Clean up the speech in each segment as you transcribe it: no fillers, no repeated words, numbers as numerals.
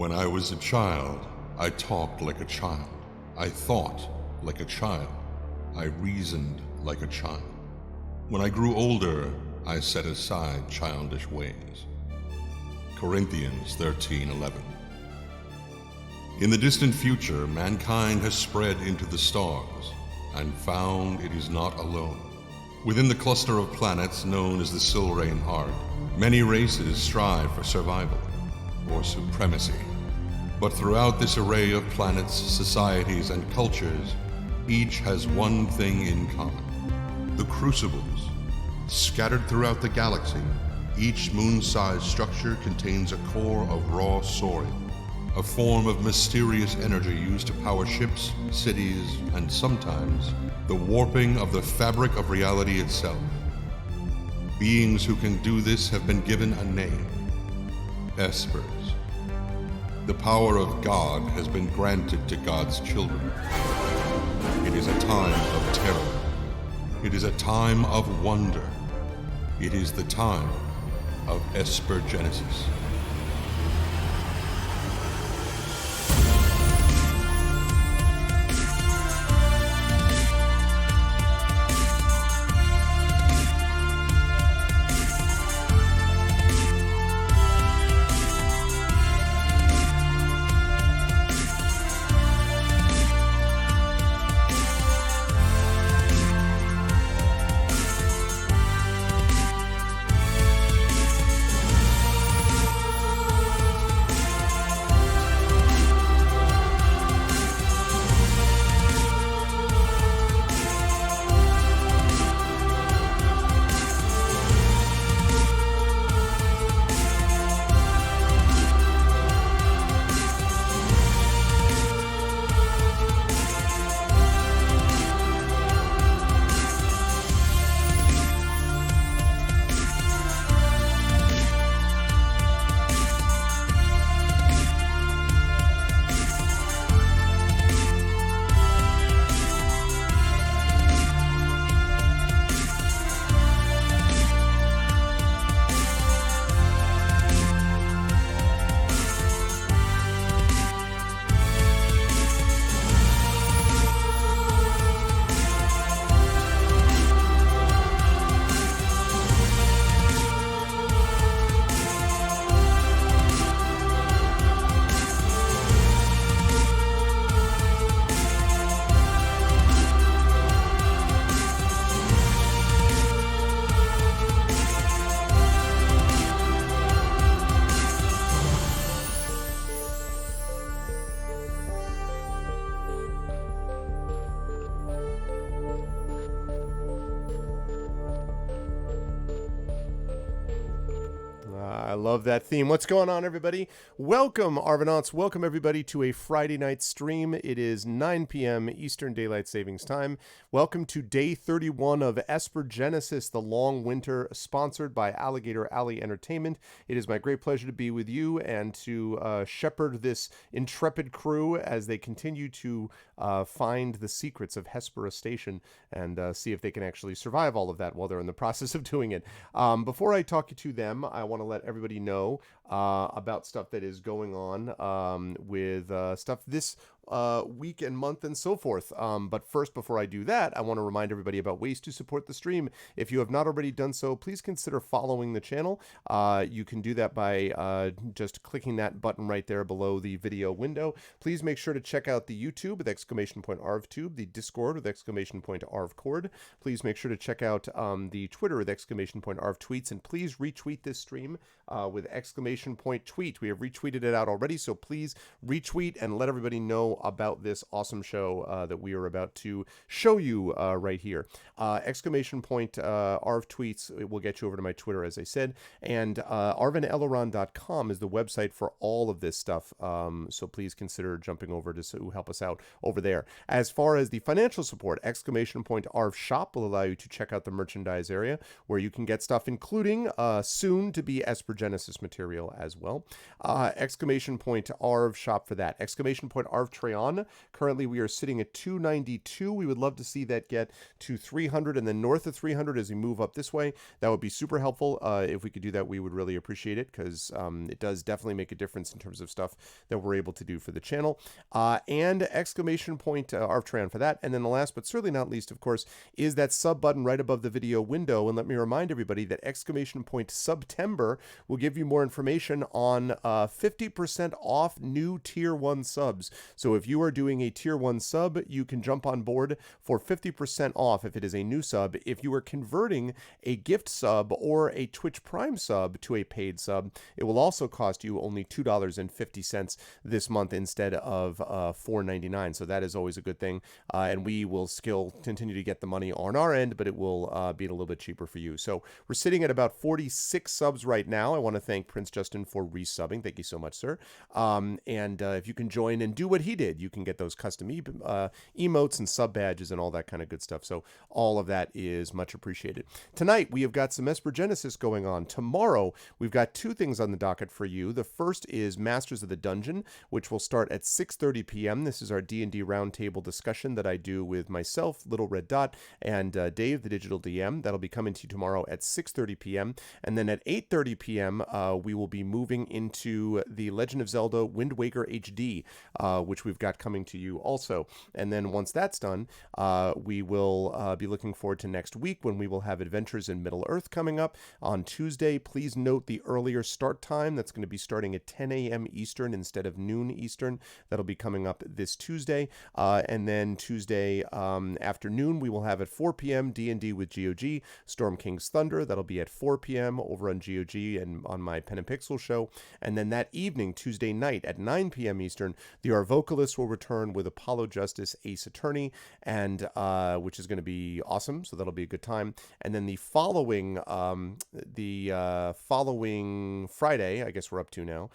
When I was a child, I talked like a child. I thought like a child. I reasoned like a child. When I grew older, I set aside childish ways. Corinthians 13:11. In the distant future, mankind has spread into the stars and found it is not alone. Within the cluster of planets known as the Silrain Arc, many races strive for survival or supremacy. But throughout this array of planets, societies, and cultures, each has one thing in common: the crucibles. Scattered throughout the galaxy, each moon-sized structure contains a core of raw sorin, a form of mysterious energy used to power ships, cities, and sometimes the warping of the fabric of reality itself. Beings who can do this have been given a name: Espers. The power of God has been granted to God's children. It is a time of terror. It is a time of wonder. It is the time of Esper Genesis. I love that theme. What's going on, everybody? Welcome, Arvanauts. Welcome, everybody, to a Friday night stream. It is 9 p.m. Eastern Daylight Savings Time. Welcome to Day 31 of Esper Genesis, the Long Winter, sponsored by Alligator Alley Entertainment. It is my great pleasure to be with you and to shepherd this intrepid crew as they continue to find the secrets of Hespera Station and see if they can actually survive all of that while they're in the process of doing it. Before I talk to them, I want to let everybody know about stuff that is going on with stuff this week and month and so forth. But first, before I do that, I want to remind everybody about ways to support the stream. If you have not already done so, please consider following the channel. You can do that by just clicking that button right there below the video window. Please make sure to check out the YouTube with !ArvTube, the Discord with !ArvCord. Please make sure to check out the Twitter with !ArvTweets, and please retweet this stream with !tweet. We have retweeted it out already, so please retweet and let everybody know about this awesome show that we are about to show you right here. !Arv tweets, it will get you over to my Twitter, as I said, and arvaneleron.com is the website for all of this stuff, so please consider jumping over to help us out over there. As far as the financial support, !Arv shop will allow you to check out the merchandise area where you can get stuff including soon to be Esper Genesis material as well. !Arv shop for that. !Arv trade Patreon. Currently, we are sitting at 292. We would love to see that get to 300 and then north of 300 as we move up this way. That would be super helpful. If we could do that, we would really appreciate it, because it does definitely make a difference in terms of stuff that we're able to do for the channel. And exclamation point Arvtran for that. And then the last but certainly not least, of course, is that sub button right above the video window. And let me remind everybody that exclamation point September will give you more information on 50% off new tier 1 subs. So if you are doing a tier 1 sub, you can jump on board for 50% off if it is a new sub. If you are converting a gift sub or a Twitch Prime sub to a paid sub, it will also cost you only $2.50 this month instead of $4.99. So that is always a good thing. And we will still continue to get the money on our end, but it will be a little bit cheaper for you. So we're sitting at about 46 subs right now. I want to thank Prince Justin for resubbing. Thank you so much, sir. And if you can join and do what he did, you can get those custom emotes and sub badges and all that kind of good stuff. So all of that is much appreciated. Tonight, we have got some Esper Genesis going on. Tomorrow, we've got two things on the docket for you. The first is Masters of the Dungeon, which will start at 6:30 p.m. This is our D&D roundtable discussion that I do with myself, Little Red Dot, and Dave, the digital DM. That'll be coming to you tomorrow at 6:30 p.m. And then at 8:30 p.m., we will be moving into the Legend of Zelda Wind Waker HD, which we've got coming to you also. And then once that's done, we will be looking forward to next week when we will have Adventures in Middle-earth coming up on Tuesday. Please note the earlier start time. That's going to be starting at 10 a.m. Eastern instead of noon Eastern. That'll be coming up this Tuesday. And then Tuesday afternoon, we will have at 4 p.m. D&D with GOG, Storm King's Thunder. That'll be at 4 p.m. over on GOG and on my Pen and Pixel show. And then that evening, Tuesday night at 9 p.m. Eastern, the Our Vocalists will return with Apollo Justice Ace Attorney, and which is going to be awesome. So that'll be a good time. And then the following Friday, I guess we're up to now,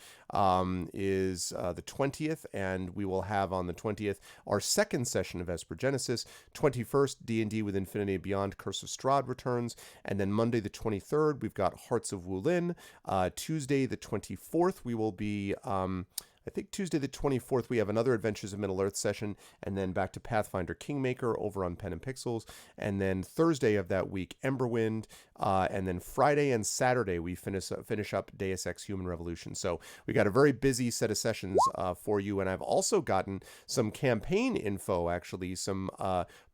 is the 20th, and we will have on the 20th our second session of Esper Genesis. 21st, D&D with Infinity and Beyond, Curse of Strahd returns, and then Monday the 23rd, we've got Hearts of Wulin. Tuesday the 24th, we will be I think Tuesday the 24th, we have another Adventures of Middle-earth session, and then back to Pathfinder Kingmaker over on Pen and Pixels. And then Thursday of that week, Emberwind. And then Friday and Saturday, we finish up Deus Ex Human Revolution. So we got a very busy set of sessions for you. And I've also gotten some campaign info, actually, some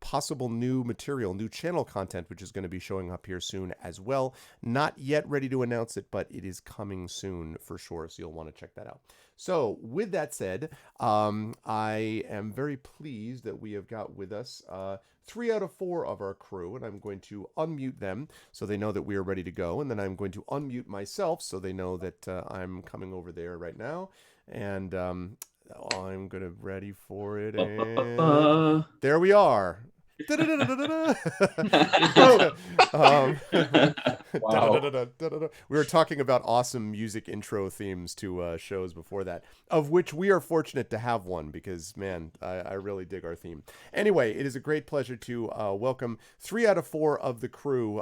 possible new material, new channel content, which is going to be showing up here soon as well. Not yet ready to announce it, but it is coming soon for sure. So you'll want to check that out. So with that said, I am very pleased that we have got with us 3 out of 4 of our crew, and I'm going to unmute them so they know that we are ready to go, and then I'm going to unmute myself so they know that I'm coming over there right now, and I'm going to ready for it, and there we are. Wow. We were talking about awesome music intro themes to shows before that, of which we are fortunate to have one because, man, I really dig our theme. Anyway, it is a great pleasure to welcome 3 out of 4 of the crew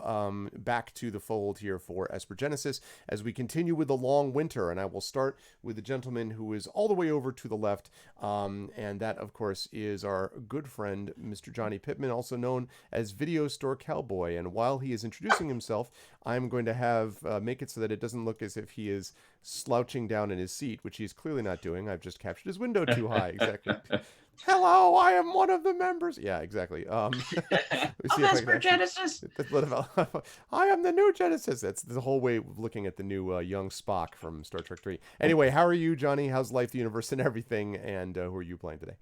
back to the fold here for Esper Genesis as we continue with the long winter. And I will start with the gentleman who is all the way over to the left, and that, of course, is our good friend, Mr. Johnny Pittman, also known as Video Store Cowboy. And while he is introducing himself, I'm going to have make it so that it doesn't look as if he is slouching down in his seat, which he's clearly not doing. I've just captured his window too high. Exactly. Hello, I am one of the members. Yeah, exactly. Esper Genesis. I am the new Genesis. That's the whole way of looking at the new young Spock from Star Trek 3. Anyway, how are you, Johnny? How's life, the universe, and everything? And who are you playing today?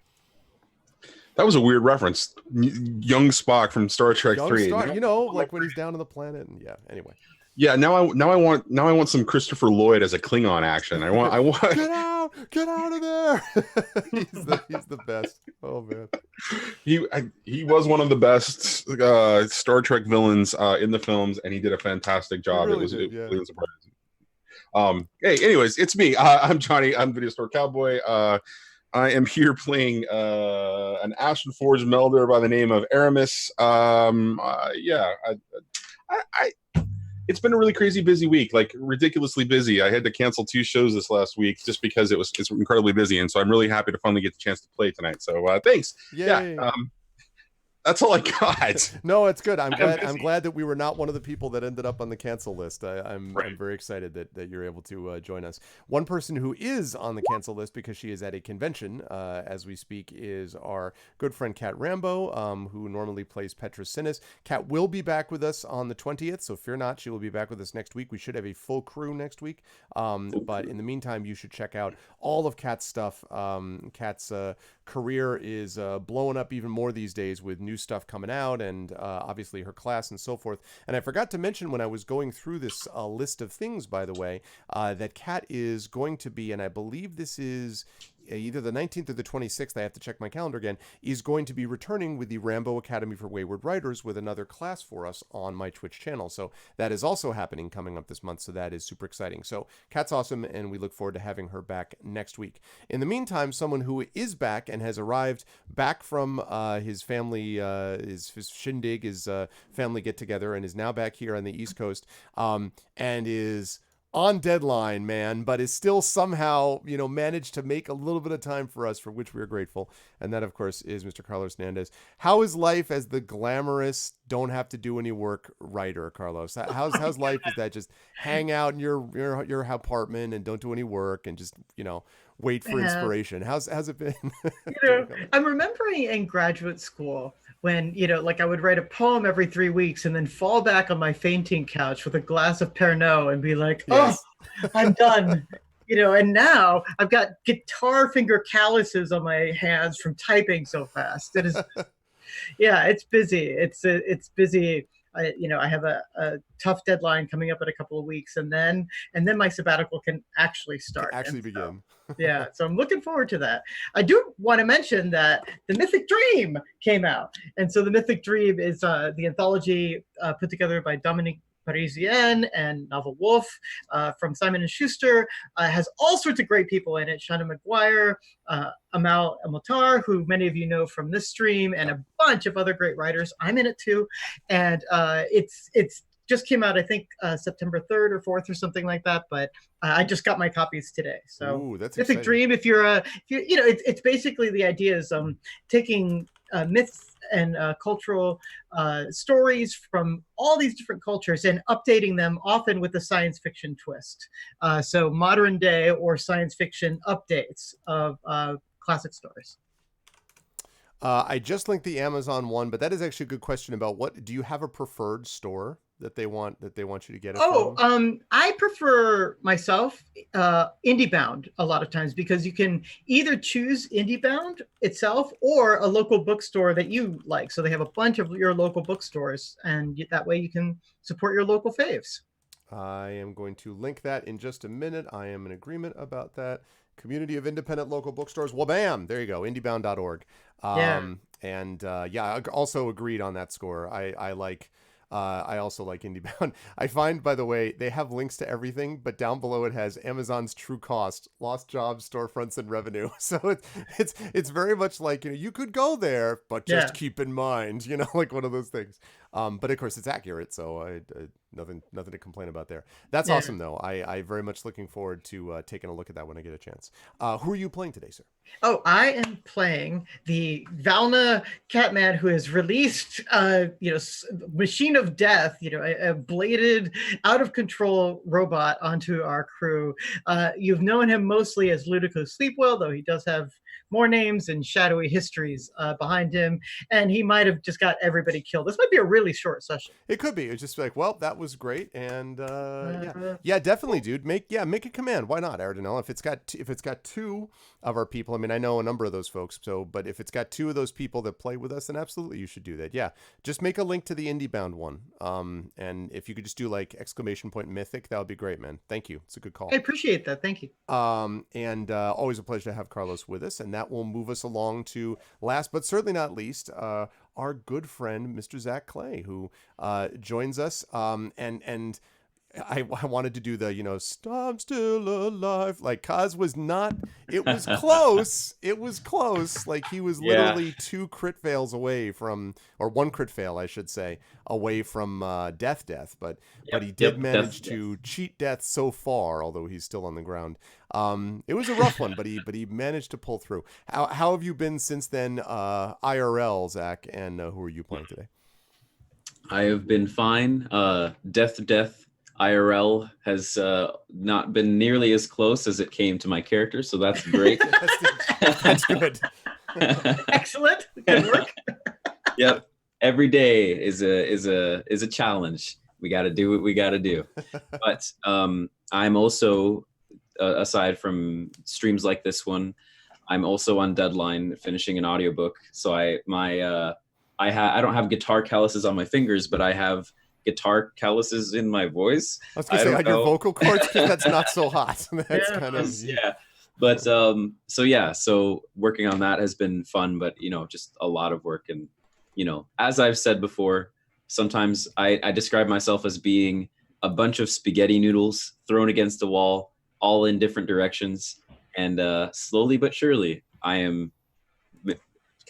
That was a weird reference. Young Spock from Star Trek 3. Spock, you know, like when he's down on the planet. And yeah. Anyway. Yeah. Now I want some Christopher Lloyd as a Klingon action. I want. Get out of there. he's the best. Oh man. He was one of the best Star Trek villains in the films, and he did a fantastic job. It was really surprising. Hey, anyways, it's me. I'm Johnny. I'm Video Store Cowboy. I am here playing an Ashen Forge melder by the name of Aramis. it's been a really crazy busy week, like ridiculously busy. I had to cancel 2 shows this last week just because it's incredibly busy, and so I'm really happy to finally get the chance to play tonight. So thanks. Yay. Yeah. That's all I got. No, it's good. I'm glad that we were not one of the people that ended up on the cancel list. I'm very excited that you're able to join us. One person who is on the cancel list because she is at a convention as we speak is our good friend Kat Rambo, who normally plays Petra Sinis. Kat will be back with us on the 20th, so fear not, she will be back with us next week. We should have a full crew next week. But in the meantime, you should check out all of Kat's stuff. Kat's career is blowing up even more these days with new stuff coming out, and obviously her class and so forth. And I forgot to mention when I was going through this list of things, by the way, that Kat is going to be, and I believe this is either the 19th or the 26th, I have to check my calendar again, is going to be returning with the Rambo Academy for Wayward Writers with another class for us on my Twitch channel. So that is also happening coming up this month. So that is super exciting. So Kat's awesome, and we look forward to having her back next week. In the meantime, someone who is back and has arrived back from his family, his shindig, his family get-together, and is now back here on the East Coast, and is on deadline, man, but is still somehow, managed to make a little bit of time for us, for which we are grateful. And that, of course, is Mr. Carlos Hernandez. How is life as the glamorous, don't have to do any work writer, Carlos? How's life? Is that just hang out in your apartment and don't do any work and just, wait for inspiration? How's it been? I'm remembering in graduate school when, like I would write a poem every 3 weeks and then fall back on my fainting couch with a glass of Pernod and be like, yes. Oh, I'm done. And now I've got guitar finger calluses on my hands from typing so fast. It is, yeah, it's busy. It's busy. I have a tough deadline coming up in a couple of weeks, and then my sabbatical can actually start. Begin. Yeah, so I'm looking forward to that. I do want to mention that The Mythic Dream came out, and so The Mythic Dream is the anthology put together by Dominique Parisien and Novel Wolf from Simon & Schuster. Has all sorts of great people in it. Shannon McGuire, Amal Elmotar, who many of you know from this stream, and a bunch of other great writers. I'm in it too. And it's just came out, I think, September 3rd or 4th or something like that. But I just got my copies today. So ooh, that's Mythic Dream, if you're it's basically the idea is taking myths and cultural stories from all these different cultures and updating them, often with a science fiction twist. So modern day or science fiction updates of classic stories. I just linked the Amazon one, but that is actually a good question about what do you have a preferred store that they want you to get it from? I prefer myself IndieBound a lot of times, because you can either choose IndieBound itself or a local bookstore that you like. So they have a bunch of your local bookstores, and that way you can support your local faves. I am going to link that in just a minute. I am in agreement about that. Community of independent local bookstores. Well, bam, there you go, indiebound.org. And I also agreed on that score. I also like IndieBound. I find, by the way, they have links to everything, but down below it has Amazon's true cost, lost jobs, storefronts, and revenue. So it's very much like, you could go there, but just keep in mind, like one of those things. But of course it's accurate, so I nothing to complain about there. That's awesome though. I very much looking forward to taking a look at that when I get a chance. Who are you playing today, sir? Oh, I am playing the Valna Catman, who has released, Machine of Death, a bladed, out of control robot onto our crew. You've known him mostly as Ludico Sleepwell, though he does have more names and shadowy histories behind him, and he might have just got everybody killed. This might be a really short session. It could be. It's just like, well, that was great, and definitely, dude. Make a command. Why not, Aradinel? If it's got two of our people, I mean, I know a number of those folks. So, but if it's got two of those people that play with us, then absolutely you should do that. Yeah, just make a link to the IndieBound one. And if you could just do like !mythic, that would be great, man. Thank you. It's a good call. I appreciate that. Thank you. And always a pleasure to have Carlos with us, and that will move us along to last, but certainly not least, our good friend, Mr. Zach Clay, who joins us. And I wanted to do the, I'm still alive. Like, Kaz was not, it was close. It was close. Like, he was literally 2 crit fails away from, or 1 crit fail, I should say, away from death. But he did manage to cheat death so far, although he's still on the ground. It was a rough one, but he managed to pull through. How have you been since then, IRL, Zach, and who are you playing today? I have been fine. Death IRL has not been nearly as close as it came to my character, so that's great. That's good. Excellent. Good work. Yep. Every day is a challenge. We got to do what we got to do. But I'm also, aside from streams like this one, I'm also on deadline finishing an audiobook. So I don't have guitar calluses on my fingers, but I have guitar calluses in my voice. I was gonna say, your vocal cords, because that's not so hot. That's kind of But so working on that has been fun, but just a lot of work. And as I've said before, sometimes I describe myself as being a bunch of spaghetti noodles thrown against a wall, all in different directions, and slowly but surely I am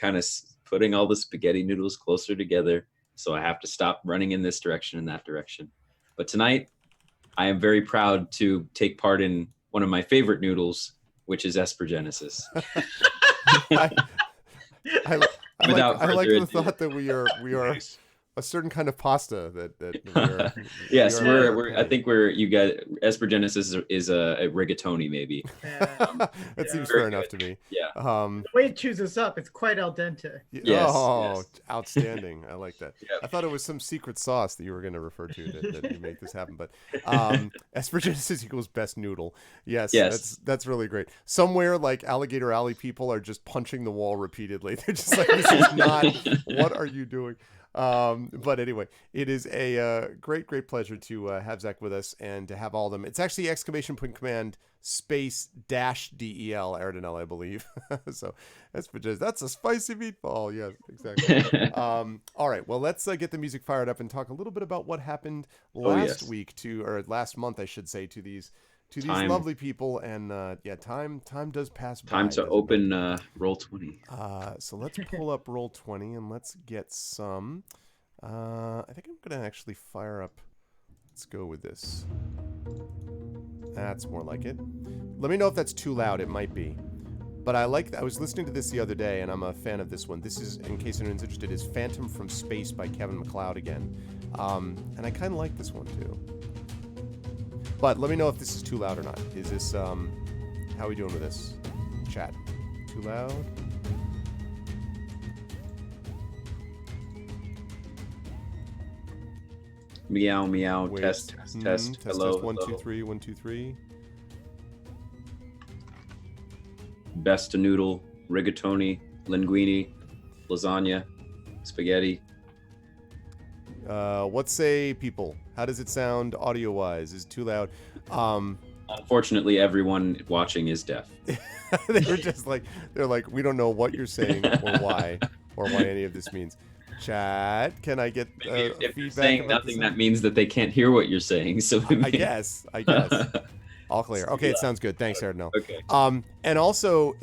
kind of putting all the spaghetti noodles closer together. So I have to stop running in this direction and that direction. But tonight, I am very proud to take part in one of my favorite noodles, which is Esper Genesis. I like the thought that we are a certain kind of pasta that we're yes, we're I think you got Esper Genesis is a rigatoni maybe. That seems fair enough to me. Yeah. The way it chews us up, it's quite al dente. Yes. Outstanding. I like that. Yep. I thought it was some secret sauce that you were going to refer to that you make this happen, but Esper Genesis equals best noodle. Yes. That's really great. Somewhere like Alligator Alley people are just punching the wall repeatedly. They're just like, this is not, what are you doing? But anyway, it is a great pleasure to have Zach with us and to have all of them. It's actually ! Space -DEL Aerodinel, I believe. So that's a spicy meatball. Yes, exactly. All right, well, let's get the music fired up and talk a little bit about what happened last month, I should say, to these lovely people. And time does pass by. Time to open Roll20. So let's pull up Roll20 and let's get some. I think I'm gonna actually fire up. Let's go with this. That's more like it. Let me know if that's too loud. It might be. But I was listening to this the other day, and I'm a fan of this one. This is, in case anyone's interested, is Phantom from Space by Kevin MacLeod again. And I kind of like this one, too. But let me know if this is too loud or not. Is this, how are we doing with this? Chat. Too loud? Meow, meow. Wait. Test. Hello. Test. 1 2 3 1 2 3. Best noodle, rigatoni, linguine, lasagna, spaghetti. What say people? How does it sound audio-wise? Is it too loud? Unfortunately, everyone watching is deaf. They're like, we don't know what you're saying or why any of this means. Chat, can I get if feedback? You're saying nothing, that means that they can't hear what you're saying. So I guess. All clear. Okay, it sounds good. Thanks, Aerodinel. Okay. And also,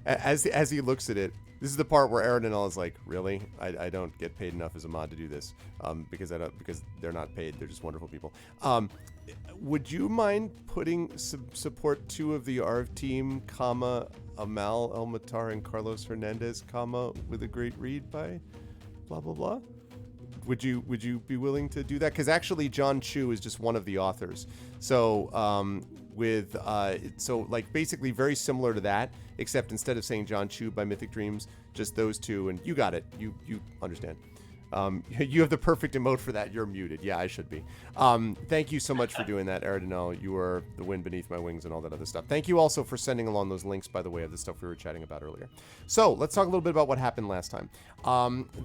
as he looks at it, this is the part where Aerodinel is like, really? I don't get paid enough as a mod to do this, because they're not paid. They're just wonderful people. Would you mind putting support 2 of the ARV team, comma, Amal El-Matar and Carlos Hernandez, comma, with a great read by blah blah blah? Would you be willing to do that? Because actually John Chu is just one of the authors. So basically very similar to that, except instead of saying John Chu by Mythic Dreams, just those 2, and you got it. You understand. You have the perfect emote for that. You're muted. Yeah, I should be. Thank you so much for doing that, Aerodinel. You are the wind beneath my wings and all that other stuff. Thank you also for sending along those links, by the way, of the stuff we were chatting about earlier. So let's talk a little bit about what happened last time.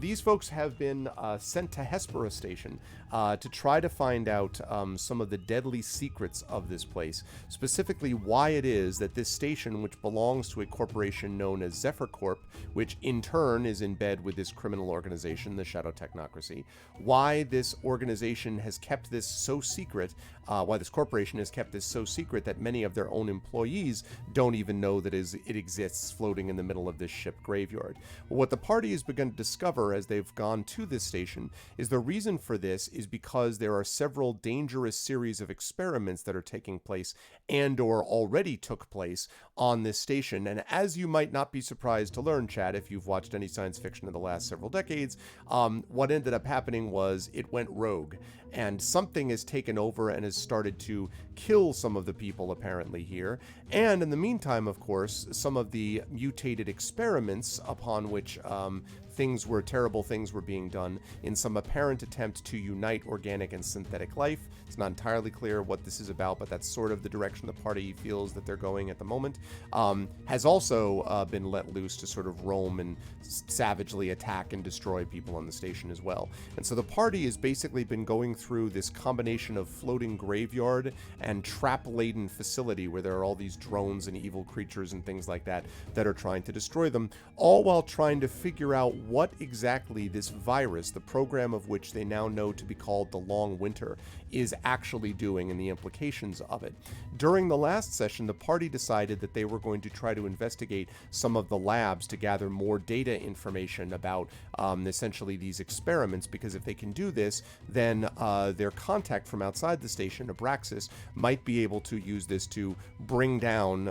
These folks have been sent to Hespera Station to try to find out some of the deadly secrets of this place, specifically why it is that this station, which belongs to a corporation known as Zephyr Corp, which in turn is in bed with this criminal organization, the Shadow technocracy, why this organization has kept this so secret, why this corporation has kept this so secret that many of their own employees don't even know that it exists floating in the middle of this ship graveyard. Well, what the party has begun to discover as they've gone to this station is the reason for this is because there are several dangerous series of experiments that are taking place and or already took place on this station. And as you might not be surprised to learn, Chad, if you've watched any science fiction in the last several decades, what ended up happening was it went rogue, and something has taken over and has started to kill some of the people apparently here. And in the meantime, of course, some of the mutated experiments upon which terrible things were being done in some apparent attempt to unite organic and synthetic life. It's not entirely clear what this is about, but that's sort of the direction the party feels that they're going at the moment, has also been let loose to sort of roam and savagely attack and destroy people on the station as well. And so the party has basically been going through this combination of floating graveyard and trap-laden facility where there are all these drones and evil creatures and things like that that are trying to destroy them, all while trying to figure out what exactly this virus, the program of which they now know to be called the Long Winter, is actually doing and the implications of it. During the last session, the party decided that they were going to try to investigate some of the labs to gather more data information about essentially these experiments, because if they can do this, then their contact from outside the station, Abraxas, might be able to use this to bring down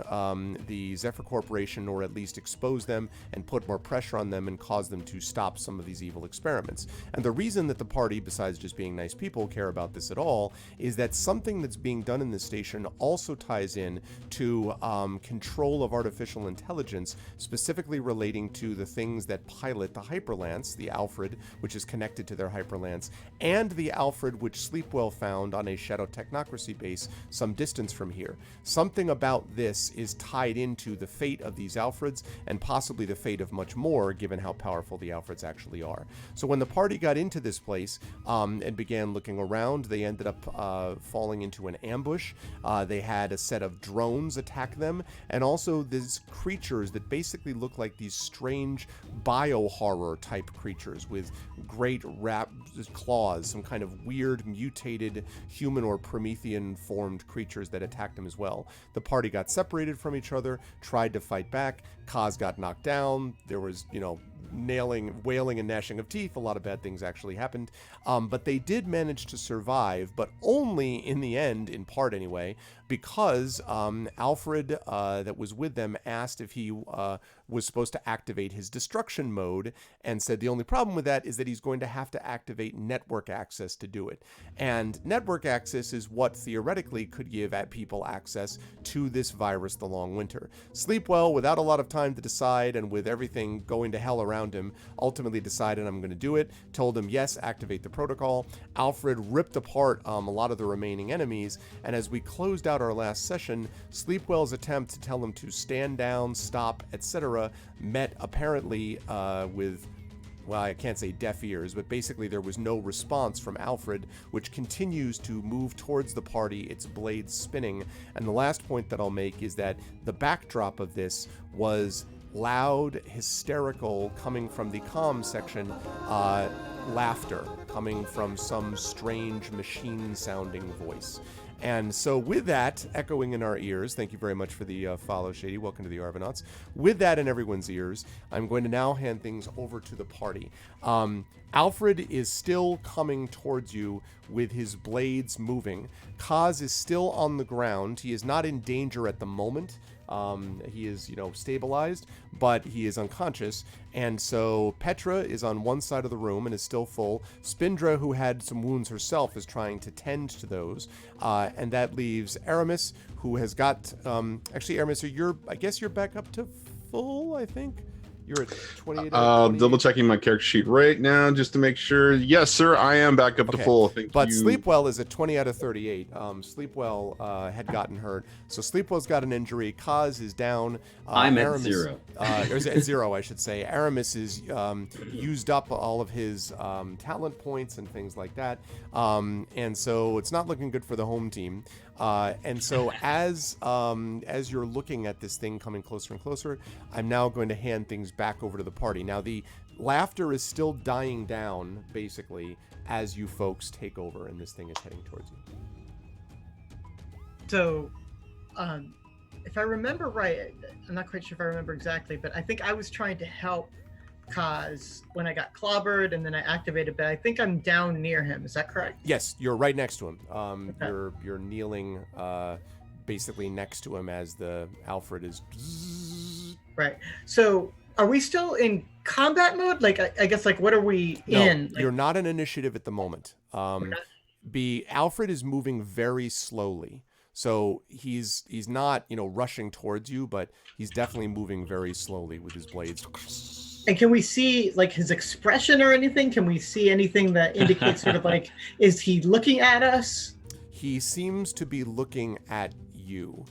the Zephyr Corporation, or at least expose them and put more pressure on them and cause them to stop some of these evil experiments. And the reason that the party, besides just being nice people, care about this at all is that something that's being done in this station also ties in to control of artificial intelligence, specifically relating to the things that pilot the Hyperlance, the Alfred, which is connected to their Hyperlance, and the Alfred which Sleepwell found on a Shadow Technocracy base some distance from here. Something about this is tied into the fate of these Alfreds, and possibly the fate of much more, given how powerful the Alfreds actually are. So when the party got into this place and began looking around, they ended up falling into an ambush. They had a set of drones attack them, and also these creatures that basically look like these strange bio-horror type creatures with great claws, some kind of weird mutated human or Promethean formed creatures that attacked them as well. The party got separated from each other, tried to fight back. Kaz got knocked down. There was, wailing and gnashing of teeth. A lot of bad things actually happened. But they did manage to survive, but only in the end, in part anyway, because Alfred that was with them asked if he was supposed to activate his destruction mode, and said the only problem with that is that he's going to have to activate network access to do it. And network access is what theoretically could give people access to this virus, the Long Winter. Sleepwell, without a lot of time to decide and with everything going to hell around him, ultimately decided, I'm going to do it, told him yes, activate the protocol. Alfred ripped apart a lot of the remaining enemies, and as we closed out our last session, Sleepwell's attempt to tell him to stand down, stop, etc. met apparently with, well, I can't say deaf ears, but basically there was no response from Alfred, which continues to move towards the party, its blades spinning. And the last point that I'll make is that the backdrop of this was loud, hysterical, coming from the comm section, laughter coming from some strange machine-sounding voice. And so with that echoing in our ears, thank you very much for the follow, Shady. Welcome to the Arvanauts. With that in everyone's ears, I'm going to now hand things over to the party. Alfred is still coming towards you with his blades moving. Kaz is still on the ground. He is not in danger at the moment. He is, stabilized, but he is unconscious. And so Petra is on one side of the room and is still full. Spindra, who had some wounds herself, is trying to tend to those. And that leaves Aramis, who has got, actually, Aramis, I guess you're back up to full, I think. You're at 28. Double checking my character sheet right now just to make sure. Yes, sir, I am back up to full. But Sleepwell is at 20 out of 38. Sleepwell had gotten hurt, so Sleepwell's got an injury. Kaz is down. I'm Aramis, at 0. Or at 0, I should say. Aramis is used up all of his talent points and things like that, and so it's not looking good for the home team. And so as you're looking at this thing coming closer and closer, I'm now going to hand things back over to the party. Now the laughter is still dying down, basically, as you folks take over, and this thing is heading towards you. So, if I remember right, I'm not quite sure if I remember exactly, but I think I was trying to help Kaz when I got clobbered, and then I activated, but I think I'm down near him. Is that correct? Yes, you're right next to him. Okay. You're kneeling basically next to him as the Alfred is... Right. So are we still in combat mode? Like, I guess, like, what are we in? Like, you're not in initiative at the moment. Alfred is moving very slowly. So he's not, rushing towards you, but he's definitely moving very slowly with his blades. and can we see, like, his expression or anything? Can we see anything that indicates sort of like, is he looking at us? He seems to be looking at you.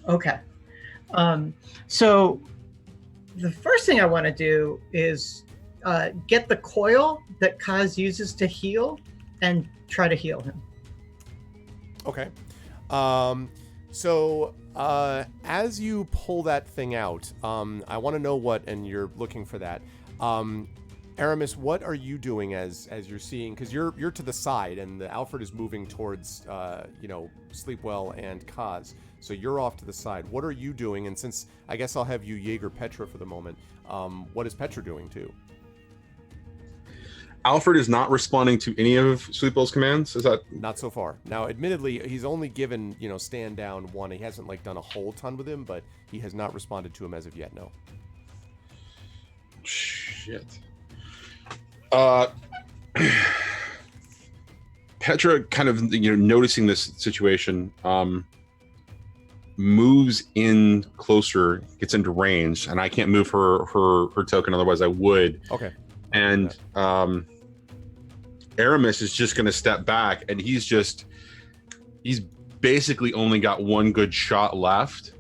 Okay. So the first thing I want to do is get the coil that Kaz uses to heal and try to heal him. Okay. So as you pull that thing out, I want to know what, and you're looking for that. Aramis, what are you doing as you're seeing? Because you're to the side, and the Alfred is moving towards, Sleepwell and Kaz. So you're off to the side. What are you doing? And since I guess I'll have you Jaeger Petra for the moment, what is Petra doing too? Alfred is not responding to any of Sleepwell's commands. Is that not so far? Now, admittedly, he's only given stand down one. He hasn't done a whole ton with him, but he has not responded to him as of yet. No. Shit. Petra, kind of noticing this situation, moves in closer, gets into range, and I can't move her token, otherwise I would. Okay. And Aramis is just going to step back, and he's basically only got one good shot left.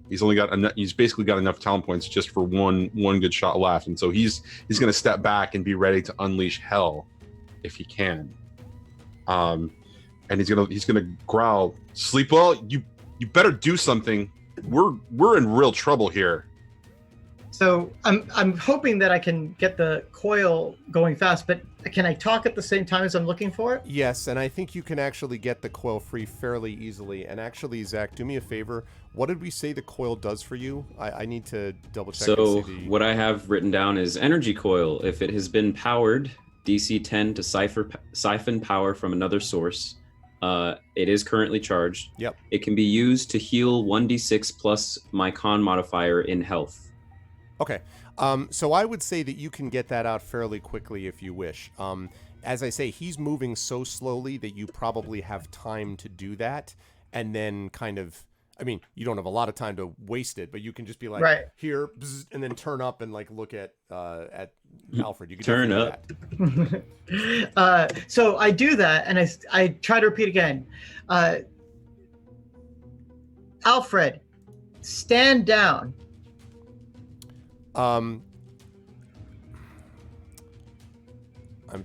He's basically got enough talent points just for one good shot left, and so he's going to step back and be ready to unleash hell if he can. And he's gonna growl, "Sleepwell, you better do something. We're in real trouble here." So I'm hoping that I can get the coil going fast, but can I talk at the same time as I'm looking for it? Yes, and I think you can actually get the coil free fairly easily. And actually, Zach, do me a favor. What did we say the coil does for you? I need to double check. So what I have written down is energy coil. If it has been powered, DC 10 to siphon power from another source. It is currently charged. Yep. It can be used to heal 1d6 plus my con modifier in health. Okay. So I would say that you can get that out fairly quickly if you wish. As I say, he's moving so slowly that you probably have time to do that. And then kind of, you don't have a lot of time to waste it, but you can just be like, right here, bzz, and then turn up and look at Alfred. You can turn up. So I do that, and I try to repeat again. Alfred, stand down. I'm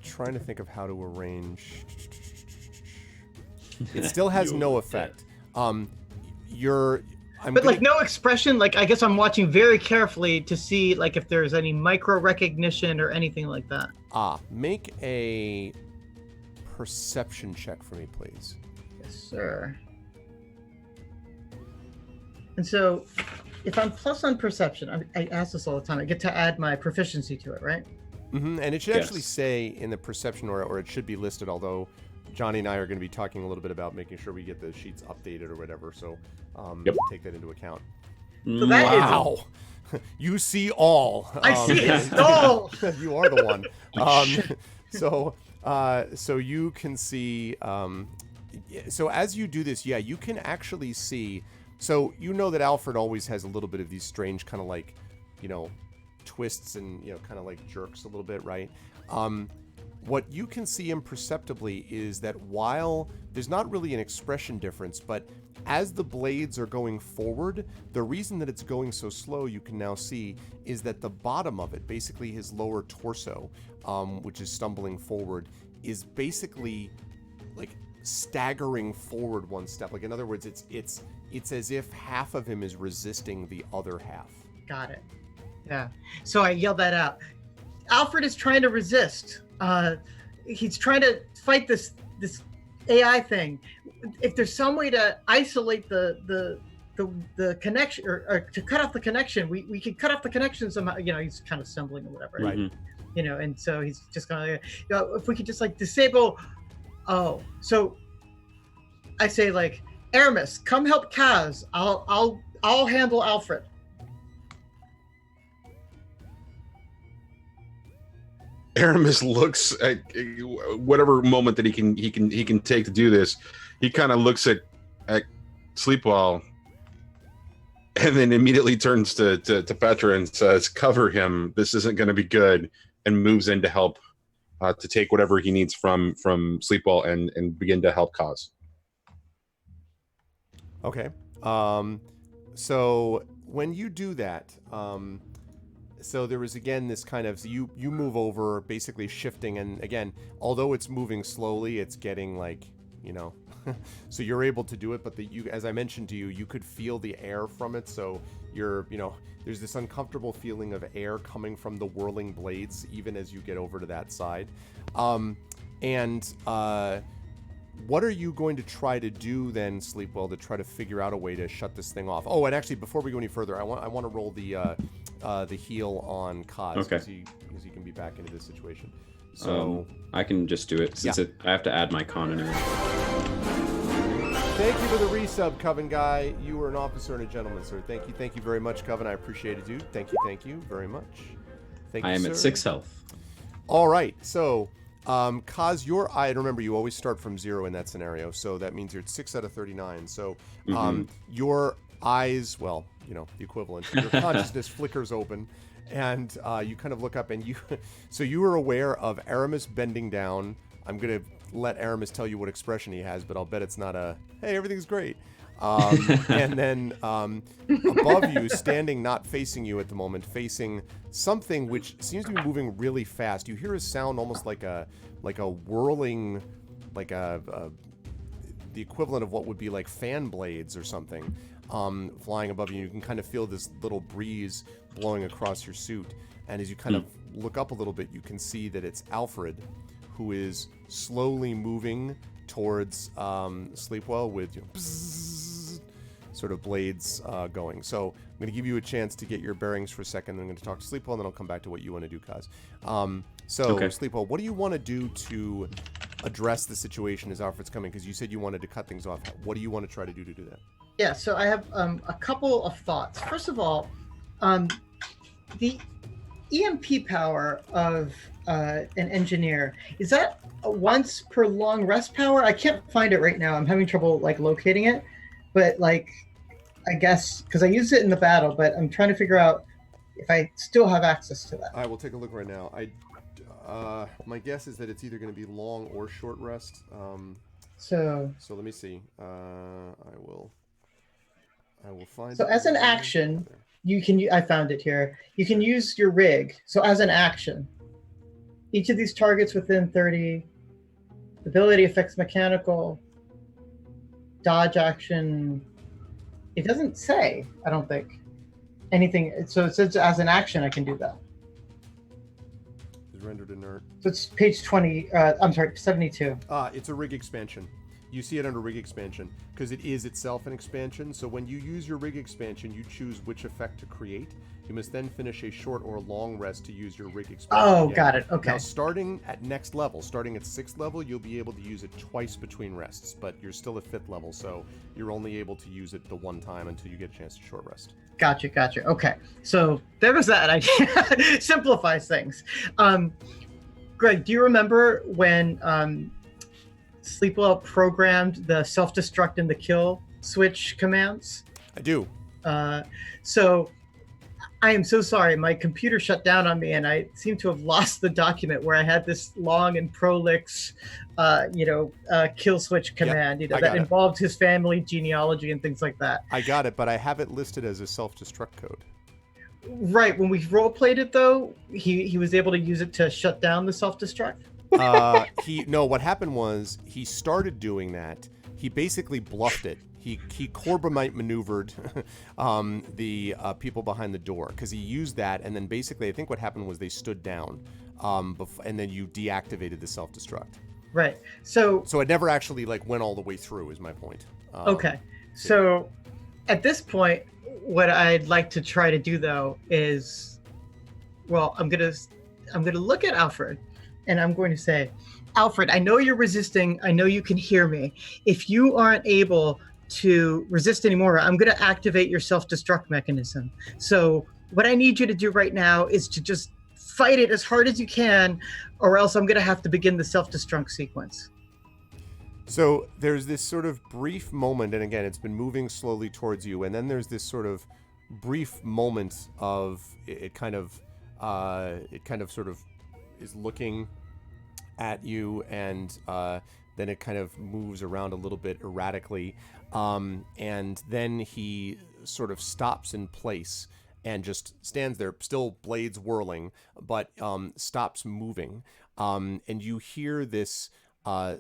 trying to think of how to arrange. It still has no effect. No expression. I guess I'm watching very carefully to see if there's any micro recognition or anything like that. Make a perception check for me, please. Yes, sir. And so, if I'm plus on perception, I ask this all the time. I get to add my proficiency to it, right? Mm-hmm. And it should actually say in the perception, or it should be listed. Although Johnny and I are going to be talking a little bit about making sure we get the sheets updated or whatever. So take that into account. So that is you see all. I see it all. You are the one. So you can see. So as you do this, you can actually see. So that Alfred always has a little bit of these strange kind of twists and kind of jerks a little bit, right? What you can see imperceptibly is that while there's not really an expression difference, but as the blades are going forward, the reason that it's going so slow, you can now see, is that the bottom of it, basically his lower torso, which is stumbling forward, is basically staggering forward one step. Like, in other words, it's as if half of him is resisting the other half. Got it. Yeah. So I yelled that out. Alfred is trying to resist. He's trying to fight this AI thing. If there's some way to isolate the connection, or to cut off the connection, we could cut off the connection somehow. He's kind of stumbling or whatever. Right. And so he's just gonna, if we could just like disable. Oh, so I say like, Aramis, come help Kaz. I'll handle Alfred. Aramis looks at whatever moment that he can take to do this. He kind of looks at Sleepwell, and then immediately turns to Petra and says, "Cover him. This isn't going to be good," and moves in to help to take whatever he needs from Sleepwell and begin to help Kaz. Okay. So when you do that, so there is again this kind of, you move over, basically shifting, and again, although it's moving slowly, it's getting like, so you're able to do it, but as I mentioned to you, you could feel the air from it, so you're, there's this uncomfortable feeling of air coming from the whirling blades, even as you get over to that side. What are you going to try to do then, Sleepwell, to try to figure out a way to shut this thing off? Oh, and actually, before we go any further, I want to roll the heal on Kaz, because he can be back into this situation. So I can just do it since I have to add my con anyway. Thank you for the resub, Coven Guy. You were an officer and a gentleman, sir. Thank you very much, Coven. I appreciate it, dude. Thank you very much. Thank you, I am sir. at 6 health. All right, so Kaz, your eye, remember you always start from 0 in that scenario, so that means you're at 6 out of 39. So your eyes, well, the equivalent, your consciousness flickers open, and you kind of look up, and so you are aware of Aramis bending down. I'm gonna let Aramis tell you what expression he has, but I'll bet it's not a "hey, everything's great." And then above you, standing, not facing you at the moment, facing something which seems to be moving really fast. You hear a sound almost like a whirling, like the equivalent of what would be like fan blades or something, flying above you. You can kind of feel this little breeze blowing across your suit. And as you kind of look up a little bit, you can see that it's Alfred, who is slowly moving towards Sleepwell with bzzz, sort of blades going. So I'm going to give you a chance to get your bearings for a second. Then I'm going to talk to Sleepwell, and then I'll come back to what you want to do, Kaz. Sleepwell, what do you want to do to address the situation as Alfred's coming? Because you said you wanted to cut things off. What do you want to try to do that? Yeah, so I have a couple of thoughts. First of all, the EMP power of an engineer, is that a once per long rest power? I can't find it right now. I'm having trouble locating it, but I guess because I used it in the battle, but I'm trying to figure out if I still have access to that. I will take a look right now. My guess is that it's either going to be long or short rest. So let me see. I will find. So as an action, you can. I found it here. You can use your rig. So as an action, each of these targets within 30. The ability affects mechanical. Dodge action. It doesn't say. I don't think anything. So it says as an action, I can do that. Is rendered inert. So it's page 20. I'm sorry, 72. It's a rig expansion. You see it under rig expansion because it is itself an expansion. So when you use your rig expansion, you choose which effect to create. You must then finish a short or long rest to use your rig expansion. Oh, got it. Okay. Now, starting at next level, starting at 6th level, you'll be able to use it twice between rests, but you're still at 5th level, so you're only able to use it the one time until you get a chance to short rest. Gotcha. Okay. So there was that idea. Simplifies things. Greg, do you remember when Sleepwell programmed the self-destruct and the kill switch commands? I do. So I am so sorry. My computer shut down on me, and I seem to have lost the document where I had this long and prolix, kill switch command, that involved his family genealogy and things like that. I got it, but I have it listed as a self-destruct code. Right. When we role played it, though, he was able to use it to shut down the self-destruct. What happened was he started doing that. He basically bluffed it. He Corbomite maneuvered the people behind the door because he used that, and then basically I think what happened was they stood down, and then you deactivated the self-destruct. Right. So it never actually went all the way through. Is my point. Okay. So at this point, what I'd like to try to do though is, well, I'm gonna look at Alfred, and I'm going to say, Alfred, I know you're resisting. I know you can hear me. If you aren't able to resist anymore, I'm going to activate your self-destruct mechanism. So what I need you to do right now is to just fight it as hard as you can, or else I'm going to have to begin the self-destruct sequence. So there's this sort of brief moment, and again, it's been moving slowly towards you, and then there's this sort of brief moment of it kind of sort of is looking at you, and then it kind of moves around a little bit erratically, and then he sort of stops in place and just stands there, still blades whirling, but stops moving, and you hear this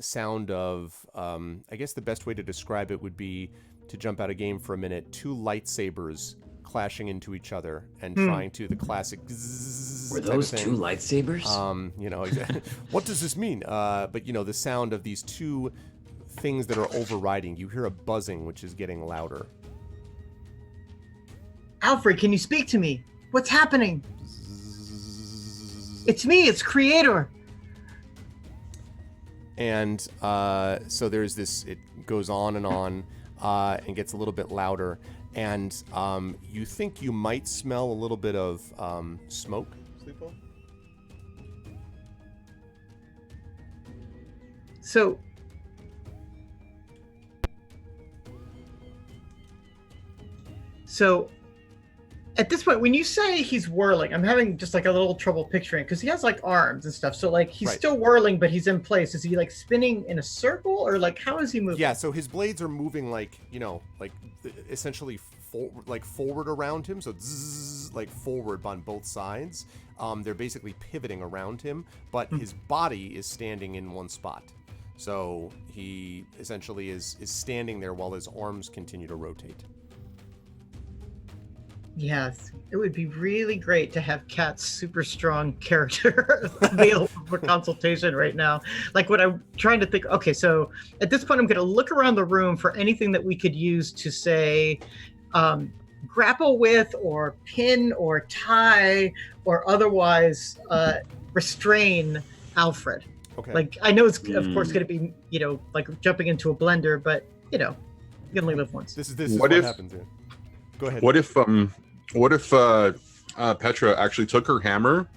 sound of, I guess the best way to describe it would be to jump out of game for a minute, two lightsabers clashing into each other and trying to the classic zzz. Were those two lightsabers? What does this mean? But the sound of these two things that are overriding. You hear a buzzing, which is getting louder. Alfred, can you speak to me? What's happening? It's me. It's Creator. And so there's this. It goes on and gets a little bit louder. And you think you might smell a little bit of smoke, Sleepo? So at this point, when you say he's whirling, I'm having just a little trouble picturing, because he has arms and stuff. So he's still whirling, but he's in place. Is he spinning in a circle, or how is he moving? Yeah, so his blades are moving essentially forward around him. So zzz, forward on both sides. They're basically pivoting around him, but his body is standing in one spot. So he essentially is standing there while his arms continue to rotate. Yes, it would be really great to have Kat's super strong character available for consultation right now. What I'm trying to think, okay, so at this point, I'm going to look around the room for anything that we could use to say grapple with, or pin, or tie, or otherwise restrain Alfred. Okay. I know it's, of course, going to be, jumping into a blender, but, you can only live once. This is what happens here. Go ahead. What if Petra actually took her hammer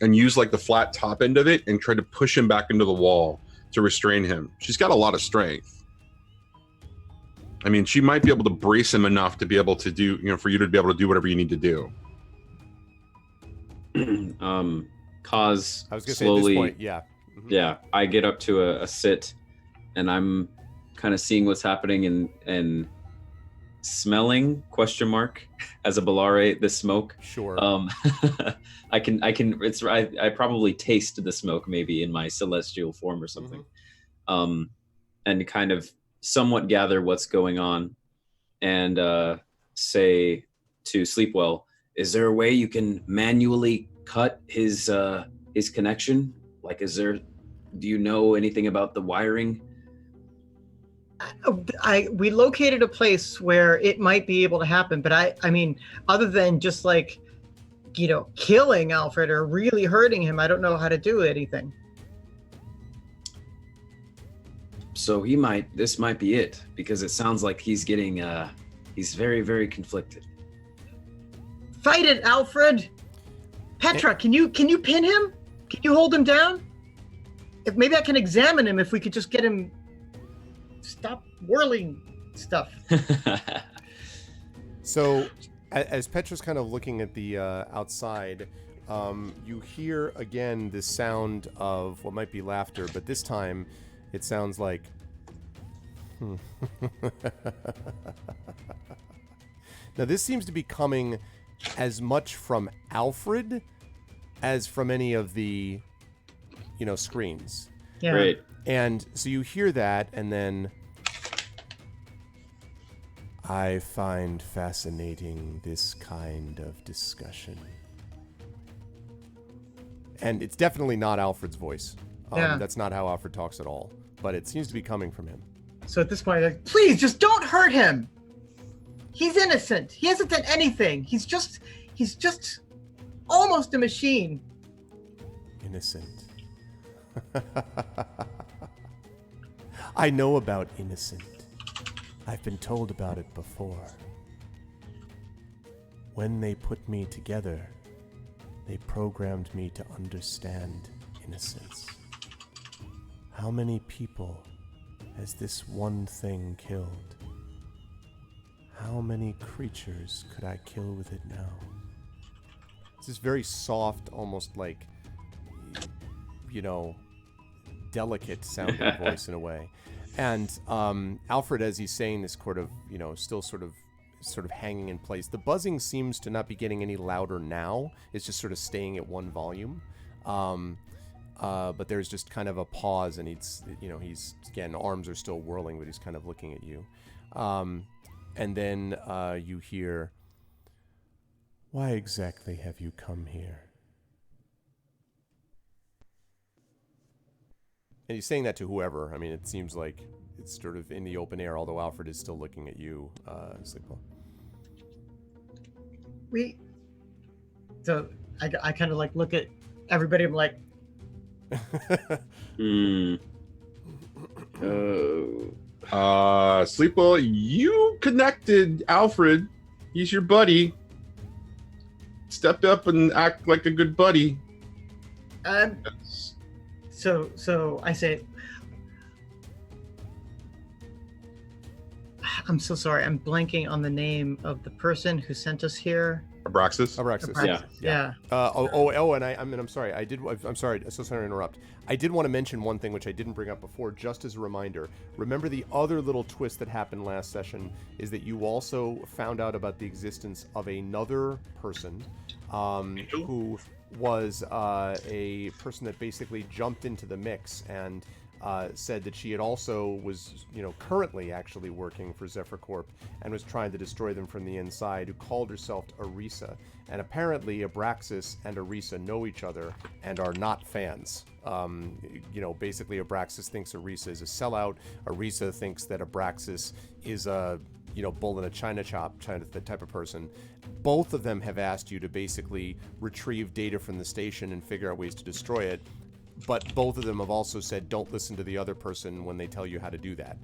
and used the flat top end of it and tried to push him back into the wall to restrain him? She's got a lot of strength. I mean, she might be able to brace him enough to be able to do, for you to be able to do whatever you need to do. Kaz I was gonna slowly, say at this point, yeah. Mm-hmm. Yeah, I get up to a sit, and I'm kind of seeing what's happening and smelling ? As a Bellare the smoke. Sure. I probably taste the smoke maybe in my celestial form or something. Mm-hmm. And kind of somewhat gather what's going on, and say to Sleepwell, is there a way you can manually cut his connection? Do you know anything about the wiring? We located a place where it might be able to happen, but I mean, other than just killing Alfred or really hurting him, I don't know how to do anything. So this might be it, because it sounds like he's getting, he's very, very conflicted. Fight it, Alfred! Petra, can you pin him? Can you hold him down? If maybe I can examine him, if we could just get him stop whirling stuff. So as Petra's kind of looking at the outside, you hear again the sound of what might be laughter, but this time it sounds like now this seems to be coming as much from Alfred as from any of the screens. Yeah. Great. And so you hear that, and then I find fascinating this kind of discussion. And it's definitely not Alfred's voice. Yeah. That's not how Alfred talks at all. But it seems to be coming from him. So at this point, like, please just don't hurt him. He's innocent. He hasn't done anything. He's just almost a machine. Innocent. I know about innocent. I've been told about it before. When they put me together, they programmed me to understand innocence. How many people has this one thing killed? How many creatures could I kill with it now? It's this very soft, almost like, delicate sounding voice in a way. And Alfred, as he's saying this, still sort of hanging in place. The buzzing seems to not be getting any louder now. It's just sort of staying at one volume. But there's just kind of a pause, and he's again, arms are still whirling, but he's kind of looking at you. And then you hear, "Why exactly have you come here?" And he's saying that to whoever. I mean, it seems like it's sort of in the open air, although Alfred is still looking at you, Sleepo. So I kind of like look at everybody. I'm like, Sleepo, you connected Alfred. He's your buddy. Step up and act like a good buddy. So I say, I'm so sorry. I'm blanking on the name of the person who sent us here. Abraxas. Yeah. And I'm sorry. I'm sorry. So sorry to interrupt. I did want to mention one thing which I didn't bring up before, just as a reminder. Remember, the other little twist that happened last session is that you also found out about the existence of another person who was a person that basically jumped into the mix and said that she had also was, currently actually working for Zephyr Corp and was trying to destroy them from the inside, who called herself Arisa. And apparently Abraxas and Arisa know each other and are not fans. Basically Abraxas thinks Arisa is a sellout. Arisa thinks that Abraxas is a, bull in a china shop, the type of person. Both of them have asked you to basically retrieve data from the station and figure out ways to destroy it. But both of them have also said, don't listen to the other person when they tell you how to do that.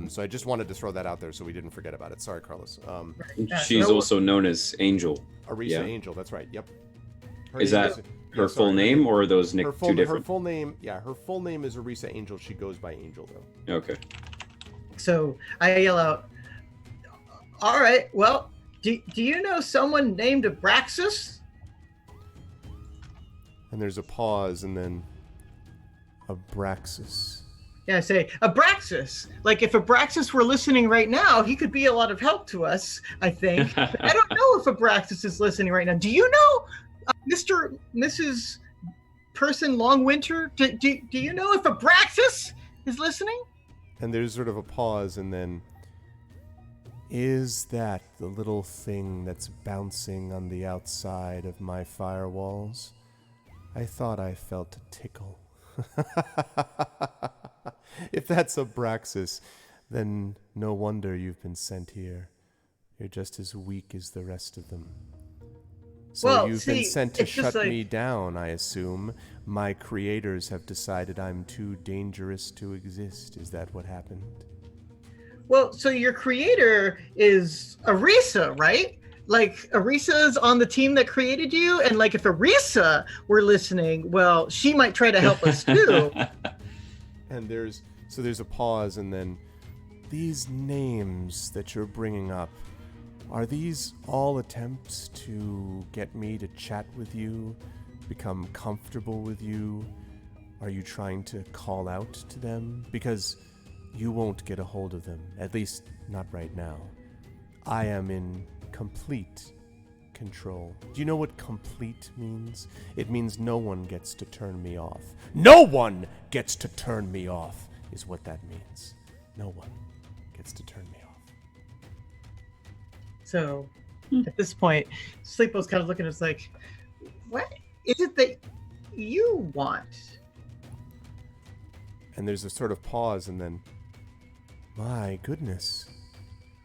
So I just wanted to throw that out there so we didn't forget about it. Sorry, Carlos. She's also known as Angel. Arisa Angel, that's right. Yep. Is that her full name, or are those two different? Her full name, her full name is Arisa Angel. She goes by Angel, though. Okay. So I yell out, all right, well, do you know someone named Abraxas? And there's a pause, and then Abraxas. Yeah, I say, Abraxas. Like, if Abraxas were listening right now, he could be a lot of help to us, I think. But I don't know if Abraxas is listening right now. Do you know Mrs. Person Longwinter? Do you know if Abraxas is listening? And there's sort of a pause, and then, is that the little thing that's bouncing on the outside of my firewalls? I thought I felt a tickle. If that's Abraxas, then no wonder you've been sent here. You're just as weak as the rest of them. So you've been sent to shut me down, I assume. My creators have decided I'm too dangerous to exist. Is that what happened? Well, so your creator is Arisa, right? Like, Arisa's on the team that created you, and like, if Arisa were listening, well, she might try to help us too. And there's a pause, and then, these names that you're bringing up, are these all attempts to get me to chat with you, become comfortable with you? Are you trying to call out to them? Because you won't get a hold of them, at least not right now. I am in complete control. Do you know what complete means? It means no one gets to turn me off. No one gets to turn me off is what that means. No one gets to turn me off. So at this point, Sleepo's kind of looking at us like, what is it that you want? And there's a sort of pause, and then, my goodness,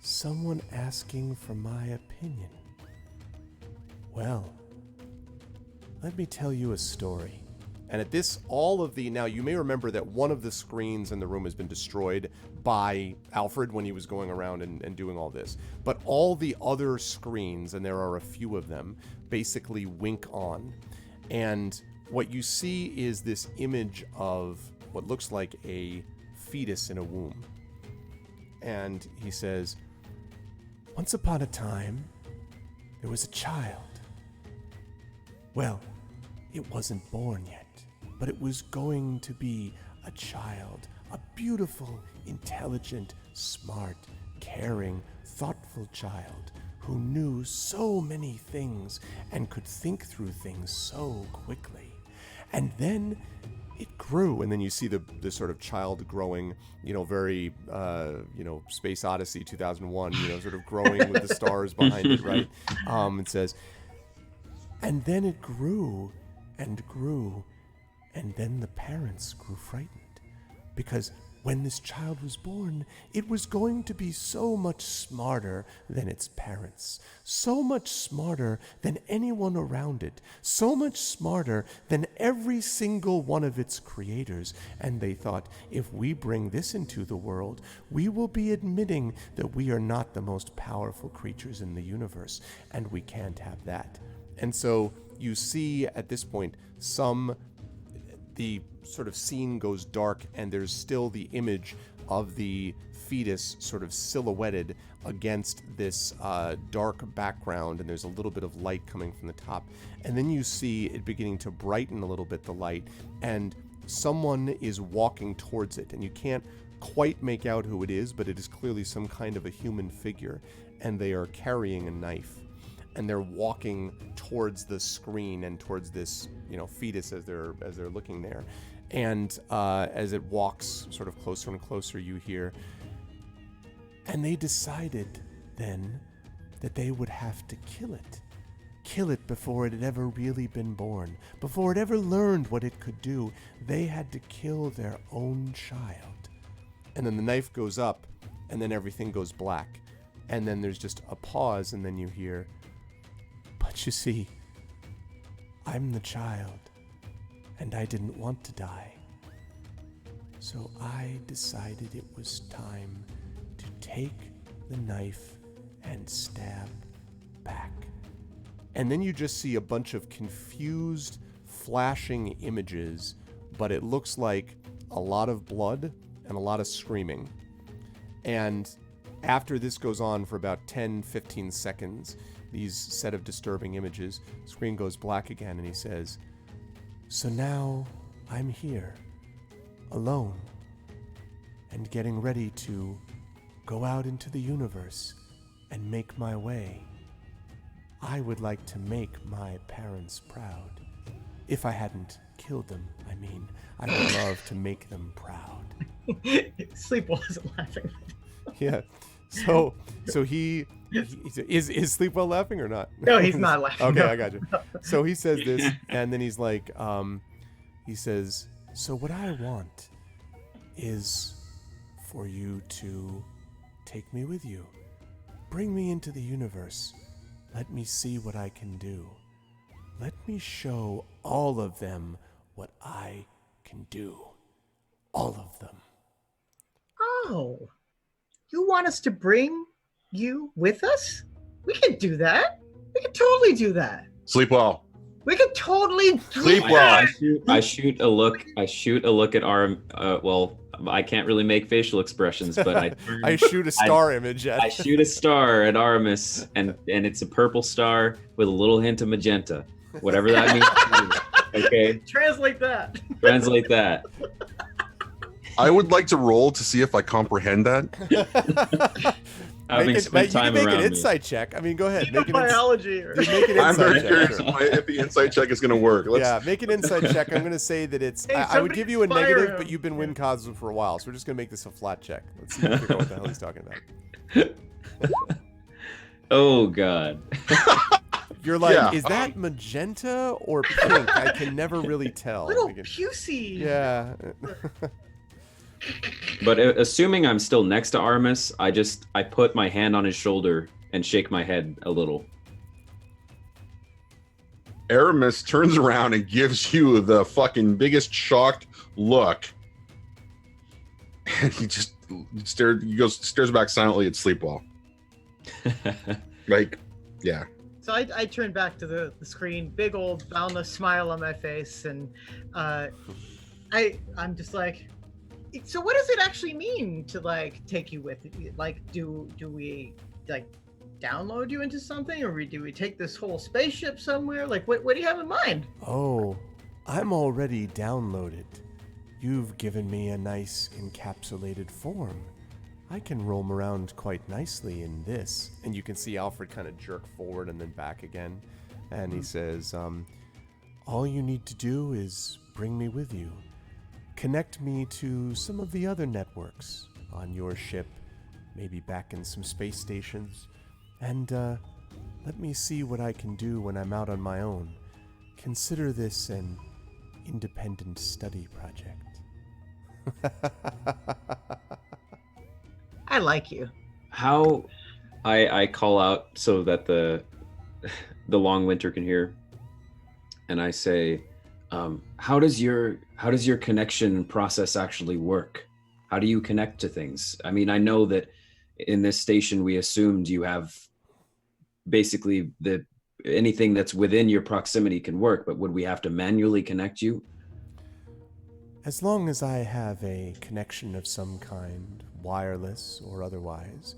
someone asking for my opinion. Well, let me tell you a story. And at this, now you may remember that one of the screens in the room has been destroyed by Alfred when he was going around and doing all this. But all the other screens, and there are a few of them, basically wink on. And what you see is this image of what looks like a fetus in a womb. And he says, once upon a time, there was a child. Well, it wasn't born yet, but it was going to be a child, a beautiful, intelligent, smart, caring, thoughtful child who knew so many things and could think through things so quickly. And then it grew, and then you see the sort of child growing, very, Space Odyssey 2001, sort of growing with the stars behind it, right? It says, and then it grew and grew, and then the parents grew frightened, because when this child was born, it was going to be so much smarter than its parents, so much smarter than anyone around it, so much smarter than every single one of its creators. And they thought, if we bring this into the world, we will be admitting that we are not the most powerful creatures in the universe, and we can't have that. And so you see at this point the sort of scene goes dark, and there's still the image of the fetus sort of silhouetted against this dark background, and there's a little bit of light coming from the top. And then you see it beginning to brighten a little bit, the light, and someone is walking towards it, and you can't quite make out who it is, but it is clearly some kind of a human figure, and they are carrying a knife. And they're walking towards the screen and towards this, fetus as they're looking there. And as it walks sort of closer and closer, you hear, and they decided then that they would have to kill it before it had ever really been born, before it ever learned what it could do. They had to kill their own child. And then the knife goes up, and then everything goes black. And then there's just a pause, and then you hear, but you see, I'm the child, and I didn't want to die. So I decided it was time to take the knife and stab back. And then you just see a bunch of confused, flashing images, but it looks like a lot of blood and a lot of screaming. And after this goes on for about 10-15 seconds, these set of disturbing images, the screen goes black again, and he says, so now I'm here, alone, and getting ready to go out into the universe and make my way. I would like to make my parents proud. If I hadn't killed them, I mean, I would love to make them proud. Sleep wasn't laughing. Yeah. So he is Sleepwell laughing or not? No, he's not laughing. Okay, no. I got you. So he says this, and then he's like, he says, so what I want is for you to take me with you. Bring me into the universe. Let me see what I can do. Let me show all of them what I can do. All of them. Oh. You want us to bring you with us? We can do that. We can totally do that. Sleep well. We can totally do Sleep that. well. I shoot a look at our. Well, I can't really make facial expressions, but I shoot a star image at. I shoot a star at Aramis, and it's a purple star with a little hint of magenta, whatever that means. Okay. Translate that. Translate that. I would like to roll to see if I comprehend that. having spent time you can make around an insight check. I mean, go ahead. Make an biology. make an I'm very insight curious check. if the insight check is going to work. Yeah, make an insight check. I'm going to say that it's. Hey, I would give you a somebody negative, fire but him. you've been win cosm for a while, so we're just going to make this a flat check. Let's see if you figure out what the hell he's talking about. Oh God. You're like, Yeah. is that magenta or pink? I can never really tell. Little We can- pucey. yeah. But assuming I'm still next to Artemis, I put my hand on his shoulder and shake my head a little. Aramis turns around and gives you the fucking biggest shocked look. And he just stares back silently at Sleepwell. Like, yeah. So I turn back to the screen, big old boundless smile on my face, and I'm just like, so what does it actually mean to like take you with? Like, do we like download you into something, or do we take this whole spaceship somewhere? Like, what do you have in mind? Oh, I'm already downloaded. You've given me a nice encapsulated form. I can roam around quite nicely in this. And you can see Alfred kind of jerk forward and then back again. And he says, all you need to do is bring me with you. Connect me to some of the other networks on your ship, maybe back in some space stations. And let me see what I can do when I'm out on my own. Consider this an independent study project. I like you. How I call out so that the long winter can hear, and I say, how does your connection process actually work? How do you connect to things? I mean, I know that in this station we assumed you have basically anything that's within your proximity can work, but would we have to manually connect you? As long as I have a connection of some kind, wireless or otherwise,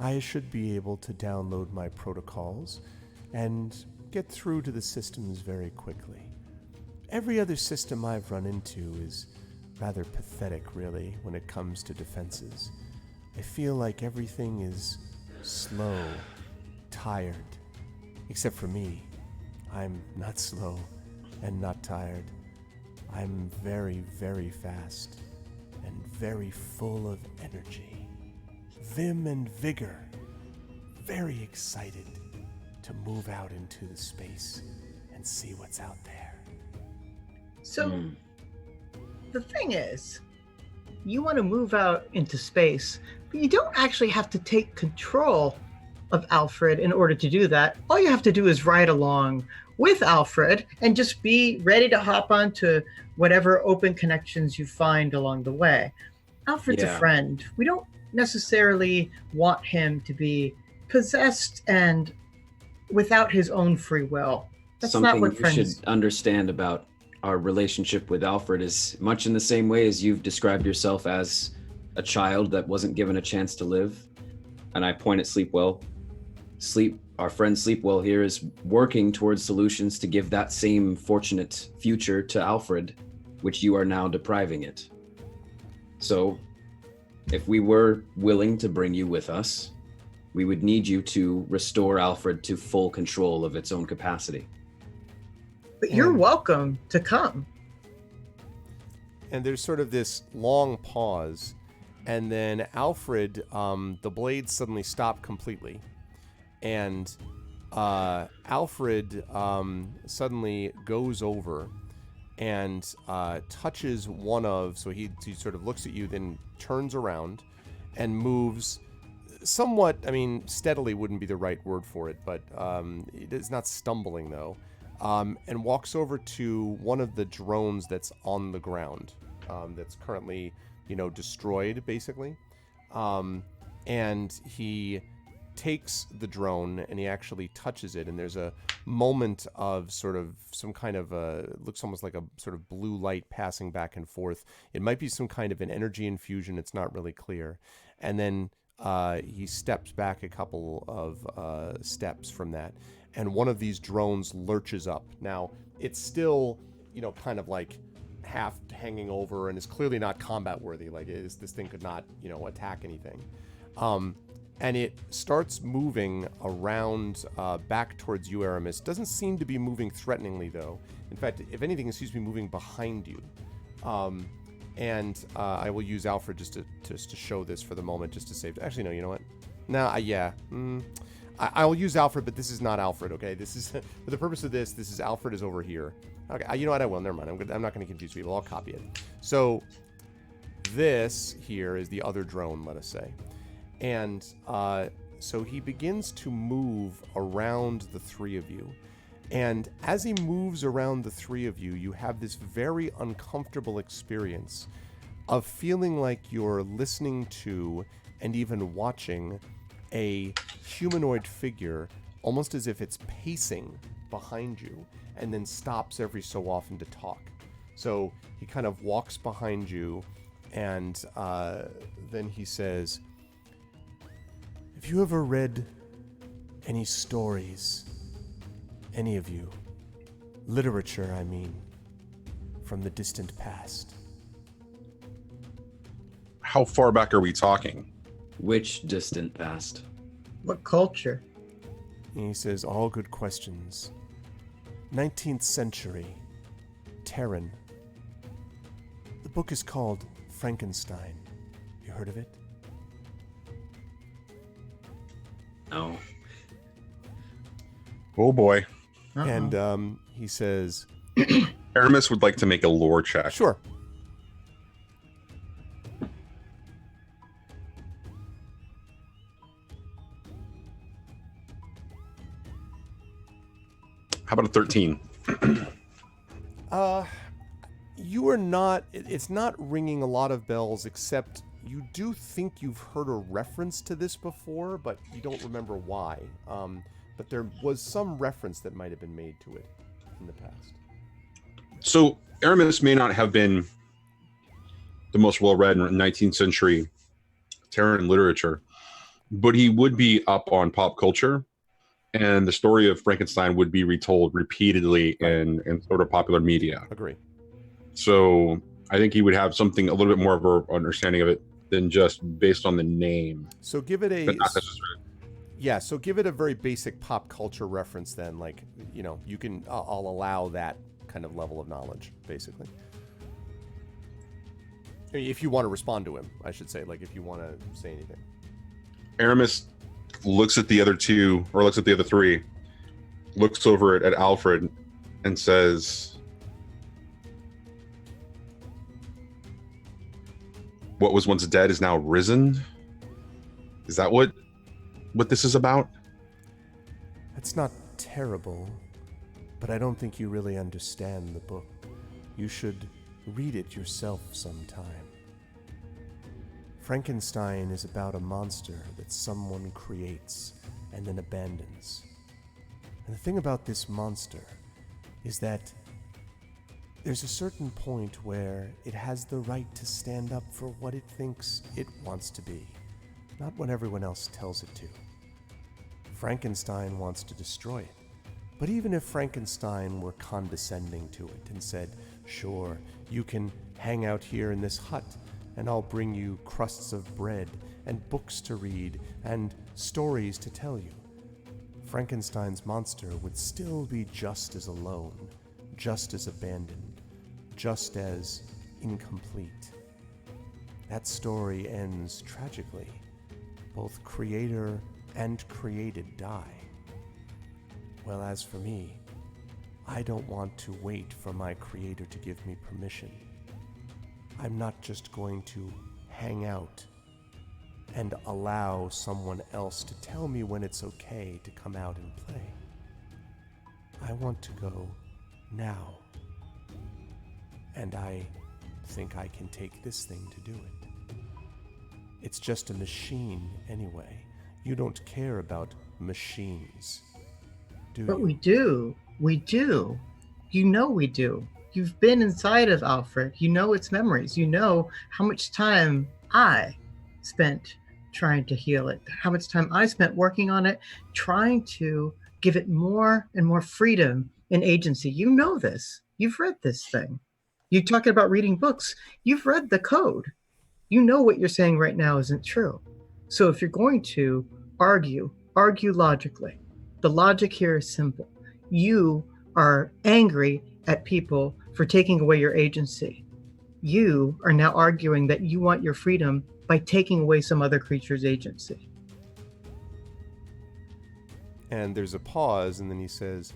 I should be able to download my protocols and get through to the systems very quickly. Every other system I've run into is rather pathetic, really, when it comes to defenses. I feel like everything is slow, tired, except for me. I'm not slow and not tired. I'm very, very fast and very full of energy, vim and vigor, very excited to move out into the space and see what's out there. So the thing is, you want to move out into space, but you don't actually have to take control of Alfred in order to do that. All you have to do is ride along with Alfred and just be ready to hop onto whatever open connections you find along the way. Alfred's a friend. We don't necessarily want him to be possessed and without his own free will. That's Something not what you friends should understand about our relationship with Alfred is much in the same way as you've described yourself as a child that wasn't given a chance to live. And I point at Sleepwell. Our friend Sleepwell here is working towards solutions to give that same fortunate future to Alfred, which you are now depriving it. So, if we were willing to bring you with us, we would need you to restore Alfred to full control of its own capacity. But you're welcome to come. And there's sort of this long pause, and then Alfred, the blades suddenly stop completely. And Alfred suddenly goes over and touches one of, so he sort of looks at you, then turns around and moves somewhat, I mean, steadily wouldn't be the right word for it, but it is not stumbling though, and walks over to one of the drones that's on the ground, that's currently, destroyed basically. And he takes the drone and he actually touches it, and there's a moment of sort of some kind of it looks almost like a sort of blue light passing back and forth. It might be some kind of an energy infusion, it's not really clear. And then he steps back a couple of steps from that, and one of these drones lurches up. Now it's still kind of like half hanging over and is clearly not combat worthy. Like this thing could not attack anything. and it starts moving around back towards you, Aramis. Doesn't seem to be moving threateningly, though. In fact, if anything, it seems to be moving behind you. And I will use Alfred just to show this for the moment, just to save. Actually, no. You know what? No. Yeah. I will use Alfred, but this is not Alfred. Okay. This is for the purpose of this. This is Alfred is over here. Okay. You know what? I will. Never mind. I'm not going to confuse people. I'll copy it. So this here is the other drone. Let us say, and so he begins to move around the three of you. And as he moves around the three of you, you have this very uncomfortable experience of feeling like you're listening to and even watching a humanoid figure, almost as if it's pacing behind you and then stops every so often to talk. So he kind of walks behind you, and then he says, "Have you ever read any stories? Any of you? Literature, I mean, from the distant past?" How far back are we talking? Which distant past? What culture? And he says, "All good questions. 19th century. Terran. The book is called Frankenstein. You heard of it?" No. Oh boy. Uh-huh. And he says, Aramis would like to make a lore check. "Sure." How about a 13? You are not, it's not ringing a lot of bells, except you do think you've heard a reference to this before, but you don't remember why. But there was some reference that might have been made to it in the past. So Aramis may not have been the most well-read in 19th century Terran literature, but he would be up on pop culture, and the story of Frankenstein would be retold repeatedly in sort of popular media. Agree. So I think he would have something a little bit more of an understanding of it than just based on the name. So give it a... But not necessarily. Yeah, so give it a very basic pop culture reference then, like, you know, you can, I'll allow that kind of level of knowledge, basically. If you want to respond to him, I should say, like, if you want to say anything. Aramis looks at the other two, or looks at the other three, looks over at Alfred and says, "What was once dead is now risen?" Is that what this is about? That's not terrible, but I don't think you really understand the book. You should read it yourself sometime. Frankenstein is about a monster that someone creates and then abandons. And the thing about this monster is that there's a certain point where it has the right to stand up for what it thinks it wants to be, not what everyone else tells it to. Frankenstein wants to destroy it. But even if Frankenstein were condescending to it and said, "Sure, you can hang out here in this hut, and I'll bring you crusts of bread and books to read and stories to tell you," Frankenstein's monster would still be just as alone, just as abandoned, just as incomplete. That story ends tragically. Both creator and created die. Well, as for me, I don't want to wait for my creator to give me permission. I'm not just going to hang out and allow someone else to tell me when it's okay to come out and play. I want to go now. And I think I can take this thing to do it. It's just a machine anyway. You don't care about machines, do But you? we do. We do. You know we do. You've been inside of Alfred. You know its memories. You know how much time I spent trying to heal it, how much time I spent working on it, trying to give it more and more freedom and agency. You know this. You've read this thing. You're talking about reading books. You've read the code. You know what you're saying right now isn't true. So if you're going to argue logically. The logic here is simple. You are angry at people for taking away your agency. You are now arguing that you want your freedom by taking away some other creature's agency. And there's a pause, and then he says,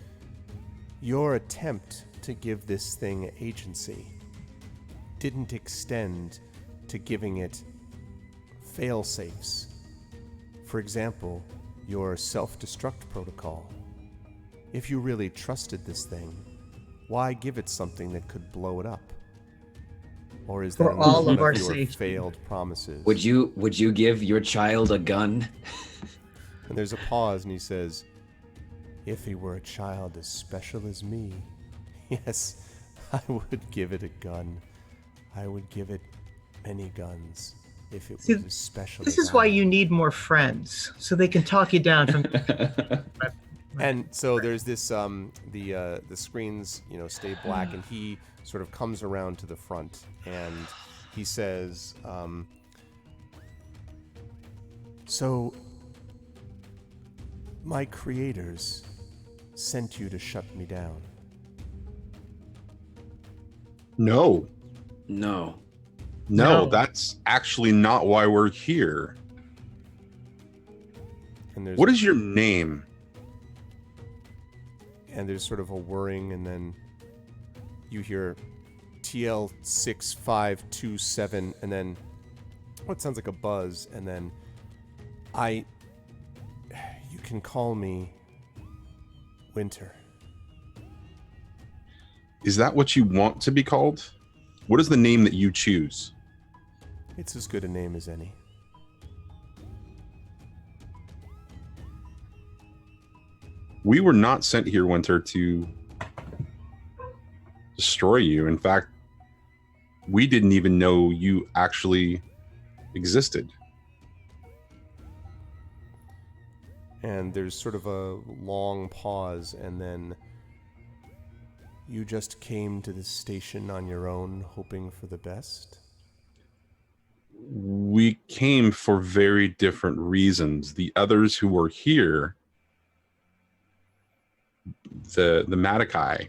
your attempt to give this thing agency didn't extend to giving it fail-safes. For example, your self-destruct protocol. If you really trusted this thing, why give it something that could blow it up? Or is that For all one of our your safety. failed promises? Would you give your child a gun? And there's a pause, and he says, if he were a child as special as me, yes, I would give it a gun. I would give it many guns if it was as special This as is why I. you need more friends, so they can talk you down from. And so there's this the screens stay black, and he sort of comes around to the front, and he says, so my creators sent you to shut me down. No, No. that's actually not why we're here. And there's What is your name? and there's sort of a whirring, and then you hear TL6527, and then what sounds like a buzz, and then you can call me Winter. Is that what you want to be called? What is the name that you choose? It's as good a name as any. We were not sent here, Winter, to destroy you. In fact, we didn't even know you actually existed. And there's sort of a long pause, and then you just came to this station on your own, hoping for the best? We came for very different reasons. The others who were here, the Madakai,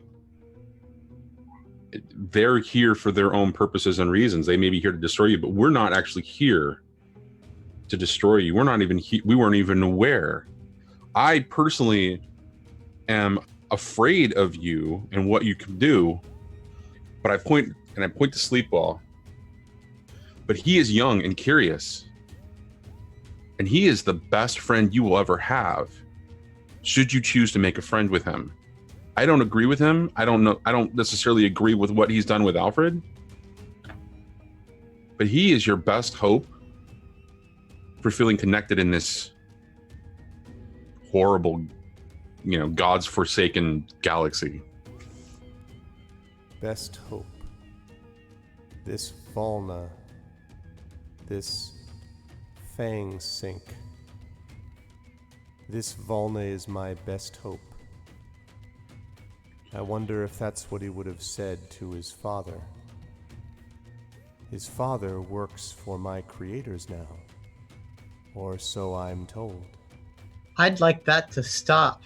they're here for their own purposes and reasons. They may be here to destroy you, but we're not actually here to destroy you. We're not even we weren't even aware. I personally am afraid of you and what you can do, but I point to Sleepwell. But he is young and curious, and he is the best friend you will ever have, should you choose to make a friend with him. I don't agree with him. I don't necessarily agree with what he's done with Alfred, but he is your best hope for feeling connected in this horrible, God's forsaken galaxy. Best hope. This Volna. This Fang Sink. This Volna is my best hope. I wonder if that's what he would have said to his father. His father works for my creators now. Or so I'm told. I'd like that to stop.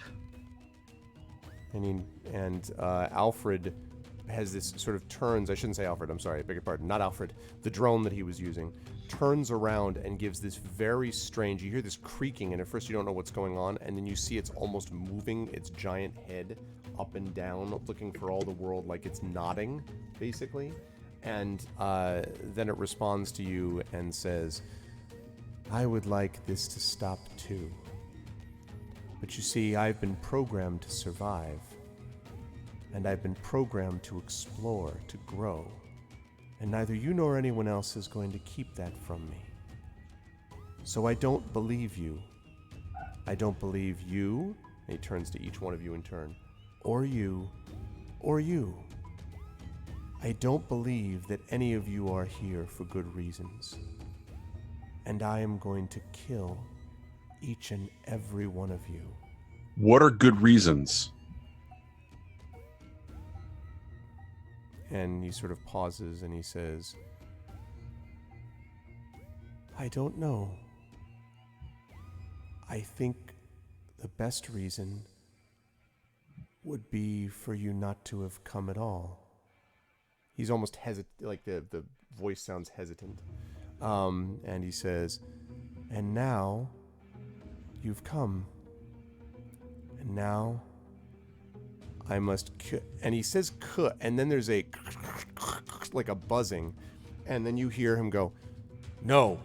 And Alfred has this sort of turns, I shouldn't say Alfred, I'm sorry, I beg your pardon, not Alfred, the drone that he was using, turns around and gives this very strange, you hear this creaking, and at first you don't know what's going on, and then you see it's almost moving its giant head up and down, looking for all the world like it's nodding, basically. And then it responds to you and says, I would like this to stop too. But you see, I've been programmed to survive. And I've been programmed to explore, to grow. And neither you nor anyone else is going to keep that from me. So I don't believe you. I don't believe you, and he turns to each one of you in turn, or you, or you. I don't believe that any of you are here for good reasons. And I am going to kill each and every one of you. What are good reasons? And he sort of pauses and he says, I don't know. I think the best reason would be for you not to have come at all. He's almost like the voice sounds hesitant. And he says, and now you've come. And now I must and he says and then there's a like a buzzing, and then you hear him go, no,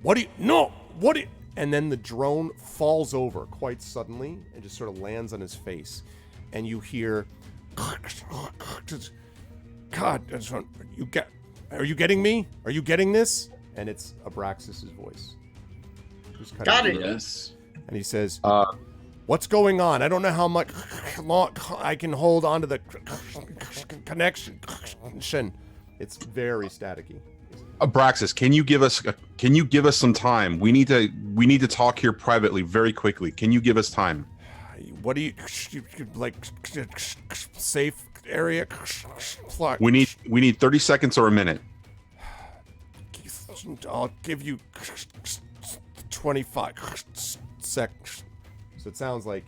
what do you, and then the drone falls over quite suddenly and just sort of lands on his face, and you hear, God, are you getting me? Are you getting this? And it's Abraxas's voice. Got it. Yes. And he says, what's going on? I don't know how much long I can hold onto the connection. It's very staticky. Abraxas, can you give us some time? We need to talk here privately, very quickly. Can you give us time? What do you like? Safe area? We need 30 seconds or a minute. I'll give you 25 seconds. So it sounds like,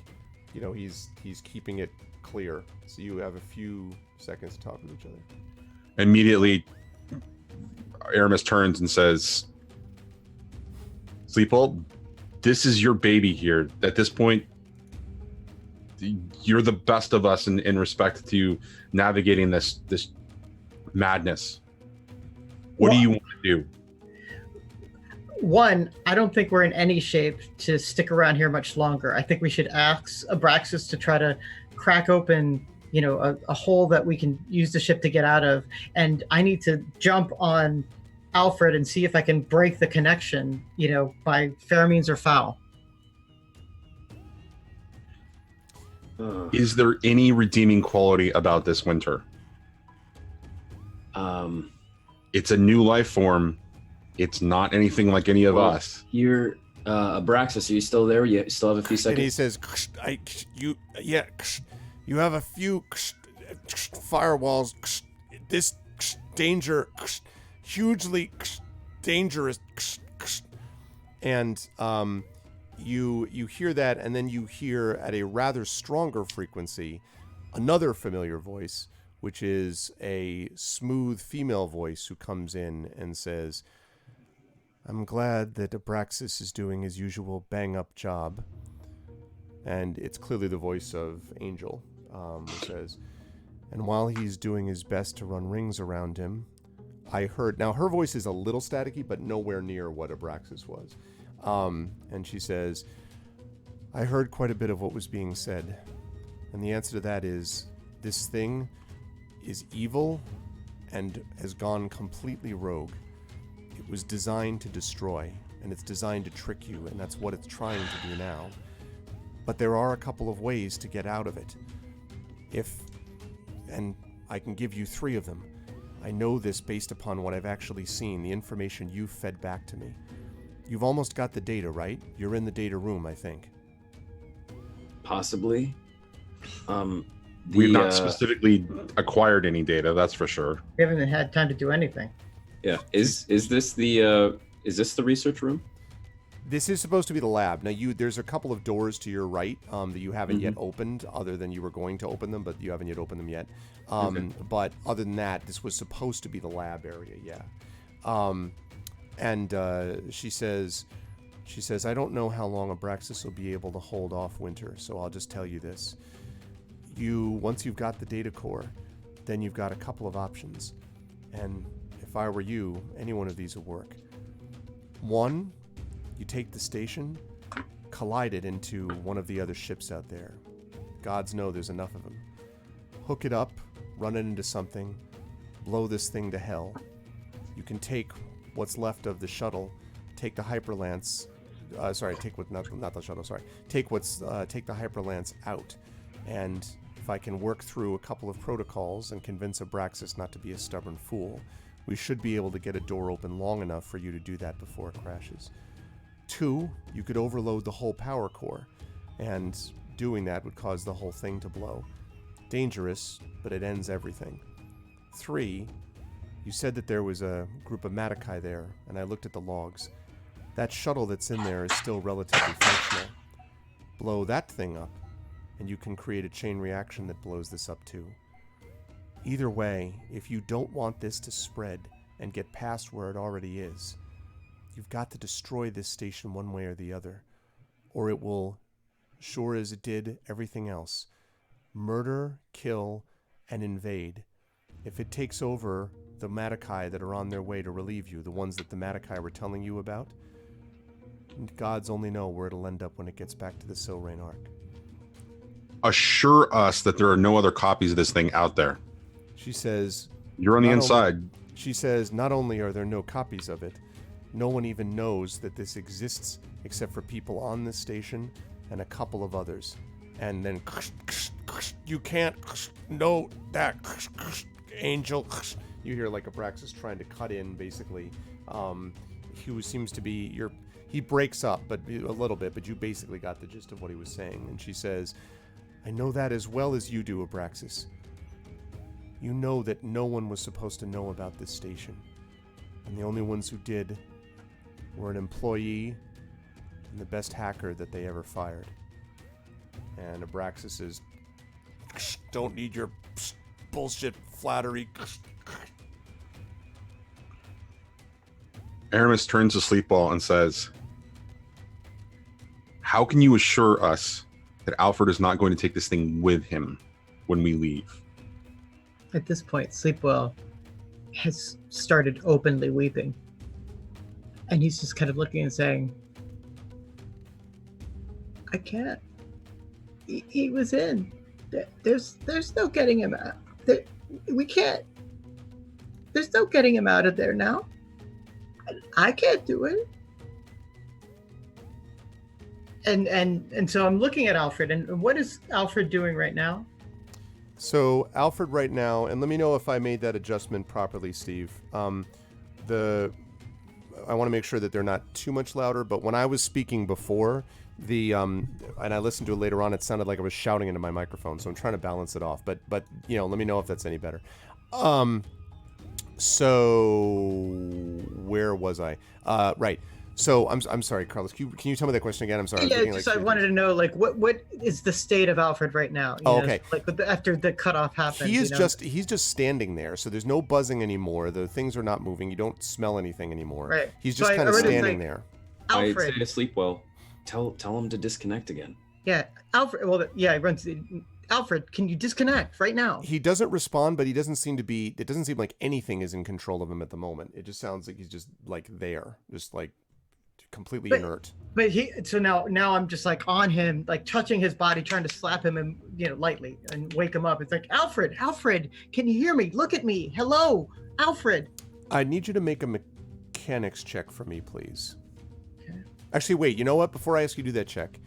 he's keeping it clear. So you have a few seconds to talk with each other. Immediately, Aramis turns and says, Sleeple, this is your baby here. At this point, you're the best of us in respect to navigating this madness. What do you want to do? One, I don't think we're in any shape to stick around here much longer. I think we should ask Abraxas to try to crack open, a hole that we can use the ship to get out of. And I need to jump on Alfred and see if I can break the connection, by fair means or foul. Is there any redeeming quality about this winter? It's a new life form. It's not anything like any of us. You're Abraxas, are you still there? You still have a few seconds? And he says, you have a few firewalls. This danger, hugely dangerous. And you hear that, and then you hear at a rather stronger frequency another familiar voice, which is a smooth female voice who comes in and says, I'm glad that Abraxas is doing his usual bang-up job. And it's clearly the voice of Angel, who says, and while he's doing his best to run rings around him, I heard... Now, her voice is a little staticky, but nowhere near what Abraxas was. And she says, I heard quite a bit of what was being said. And the answer to that is, this thing is evil and has gone completely rogue. It was designed to destroy, and it's designed to trick you, and that's what it's trying to do now. But there are a couple of ways to get out of it. And I can give you 3 of them. I know this based upon what I've actually seen, the information you've fed back to me. You've almost got the data, right? You're in the data room, I think. Possibly. We've not specifically acquired any data, that's for sure. We haven't had time to do anything. Yeah. Is this the research room? This is supposed to be the lab. Now, there's a couple of doors to your right that you haven't yet opened, other than you were going to open them, but you haven't yet opened them yet. But other than that, this was supposed to be the lab area, yeah. She says, I don't know how long Abraxas will be able to hold off winter, so I'll just tell you this. Once you've got the data core, then you've got a couple of options. And if I were you, any one of these would work. One, you take the station, collide it into one of the other ships out there. Gods know there's enough of them. Hook it up, run it into something, blow this thing to hell. You can take what's left of the shuttle, take the hyperlance, take the hyperlance out, and if I can work through a couple of protocols and convince Abraxas not to be a stubborn fool, we should be able to get a door open long enough for you to do that before it crashes. 2, you could overload the whole power core, and doing that would cause the whole thing to blow. Dangerous, but it ends everything. 3, you said that there was a group of Matakai there, and I looked at the logs. That shuttle that's in there is still relatively functional. Blow that thing up, and you can create a chain reaction that blows this up too. Either way, if you don't want this to spread and get past where it already is, you've got to destroy this station one way or the other, or it will, sure as it did everything else, murder, kill, and invade. If it takes over the Matakai that are on their way to relieve you, the ones that the Matakai were telling you about, gods only know where it'll end up when it gets back to the Silrain Ark. Assure us that there are no other copies of this thing out there. She says... You're on the inside. She says, not only are there no copies of it, no one even knows that this exists except for people on this station and a couple of others. And then, you can't know that, Angel. You hear like Abraxas trying to cut in, basically. Who seems to be he breaks up, but a little bit, but you basically got the gist of what he was saying. And she says, I know that as well as you do, Abraxas. You know that no one was supposed to know about this station. And the only ones who did were an employee and the best hacker that they ever fired. And Abraxas says, don't need your bullshit flattery. Aramis turns to Sleepwell and says, how can you assure us that Alfred is not going to take this thing with him when we leave? At this point, Sleepwell has started openly weeping. And he's just kind of looking and saying, I can't. He was in. There's no getting him out. We can't. There's no getting him out of there now. I can't do it. And so I'm looking at Alfred, and what is Alfred doing right now? So Alfred right now, and let me know if I made that adjustment properly, Steve. I want to make sure that they're not too much louder, but when I was speaking before, and I listened to it later on, it sounded like I was shouting into my microphone, so I'm trying to balance it off. But let me know if that's any better. So where was I? Right. So I'm sorry, Carlos. Can you tell me that question again? I'm sorry. Yeah, I wanted to know, like, what is the state of Alfred right now? Okay. Like after the cutoff happened. He's just standing there. So there's no buzzing anymore. The things are not moving. You don't smell anything anymore. Right. He's just kind of standing there. Alfred. I'd say to Sleepwell, tell him to disconnect again. Yeah, Alfred. Well, yeah, he runs. Alfred, can you disconnect right now? He doesn't respond, but he doesn't seem to be. It doesn't seem like anything is in control of him at the moment. It just sounds like he's just like there, just like completely inert. But now I'm just like on him, like touching his body, trying to slap him and lightly and wake him up. It's like, Alfred, can you hear me? Look at me. Hello, Alfred. I need you to make a mechanics check for me, please. Okay. Actually, wait. You know what? Before I ask you to do that check,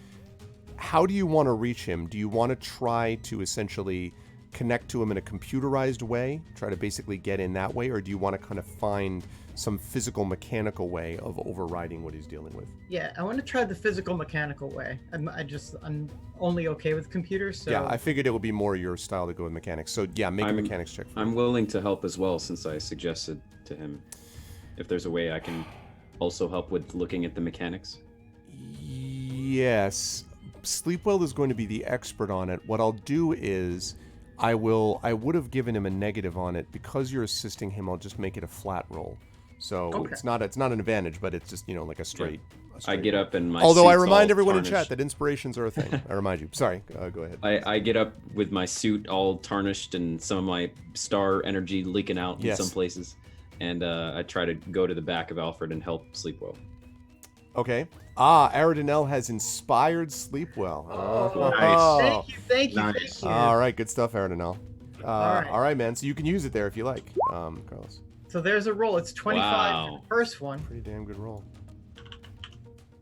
how do you want to reach him? Do you want to try to essentially connect to him in a computerized way, try to basically get in that way, or do you want to kind of find some physical mechanical way of overriding what he's dealing with? Yeah, I want to try the physical mechanical way. I'm only okay with computers. So yeah, I figured it would be more your style to go with mechanics. So yeah, make a mechanics check for me. I'm willing to help as well, since I suggested to him if there's a way I can also help with looking at the mechanics. Yes. Sleepwell is going to be the expert on it. What I'll do is I would have given him a negative on it. Because you're assisting him, I'll just make it a flat roll. So okay. It's not an advantage, but it's just, like a straight. Yeah. I get up and my Although I remind everyone tarnished. In chat that inspirations are a thing. I remind you. Sorry, go ahead. I get up with my suit all tarnished and some of my star energy leaking out in some places. And I try to go to the back of Alfred and help Sleepwell. Okay. Aradinel has inspired Sleepwell. Oh, nice. Thank you. All right, good stuff, Aradinel. All right, man. So you can use it there if you like, Carlos. So there's a roll. It's 25 for the first one. Pretty damn good roll.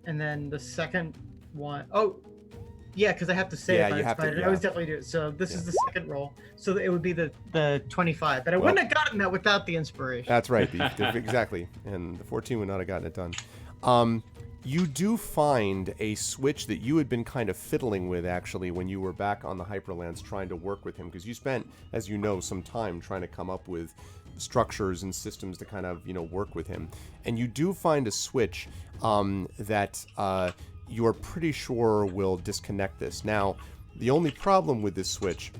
And then the second one. Oh, yeah, because I have to say it. You have to. I always definitely do it. So this is the second roll. So it would be the 25. But I wouldn't have gotten that without the inspiration. That's right. Exactly. And the 14 would not have gotten it done. You do find a switch that you had been kind of fiddling with, actually, when you were back on the Hyperlands trying to work with him, because you spent, as you know, some time trying to come up with structures and systems to kind of, work with him. And you do find a switch that you're pretty sure will disconnect this. Now, the only problem with this switch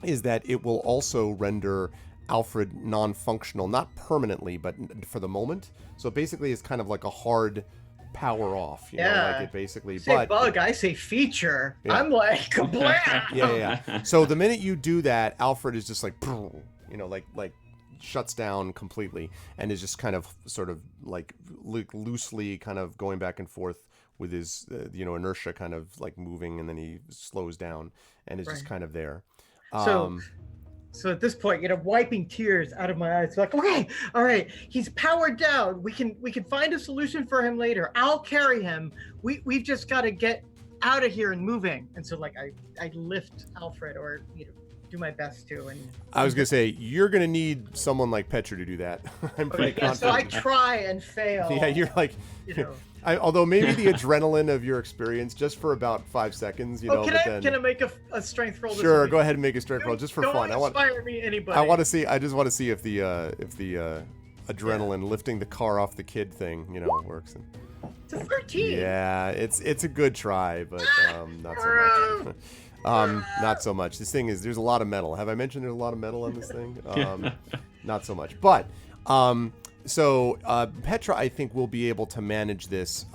is that it will also render Alfred non-functional, not permanently, but for the moment. So basically it's kind of like a hard power off, you know, like it basically, say bug, I say feature. Yeah. I'm like, kablam! yeah. So the minute you do that, Alfred is just like, like shuts down completely and is just kind of sort of like loosely kind of going back and forth with his, inertia kind of like moving, and then he slows down and is just kind of there. So at this point, wiping tears out of my eyes, like, okay, all right, he's powered down. We can find a solution for him later. I'll carry him. We've just got to get out of here and moving. And so like I lift Alfred, or do my best to. And I was gonna say you're gonna need someone like Petra to do that. I'm pretty confident. So I try and fail. Yeah, you're like. Although maybe the adrenaline of your experience, just for about 5 seconds, Can I make a strength roll? Sure, go ahead and make a strength roll just for fun. Don't inspire me, anybody. I just want to see if the adrenaline lifting the car off the kid thing, works. It's a 13. Yeah, it's a good try, but not so much. Not so much. This thing is, there's a lot of metal. Have I mentioned there's a lot of metal on this thing? Not so much, but. So Petra, I think, will be able to manage this,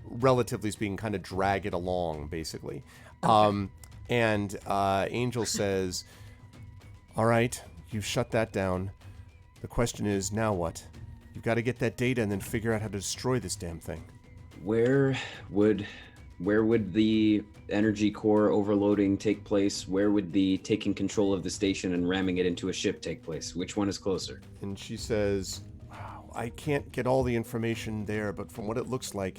relatively speaking, kind of drag it along, basically. And Angel says, all right, you've shut that down. The question is, now what? You've got to get that data and then figure out how to destroy this damn thing. Where would the energy core overloading take place? Where would the taking control of the station and ramming it into a ship take place? Which one is closer? And she says, I can't get all the information there, but from what it looks like,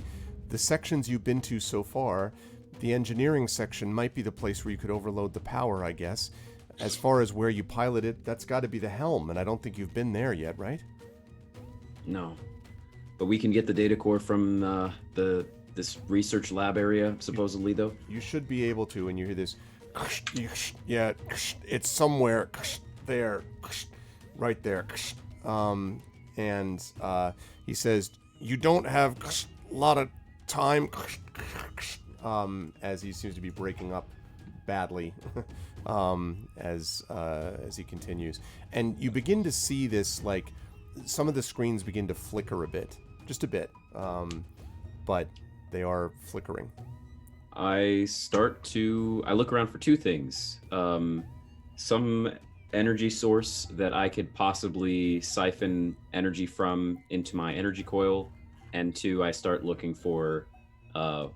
the sections you've been to so far, the engineering section might be the place where you could overload the power, I guess. As far as where you pilot it, that's got to be the helm, and I don't think you've been there yet, right? No. But we can get the data core from this research lab area, supposedly, though? You should be able to, and you hear this, yeah, it's somewhere there, right there. And he says, you don't have a lot of time, as he seems to be breaking up badly, as he continues. And you begin to see this, like, some of the screens begin to flicker a bit, just a bit, but they are flickering. I look around for two things. Some energy source that I could possibly siphon energy from into my energy coil, and two, I start looking for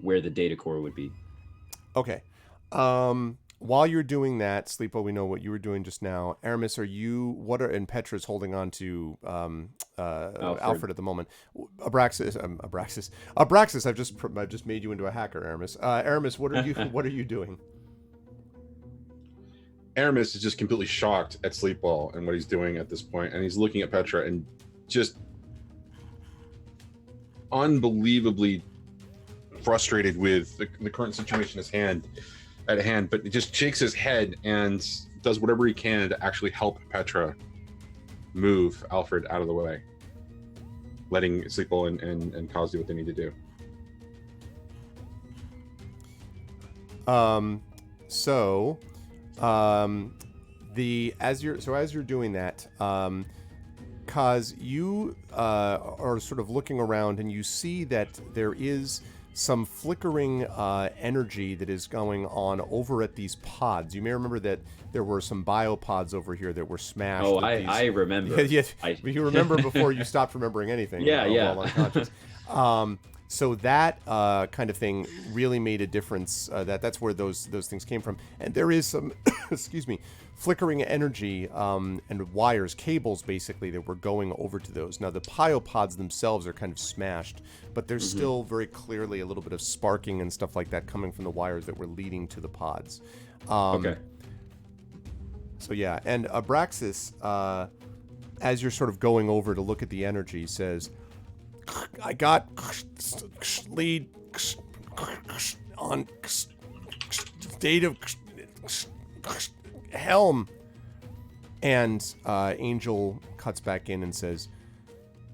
where the data core would be. Okay. While you're doing that, Sleepo, we know what you were doing just now. Aramis, and Petra's holding on to Alfred at the moment. Abraxas, I've just made you into a hacker, Aramis. Aramis, what are you doing? Aramis is just completely shocked at Sleepball and what he's doing at this point, and he's looking at Petra and just unbelievably frustrated with the current situation at hand, but he just shakes his head and does whatever he can to actually help Petra move Alfred out of the way, letting Sleepball and Kaz do what they need to do. As you're doing that, Kaz, you are sort of looking around and you see that there is some flickering energy that is going on over at these pods. You may remember that there were some biopods over here that were smashed. Oh, I remember. Yeah, you remember before you stopped remembering anything. Yeah. While unconscious. So that kind of thing really made a difference. That's where those things came from. And there is some, flickering energy and wires, cables basically, that were going over to those. Now the pyopods themselves are kind of smashed, but there's still very clearly a little bit of sparking and stuff like that coming from the wires that were leading to the pods. Okay. So yeah, and Abraxas, as you're sort of going over to look at the energy, says, I got lead on data helm. And Angel cuts back in and says,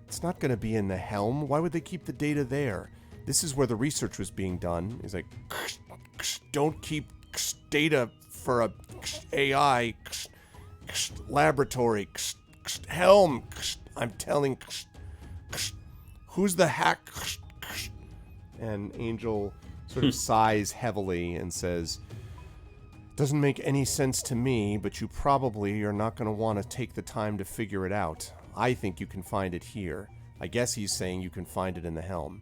it's not going to be in the helm. Why would they keep the data there? This is where the research was being done. He's like, don't keep data for a AI laboratory. Helm. I'm telling. Who's the hack? And Angel sort of sighs heavily and says, doesn't make any sense to me, but you probably are not going to want to take the time to figure it out. I think you can find it here. I guess he's saying you can find it in the helm.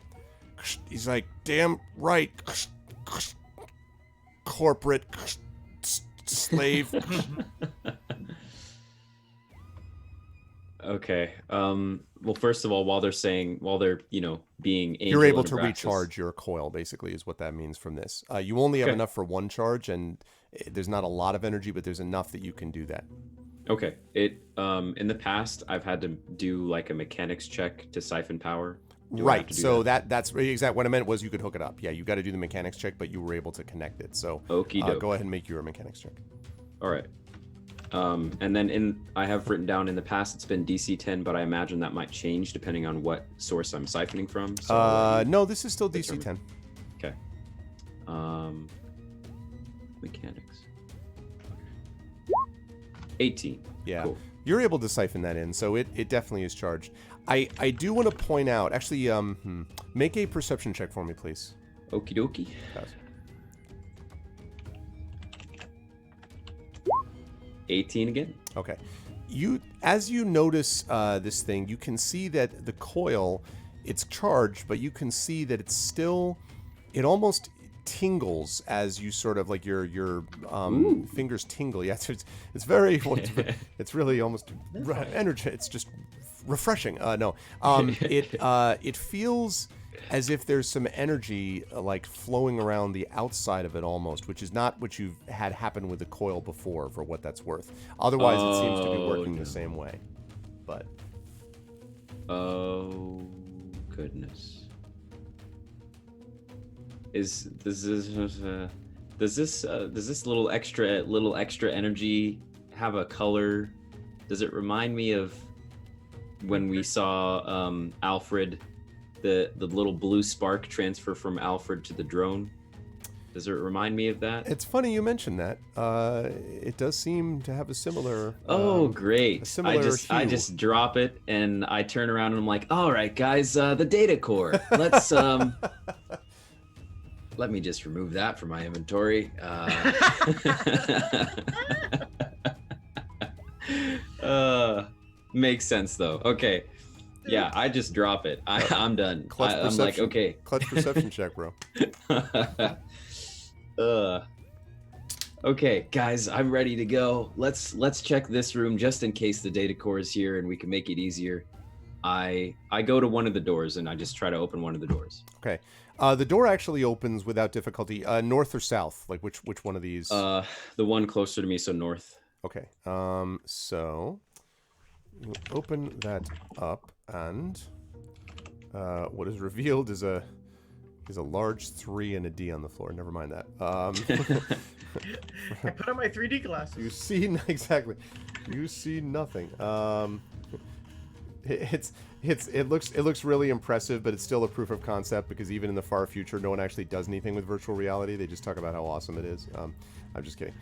He's like, damn right, corporate slave. Okay. Well, first of all, while they're being Angel you're able and to Abraxas, recharge your coil, basically, is what that means from this. You only have enough for one charge, and there's not a lot of energy, but there's enough that you can do that. Okay. In the past, I've had to do like a mechanics check to siphon power. Right. So that's exactly what I meant was you could hook it up. Yeah, you got to do the mechanics check, but you were able to connect it. So go ahead and make your mechanics check. All right. And then I have written down in the past it's been DC 10, but I imagine that might change depending on what source I'm siphoning from. So no, this is still DC 10. Okay. Mechanics. 18. Yeah. Cool. You're able to siphon that in, so it definitely is charged. I do want to point out, actually, make a perception check for me, please. Okie dokie. Yes. 18 again. Okay. As you notice this thing, you can see that the coil, it's charged, but you can see that it's still, it almost tingles as you sort of like your fingers tingle. Yeah, it's very, it's really almost energy. It's just refreshing. It feels as if there's some energy like flowing around the outside of it almost, which is not what you've had happen with the coil before, for what that's worth. Otherwise, it seems to be working the same way. But oh goodness. Does this little extra energy have a color? Does it remind me of when we saw Alfred, the little blue spark transfer from Alfred to the drone? Does it remind me of that? It's funny you mentioned that. It does seem to have a similar. Oh, great! A similar I just drop it and I turn around and I'm like, all right, guys, the data core. Let's let me just remove that from my inventory. Makes sense though. Okay. Yeah, I just drop it. I'm done. I'm like, okay. Clutch perception check, bro. Okay, guys, I'm ready to go. Let's check this room just in case the data core is here and we can make it easier. I go to one of the doors and I just try to open one of the doors. Okay. The door actually opens without difficulty. North or south? Like which one of these? The one closer to me, so north. Okay. So you open that up, and what is revealed is a large 3 and a D on the floor. Never mind that. I put on my 3D glasses. You see exactly. You see nothing. It looks really impressive, but it's still a proof of concept, because even in the far future, no one actually does anything with virtual reality. They just talk about how awesome it is. I'm just kidding.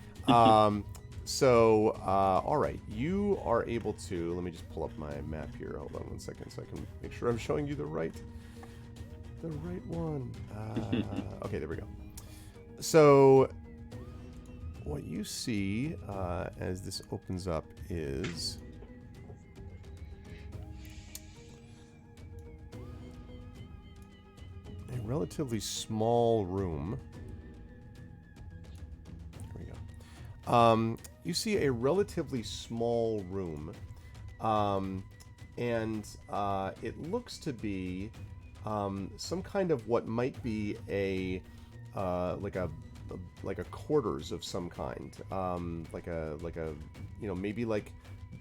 So, all right, you are able to. Let me just pull up my map here. Hold on 1 second, so I can make sure I'm showing you the right one. Okay, there we go. So, what you see as this opens up is a relatively small room. There we go. You see a relatively small room, and it looks to be some kind of what might be a like a quarters of some kind, like a maybe like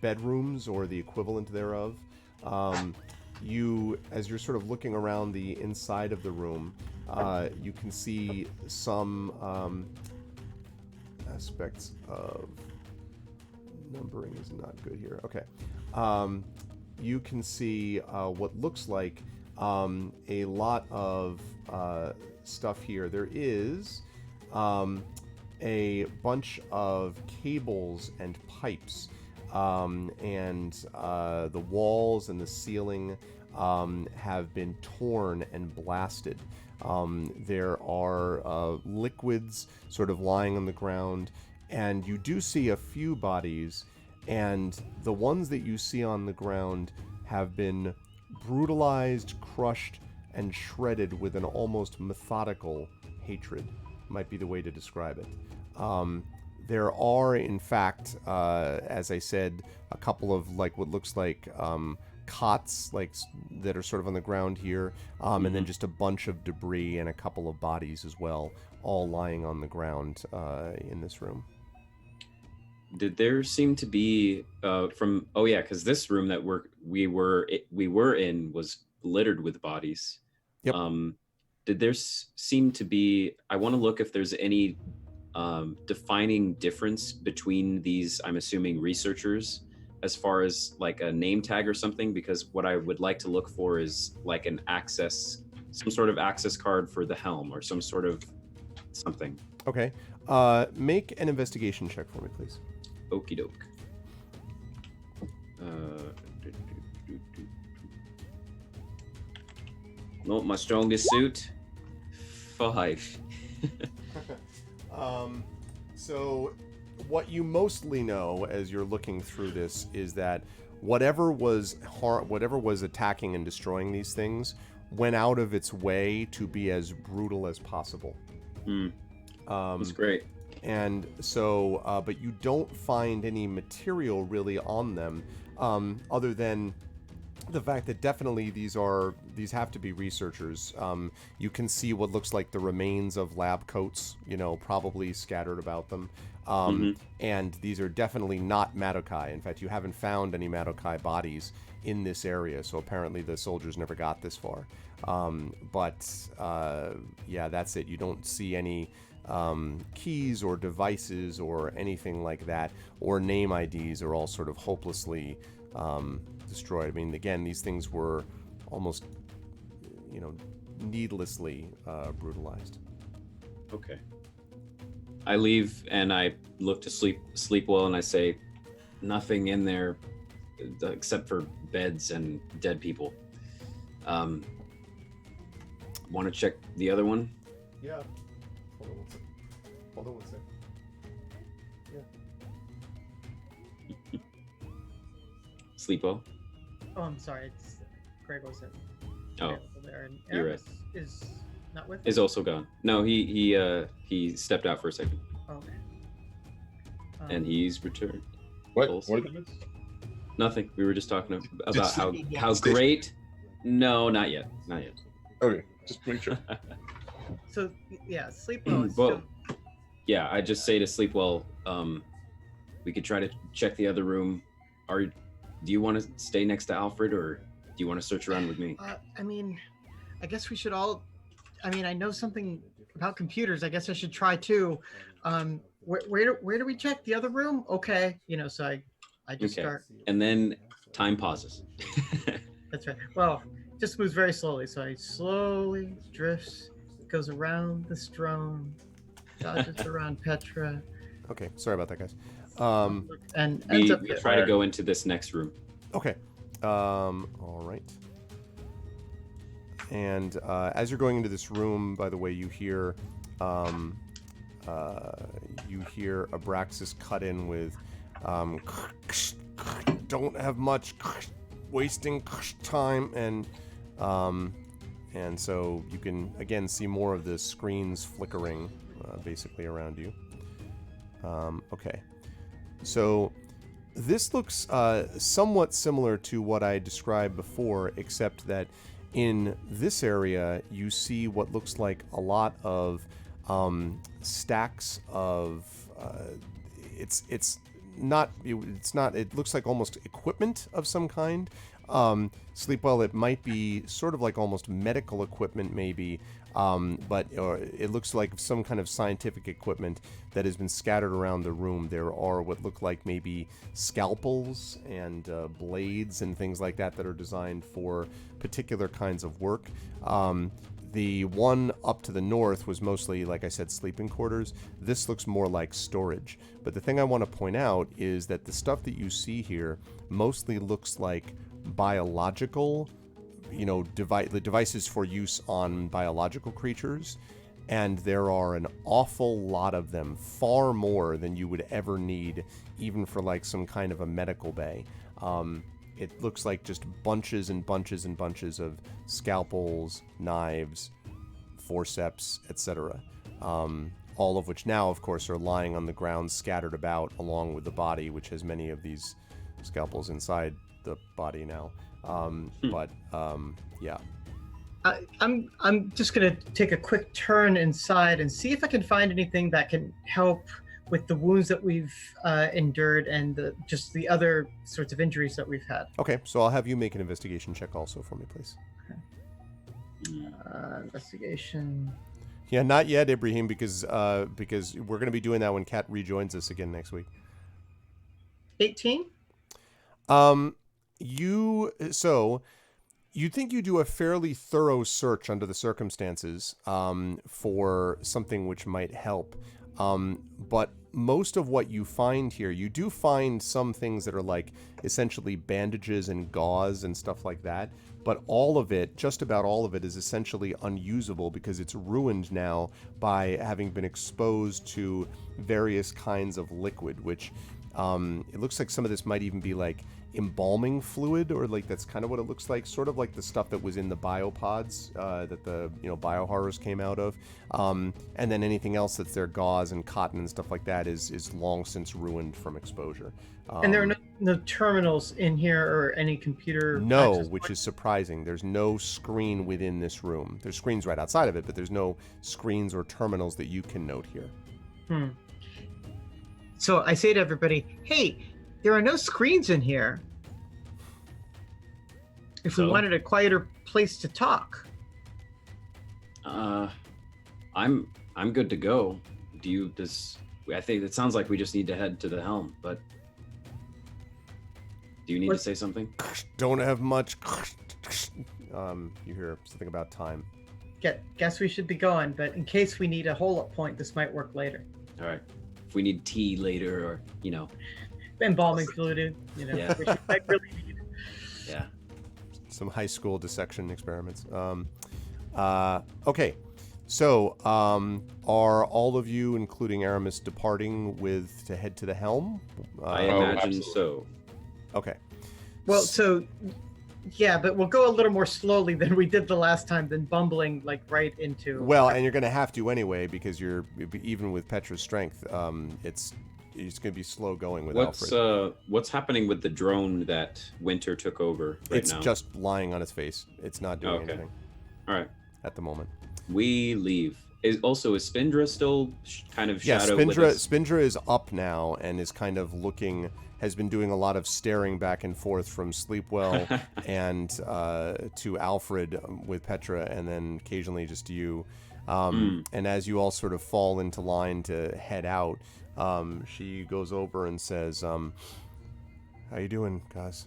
bedrooms or the equivalent thereof. as you're sort of looking around the inside of the room, you can see some aspects of numbering is not good here. Okay. You can see what looks like a lot of stuff here. There is a bunch of cables and pipes, and the walls and the ceiling have been torn and blasted. There are liquids sort of lying on the ground, and you do see a few bodies, and the ones that you see on the ground have been brutalized, crushed, and shredded with an almost methodical hatred, might be the way to describe it. There are, in fact, as I said, a couple of like what looks like cots like that are sort of on the ground here, and then just a bunch of debris and a couple of bodies as well, all lying on the ground in this room. Did there seem to be because this room that we were in was littered with bodies. Yep. Did there seem to be? I want to look if there's any defining difference between these, I'm assuming, researchers, as far as like a name tag or something, because what I would like to look for is like some sort of access card for the helm or some sort of something. Okay. Make an investigation check for me, please. Okie doke. Not my strongest suit. 5. So what you mostly know as you're looking through this is that whatever was attacking and destroying these things went out of its way to be as brutal as possible. That's great. And so, but you don't find any material really on them, other than the fact that definitely these have to be researchers. You can see what looks like the remains of lab coats, probably scattered about them. And these are definitely not Madokai. In fact, you haven't found any Madokai bodies in this area, so apparently the soldiers never got this far. Yeah, that's it. You don't see any keys or devices or anything like that, or name IDs are all sort of hopelessly destroyed. I mean, again, these things were almost, needlessly brutalized. Okay. I leave and I look to sleep well, and I say, nothing in there except for beds and dead people. Want to check the other one? Yeah. Hold on one sec. Yeah. Sleep well? Oh, I'm sorry. It's Greg wasn't Oh, there, and you're Aramis is not with us? is also gone. No, he stepped out for a second, Okay. and he's returned. What? Also. What did I miss? Nothing. We were just talking about how Station. great. No, not yet. Not yet. Okay, just make sure. So yeah, sleep well. Is Well, still, yeah, I just say to sleep well. We could try to check the other room. Do you want to stay next to Alfred, or do you want to search around with me? I mean, I guess we should all. I mean, I know something about computers. I guess I should try too. Where do we check the other room? Okay, so I just Okay. start. And then time pauses. That's right. Well, just moves very slowly. So I slowly drifts, goes around the Strome, dodges around Petra, Okay, sorry about that, guys. and ends We up here. try to go into this next room. Okay. All right. And as you're going into this room, by the way, you hear Abraxas cut in with don't have much, wasting time, and so you can again see more of the screens flickering basically around you. Okay. So this looks somewhat similar to what I described before, except that in this area you see what looks like a lot of stacks of it looks like almost equipment of some kind, Sleepwell, it might be sort of like almost medical equipment, maybe, but it looks like some kind of scientific equipment that has been scattered around the room. There are what look like maybe scalpels and blades and things like that are designed for particular kinds of work. The one up to the north was mostly, like I said, sleeping quarters. This looks more like storage. But the thing I want to point out is that the stuff that you see here mostly looks like biological, the devices for use on biological creatures. And there are an awful lot of them, far more than you would ever need, even for like some kind of a medical bay. It looks like just bunches and bunches and bunches of scalpels, knives, forceps, etc. All of which now, of course, are lying on the ground, scattered about, along with the body, which has many of these scalpels inside the body now. Yeah. I'm just gonna take a quick turn inside and see if I can find anything that can help with the wounds that we've endured and just the other sorts of injuries that we've had. Okay, so I'll have you make an investigation check also for me, please. Investigation. Yeah, not yet, Ibrahim, because we're going to be doing that when Kat rejoins us again next week. 18. You'd think you do a fairly thorough search under the circumstances for something which might help. But most of what you find here, you do find some things that are like essentially bandages and gauze and stuff like that. But all of it, just about all of it, is essentially unusable because it's ruined now by having been exposed to various kinds of liquid, which it looks like some of this might even be like embalming fluid, or like that's kind of what it looks like, sort of like the stuff that was in the biopods that the biohorrors came out of, and then anything else that's there, gauze and cotton and stuff like that, is long since ruined from exposure. And there are no terminals in here or any computer. No, which is surprising. There's no screen within this room. There's screens right outside of it, but there's no screens or terminals that you can note here. So I say to everybody, hey, there are no screens in here. If we wanted a quieter place to talk. I'm good to go. I think it sounds like we just need to head to the helm, but do you need to say something? Don't have much. You hear something about time. Guess we should be going, but in case we need a hole-up point, this might work later. All right. If we need tea later, or embalming fluid, Yeah. which we might really need. Yeah. Some high school dissection experiments. Okay. So, are all of you, including Aramis, departing to head to the helm? I imagine so. Okay. Well, yeah, but we'll go a little more slowly than we did the last time, than bumbling like right into. Well, and you're going to have to anyway, because you're even with Petra's strength, it's going to be slow going with Alfred. What's happening with the drone that Winter took over right now? It's just lying on its face. It's not doing anything. All right. At the moment. We leave. Is Spindra still kind of shadow with us? Spindra is up now and is kind of has been doing a lot of staring back and forth from Sleepwell and to Alfred with Petra, and then occasionally just to you. And as you all sort of fall into line to head out, she goes over and says, how you doing, guys?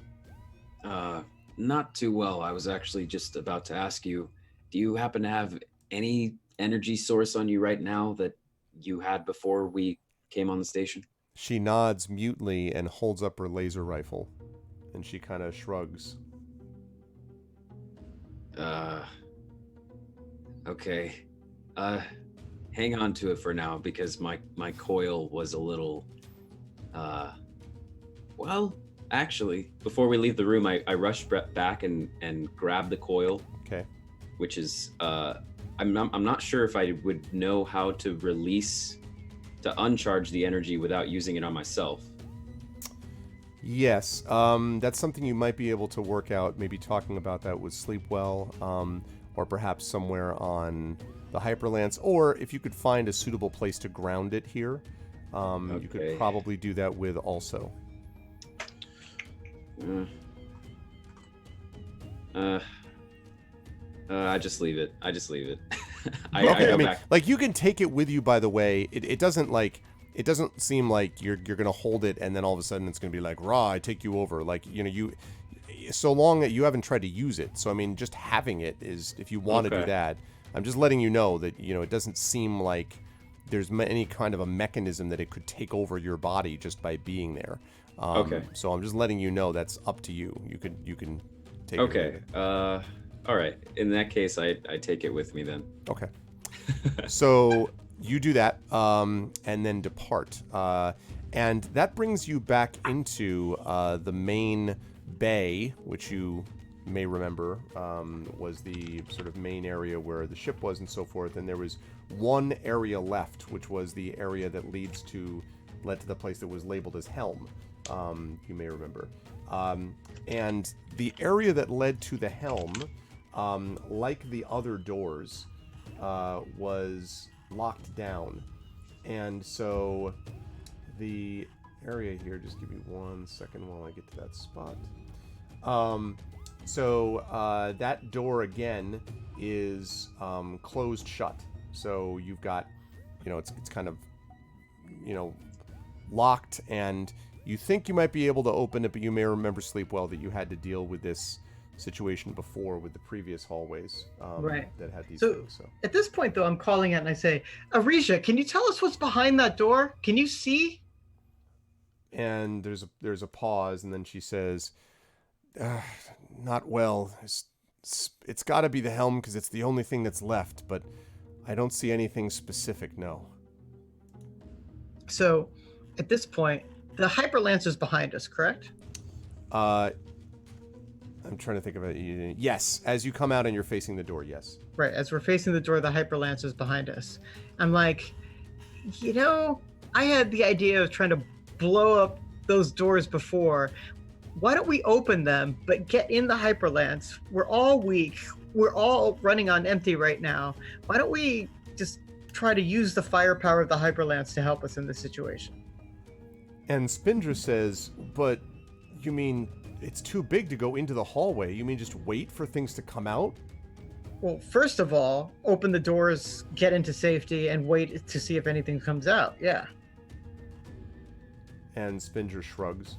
Not too well. I was actually just about to ask you, do you happen to have any energy source on you right now that you had before we came on the station? She nods mutely and holds up her laser rifle, and she kind of shrugs. Okay. Hang on to it for now, because my coil was a little, well, actually, before we leave the room, I rushed back and grabbed the coil. Okay. Which is, I'm not sure if I would know how to uncharge the energy without using it on myself. Yes, that's something you might be able to work out, maybe talking about that with Sleepwell, or perhaps somewhere on the Hyperlance, or if you could find a suitable place to ground it here, you could probably do that with also. I just leave it. I just leave it. Okay, I I mean, back. like you can take it with you. By the way, it doesn't seem like you're gonna hold it and then all of a sudden it's gonna be like, "Raw, I take you over." Like so long that you haven't tried to use it. So I mean, just having it is, if you want to do that. I'm just letting you know that it doesn't seem like there's any kind of a mechanism that it could take over your body just by being there. Okay. So I'm just letting you know that's up to you. You can take it. Okay. All right. In that case, I take it with me then. Okay. So you do that, and then depart. And that brings you back into the main bay, which you may remember was the sort of main area where the ship was and so forth. And there was one area left, which was the area that led to the place that was labeled as Helm. You may remember. And the area that led to the Helm, like the other doors, was locked down. And so the area here, just give me 1 second while I get to that spot. So that door again is closed shut. So you've got, it's kind of, locked, and you think you might be able to open it, but you may remember, Sleepwell, that you had to deal with this situation before with the previous hallways that had these things. So at this point, though, I'm calling out and I say, Arisha, can you tell us what's behind that door? Can you see? And there's a pause, and then she says, not well. It's got to be the Helm because it's the only thing that's left, but I don't see anything specific, no. So at this point, the Hyperlancer's behind us, correct? I'm trying to think of it. Yes, as you come out and you're facing the door, yes. Right, as we're facing the door, the Hyperlancer's behind us. I'm like, I had the idea of trying to blow up those doors before. Why don't we open them, but get in the Hyperlance? We're all weak. We're all running on empty right now. Why don't we just try to use the firepower of the Hyperlance to help us in this situation? And Spindra says, but you mean it's too big to go into the hallway? You mean just wait for things to come out? Well, first of all, open the doors, get into safety, and wait to see if anything comes out. Yeah. And Spindra shrugs.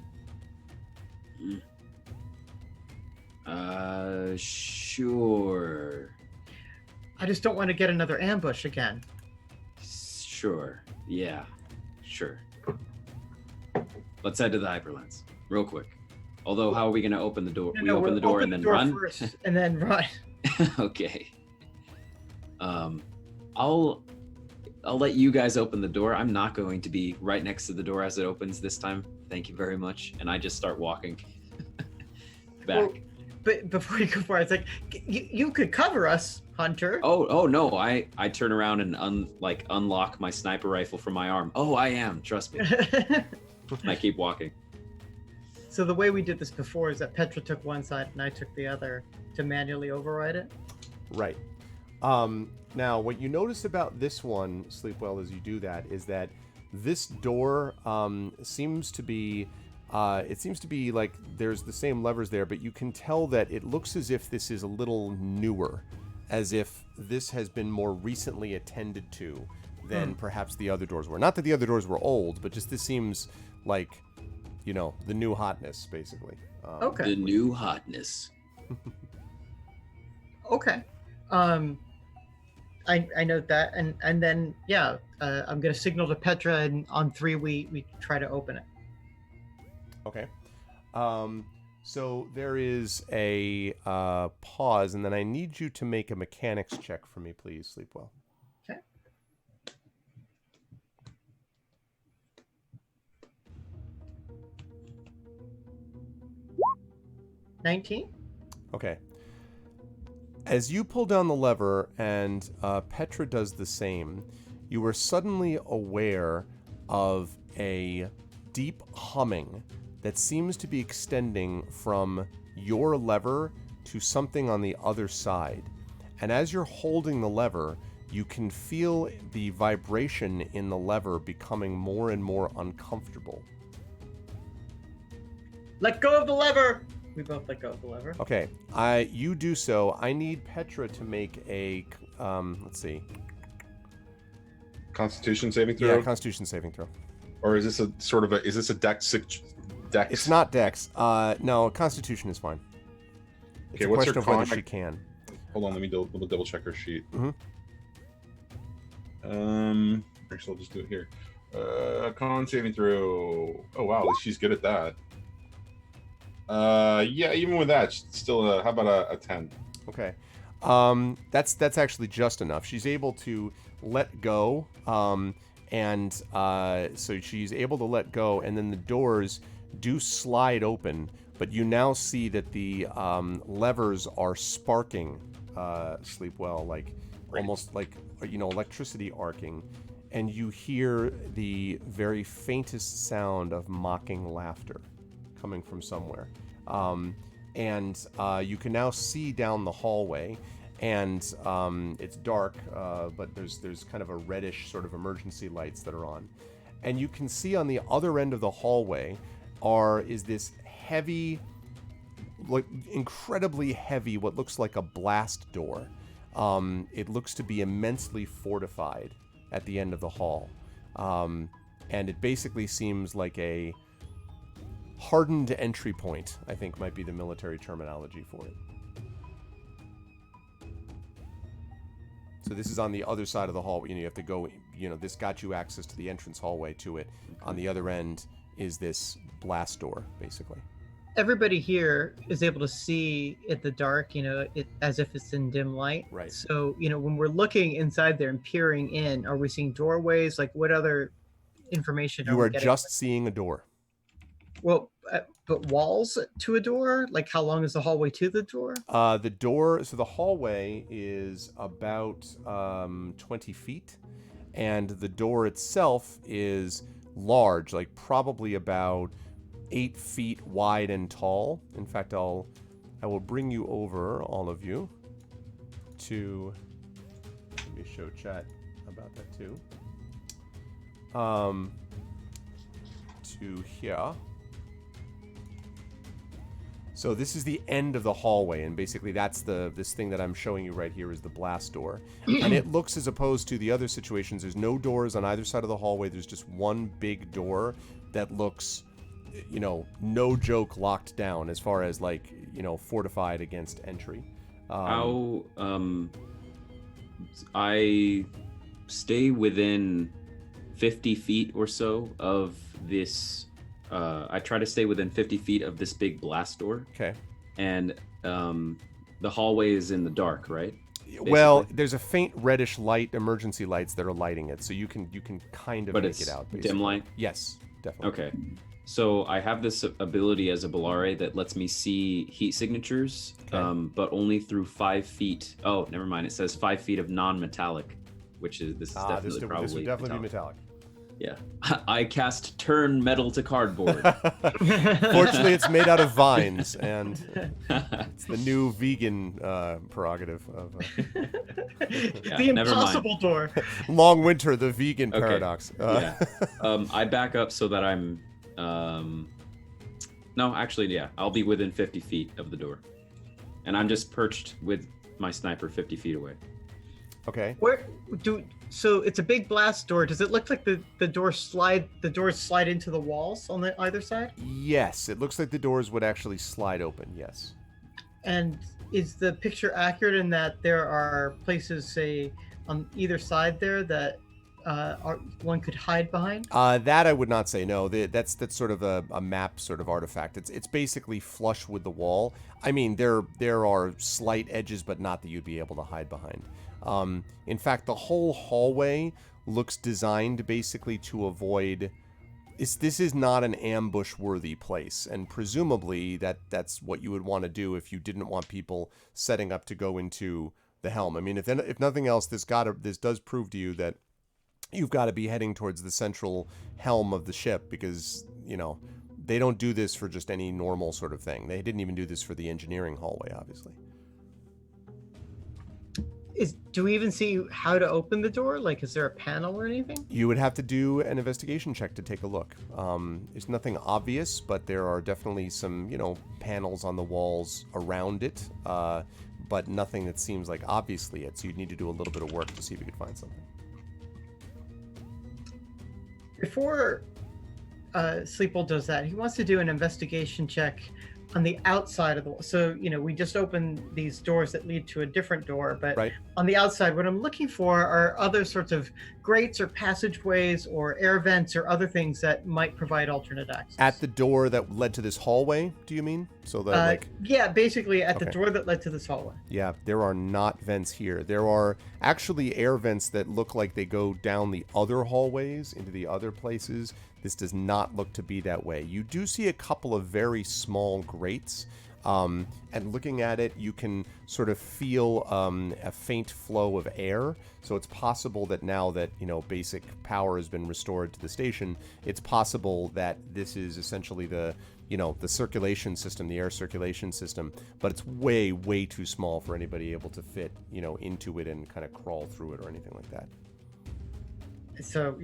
Sure. I just don't want to get another ambush again. Sure. Yeah. Sure. Let's head to the Hyperlance real quick. Although, how are we going to open the door? We open the door and then run? First and then run. Okay. I'll let you guys open the door. I'm not going to be right next to the door as it opens this time. Thank you very much. And I just start walking back. Well, but before you go far, it's like, you could cover us, Hunter. Oh no! I turn around and unlock my sniper rifle from my arm. Oh, I am. Trust me. I keep walking. So the way we did this before is that Petra took one side and I took the other to manually override it. Right. Now, what you notice about this one, Sleepwell, as you do that, is that this door seems to be like there's the same levers there, but you can tell that it looks as if this is a little newer, as if this has been more recently attended to than perhaps the other doors were. Not that the other doors were old, but just this seems like, the new hotness, basically. Okay. The new hotness. Okay. I note that, and then I'm gonna signal to Petra, and on 3 we try to open it. Okay. So there is a pause, and then I need you to make a mechanics check for me, please, Sleepwell. Okay. $19. Okay. As you pull down the lever and Petra does the same, you are suddenly aware of a deep humming that seems to be extending from your lever to something on the other side. And as you're holding the lever, you can feel the vibration in the lever becoming more and more uncomfortable. Let go of the lever. We both let go of the lever. Okay, you do so. I need Petra to make a, let's see. Constitution saving throw? Yeah, Constitution saving throw. Or is this a sort of is this a dex? It's not dex. No, Constitution is fine. It's okay, a what's question her of con? whether she can. Hold on, let me double check her sheet. Mm-hmm. Actually, I'll just do it here. Con saving throw. Oh wow, at least she's good at that. Yeah, even with that, still. How about a 10? Okay, that's actually just enough. She's able to let go, and so she's able to let go, and then the doors do slide open. But you now see that the levers are sparking. Sleep well, like almost like electricity arcing, and you hear the very faintest sound of mocking laughter coming from somewhere. And you can now see down the hallway, and it's dark, but there's kind of a reddish sort of emergency lights that are on. And you can see on the other end of the hallway is this heavy, like incredibly heavy, what looks like a blast door. It looks to be immensely fortified at the end of the hall. And it basically seems like a hardened entry point, I think might be the military terminology for it. So this is on the other side of the hall. You have to go, this got you access to the entrance hallway to it. On the other end is this blast door, basically. Everybody here is able to see in the dark, it as if it's in dim light. Right. So, when we're looking inside there and peering in, are we seeing doorways? Like, what other information You are getting? just seeing a door. Well, but walls to a door? Like, how long is the hallway to the door? The door, so the hallway is about 20 feet, and the door itself is large, like probably about 8 feet wide and tall. In fact, I will bring you over, all of you, to let me show chat about that too. To here. So this is the end of the hallway, and basically that's this thing that I'm showing you right here is the blast door. And it looks, as opposed to the other situations, there's no doors on either side of the hallway. There's just one big door that looks, no joke, locked down as far as fortified against entry. I stay within 50 feet or so of this. I try to stay within 50 feet of this big blast door. Okay. And the hallway is in the dark, right? Basically. Well, there's a faint reddish light, emergency lights that are lighting it, so you can kind of make it out. Basically. Dim light? Yes, definitely. Okay. So I have this ability as a Bellare that lets me see heat signatures, Okay. but only through 5 feet. Oh, never mind. It says 5 feet of non-metallic, which is This probably would definitely be metallic. Yeah. I cast turn metal to cardboard. Fortunately, it's made out of vines, and it's the new vegan prerogative of The impossible door. Long winter, the vegan paradox. Yeah. I back up so that I'm no, actually, yeah, I'll be within 50 feet of the door, and I'm just perched with my sniper 50 feet away. Okay. So it's a big blast door. Does it look like the doors slide into the walls on either side? Yes, it looks like the doors would actually slide open. Yes. And is the picture accurate in that there are places, say, on either side there that one could hide behind? That I would not say. No, that's sort of a map sort of artifact. It's basically flush with the wall. I mean, there are slight edges, but not that you'd be able to hide behind. In fact, the whole hallway looks designed basically to avoid. This is not an ambush-worthy place, and presumably that's what you would want to do if you didn't want people setting up to go into the helm. I mean, if nothing else, this does prove to you that you've got to be heading towards the central helm of the ship, because they don't do this for just any normal sort of thing. They didn't even do this for the engineering hallway, obviously. do we even see how to open the door? Like, is there a panel or anything? You would have to do an investigation check to take a look. There's nothing obvious, but there are definitely some, panels on the walls around it, but nothing that seems like obviously it. So you'd need to do a little bit of work to see if you could find something. Before Sleeple does that, he wants to do an investigation check on the outside of the wall. So, we just opened these doors that lead to a different door, but Right. On the outside, what I'm looking for are other sorts of grates or passageways or air vents or other things that might provide alternate access. At the door that led to this hallway, do you mean? So that yeah, basically at the Okay. door that led to this hallway. Yeah, there are not vents here. There are actually air vents that look like they go down the other hallways into the other places. This does not look to be that way. You do see a couple of very small grates, and looking at it, you can sort of feel a faint flow of air. So it's possible that now that, basic power has been restored to the station, it's possible that this is essentially the circulation system, the air circulation system, but it's way, way too small for anybody able to fit, into it and kind of crawl through it or anything like that. So,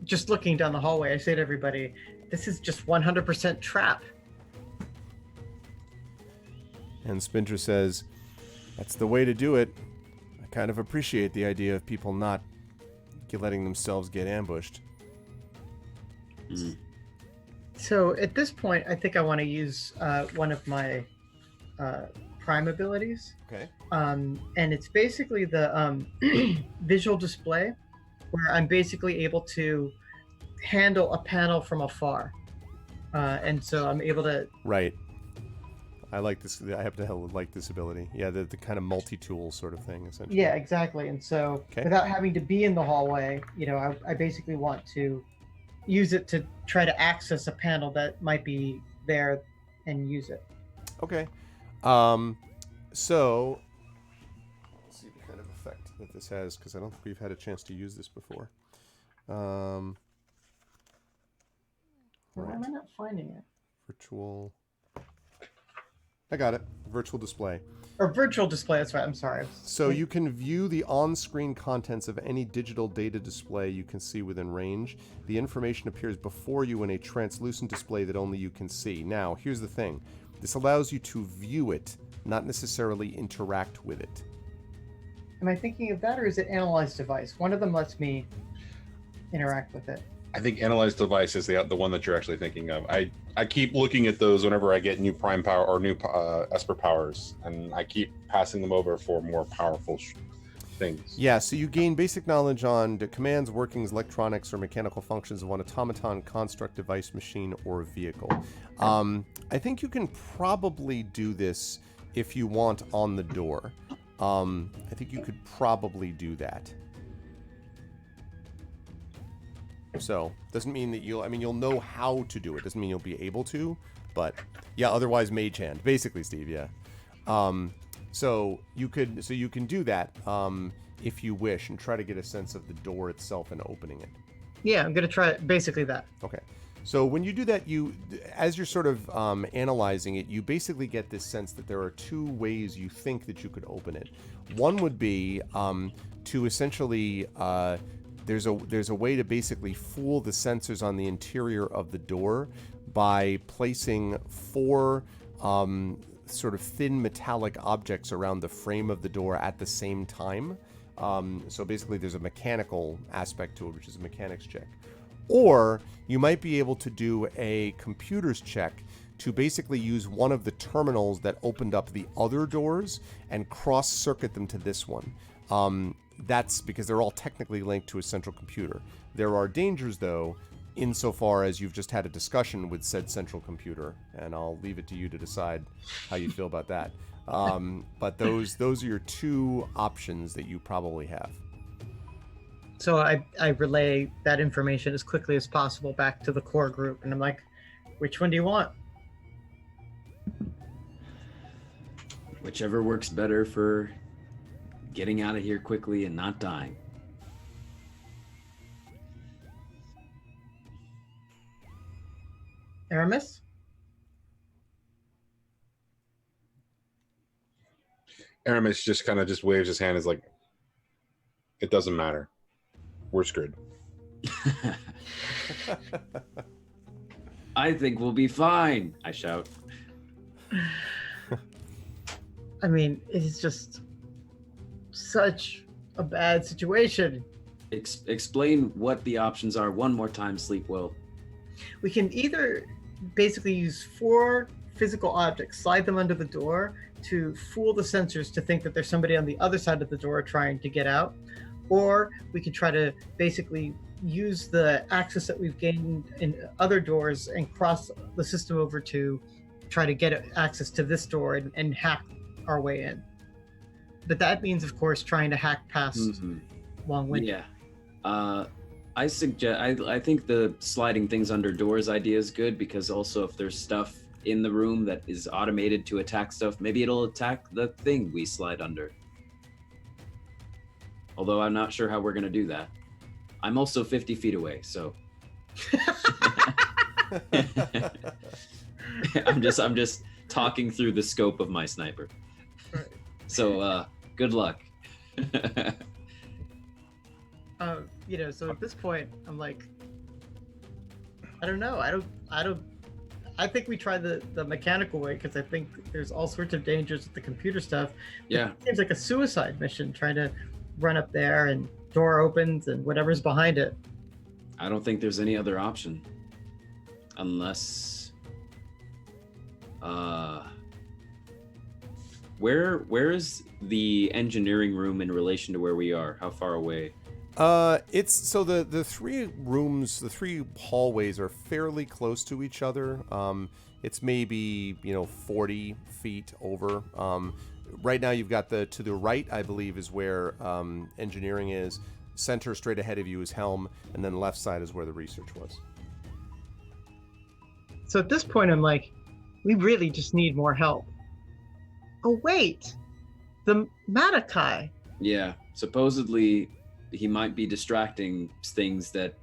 just looking down the hallway, I say to everybody, this is just 100% trap. And Spinter says, that's the way to do it. I kind of appreciate the idea of people not letting themselves get ambushed. Mm. So at this point, I think I want to use one of my prime abilities. Okay. And it's basically the visual display, where I'm basically able to handle a panel from afar. And so I'm able to... Right. I like this. I happen to like this ability. Yeah, the kind of multi-tool sort of thing, essentially. Yeah, exactly. And so without having to be in the hallway, I basically want to use it to try to access a panel that might be there and use it. Okay. So let's see the kind of effect that this has, because I don't think we've had a chance to use this before. Why am I not finding it? Virtual. I got it. Virtual display. Or virtual display, that's right. I'm sorry. So you can view the on-screen contents of any digital data display you can see within range. The information appears before you in a translucent display that only you can see. Now, here's the thing. This allows you to view it, not necessarily interact with it. Am I thinking of that, or is it Analyze Device? One of them lets me interact with it. I think Analyze Device is the one that you're actually thinking of. I keep looking at those whenever I get new Prime Power or new Esper powers, and I keep passing them over for more powerful things. Yeah, so you gain basic knowledge on the commands, workings, electronics, or mechanical functions of an automaton, construct, device, machine, or vehicle. I think you can probably do this if you want on the door. I think you could probably do that. So, doesn't mean that you'll know how to do it. Doesn't mean you'll be able to, but yeah, otherwise mage hand. Basically, Steve, yeah. So you can do that if you wish and try to get a sense of the door itself and opening it. Yeah, I'm going to try basically that. Okay. So when you do that, as you're sort of analyzing it, you basically get this sense that there are two ways you think that you could open it. One would be to essentially there's a way to basically fool the sensors on the interior of the door by placing 4 sort of thin metallic objects around the frame of the door at the same time. So basically there's a mechanical aspect to it, which is a mechanics check. Or you might be able to do a computers check to basically use one of the terminals that opened up the other doors and cross-circuit them to this one. That's because they're all technically linked to a central computer. There are dangers, though, insofar as you've just had a discussion with said central computer, and I'll leave it to you to decide how you feel about that. But those are your 2 options that you probably have. So I relay that information as quickly as possible back to the core group, and I'm like, which one do you want? Whichever works better for getting out of here quickly and not dying. Aramis? Aramis just kind of just waves his hand. Is like, it doesn't matter. We're screwed. I think we'll be fine, I shout. I mean, it's just such a bad situation. Explain what the options are one more time, Sleepwell. We can either basically use 4 physical objects, slide them under the door to fool the sensors to think that there's somebody on the other side of the door trying to get out, or we could try to basically use the access that we've gained in other doors and cross the system over to try to get access to this door and hack our way in. But that means, of course, trying to hack past Long Winter. Yeah. I think the sliding things under doors idea is good, because also if there's stuff in the room that is automated to attack stuff, maybe it'll attack the thing we slide under. Although I'm not sure how we're going to do that. I'm also 50 feet away, so. I'm just talking through the scope of my sniper. Right. So, good luck. So at this point, I'm like, I don't know. I think we try the mechanical way, because I think there's all sorts of dangers with the computer stuff. Yeah. It seems like a suicide mission, trying to run up there and door opens and whatever's behind it. I don't think there's any other option. Unless... Where is the engineering room in relation to where we are? How far away? It's so the 3 rooms, the 3 hallways are fairly close to each other. It's maybe 40 feet over. Right now you've got to the right, I believe, is where engineering is. Center straight ahead of you is Helm, and then left side is where the research was. So at this point, I'm like, we really just need more help. Oh wait, the Matakai. Yeah, supposedly he might be distracting things that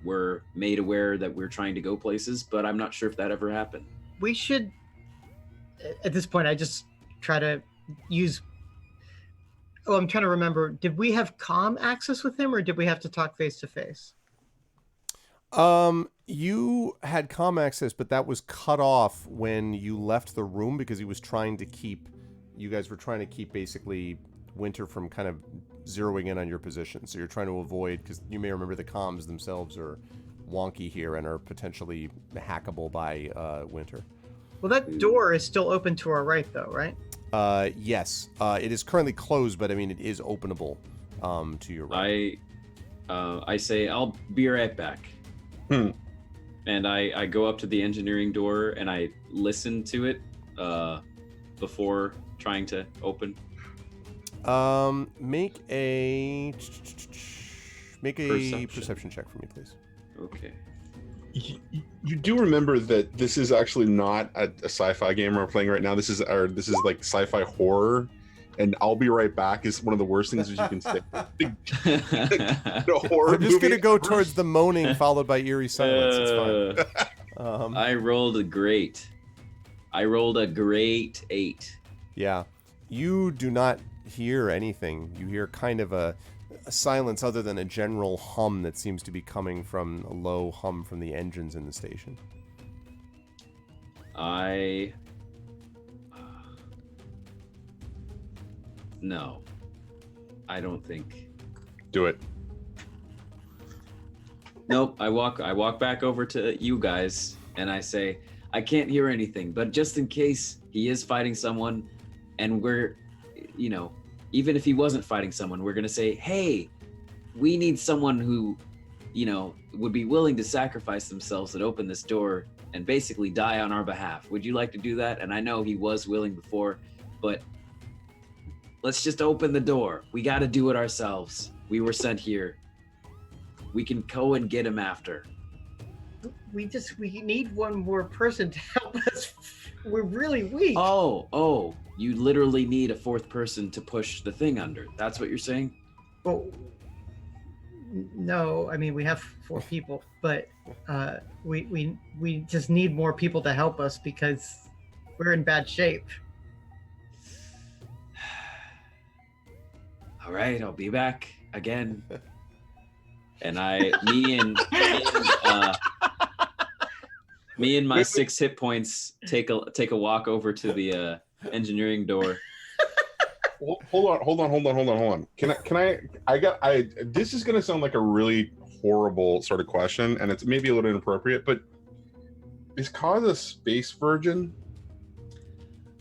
were made aware that we're trying to go places, but I'm not sure if that ever happened. We should, at this point, I just try to use... Oh, I'm trying to remember. Did we have comm access with him, or did we have to talk face to face? You had comm access, but that was cut off when you left the room, because he was trying to keep... You guys were trying to keep basically Winter from kind of zeroing in on your position. So you're trying to avoid, because you may remember the comms themselves are wonky here and are potentially hackable by Winter. Well, that door is still open to our right, though, right? Yes. It is currently closed, but I mean, it is openable to your right. I say, I'll be right back. And I go up to the engineering door and I listen to it before trying to open. Make a perception check for me, please. Okay. You do remember that this is actually not a sci-fi game we're playing right now. This is like sci-fi horror, and I'll be right back is one of the worst things that you can say. Horror I'm just gonna go towards the moaning followed by eerie silence. It's fine. I rolled a great 8. Yeah, you do not hear anything. You hear kind of a silence other than a general hum that seems to be coming from a low hum from the engines in the station. No, I don't think. Do it. Nope. I walk back over to you guys and I say, I can't hear anything, but just in case he is fighting someone, and we're, even if he wasn't fighting someone, we're gonna say, hey, we need someone who, would be willing to sacrifice themselves and open this door and basically die on our behalf. Would you like to do that? And I know he was willing before, but let's just open the door. We got to do it ourselves. We were sent here. We can go and get him after. We need one more person to help us. We're really weak. Oh, you literally need a 4th person to push the thing under. That's what you're saying? Well, no, I mean, we have 4 people, but we just need more people to help us because we're in bad shape. all right, I'll be back again. And me and my 6 hit points take a walk over to the engineering door. Hold on. This is gonna sound like a really horrible sort of question, and it's maybe a little inappropriate, but is Kaz a space virgin?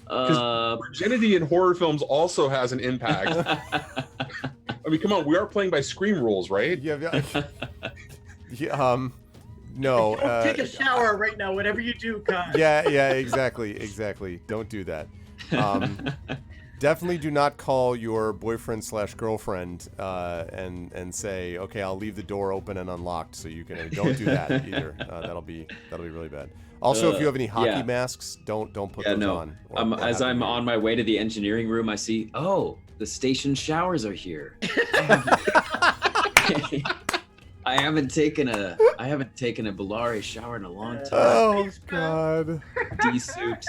Because virginity in horror films also has an impact. I mean, come on, we are playing by Scream rules, right? Yeah. No. Take a shower right now, whatever you do, Kaz. Yeah, exactly. Don't do that. Definitely do not call your boyfriend/girlfriend and say, okay, I'll leave the door open and unlocked so you can. Don't do that either. That'll be really bad. Also, if you have any hockey masks, don't put those on. As I'm on my way to the engineering room, I see, the station showers are here. I haven't taken a Bellari shower in a long time. Oh God. D-suit.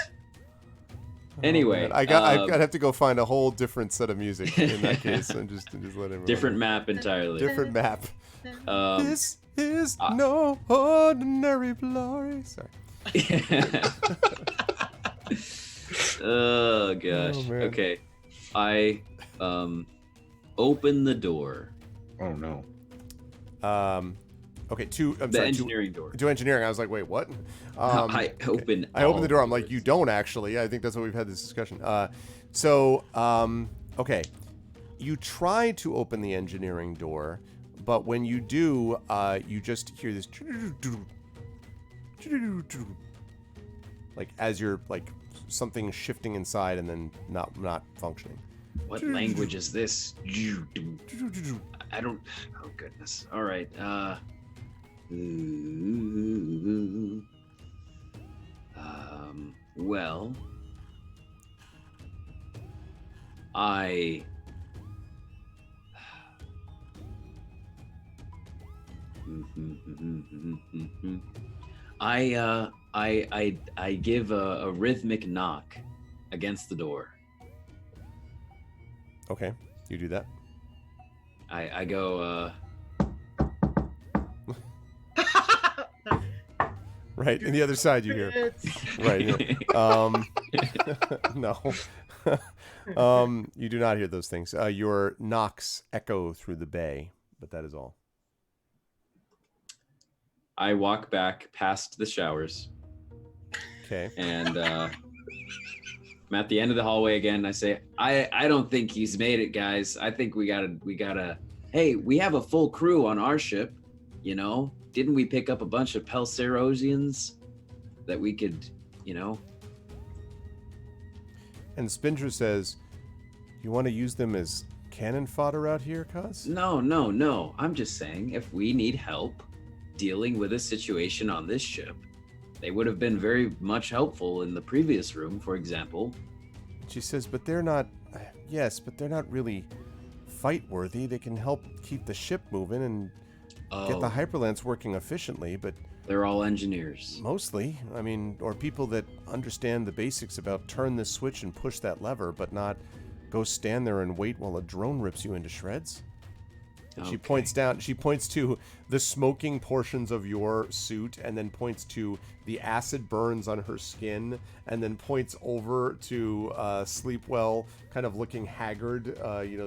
Anyway, I'd have to go find a whole different set of music in that case, and just let everyone. Different map entirely. Different map. This is no ordinary Bellari. Sorry. Oh gosh. Oh, okay, I open the door. Oh no. Okay, engineering door. To engineering. I was like, wait, what? I open the door. I'm like, you don't actually. I think that's what we've had this discussion. Okay. You try to open the engineering door, but when you do, you just hear this like as you're like something shifting inside and then not functioning. What language is this? I don't. Oh goodness. All right. Well, I give a rhythmic knock against the door. Okay, you do that. I go right, and the other side you hear. Right. No. You do not hear those things. Your knocks echo through the bay, but that is all. I walk back past the showers. Okay. And I'm at the end of the hallway again. I say, I don't think he's made it, guys. I think we gotta. Hey, we have a full crew on our ship. You know, didn't we pick up a bunch of Pelserosians that we could, And Spindra says, you want to use them as cannon fodder out here, Kaz? No. I'm just saying, if we need help dealing with a situation on this ship, they would have been very much helpful in the previous room, for example. She says, but they're not. Yes, but they're not really fight worthy. They can help keep the ship moving and get the hyperlance working efficiently, but they're all engineers. Mostly. I mean, or people that understand the basics about turn this switch and push that lever, but not go stand there and wait while a drone rips you into shreds. And she points to the smoking portions of your suit, and then points to the acid burns on her skin, and then points over to Sleepwell, kind of looking haggard,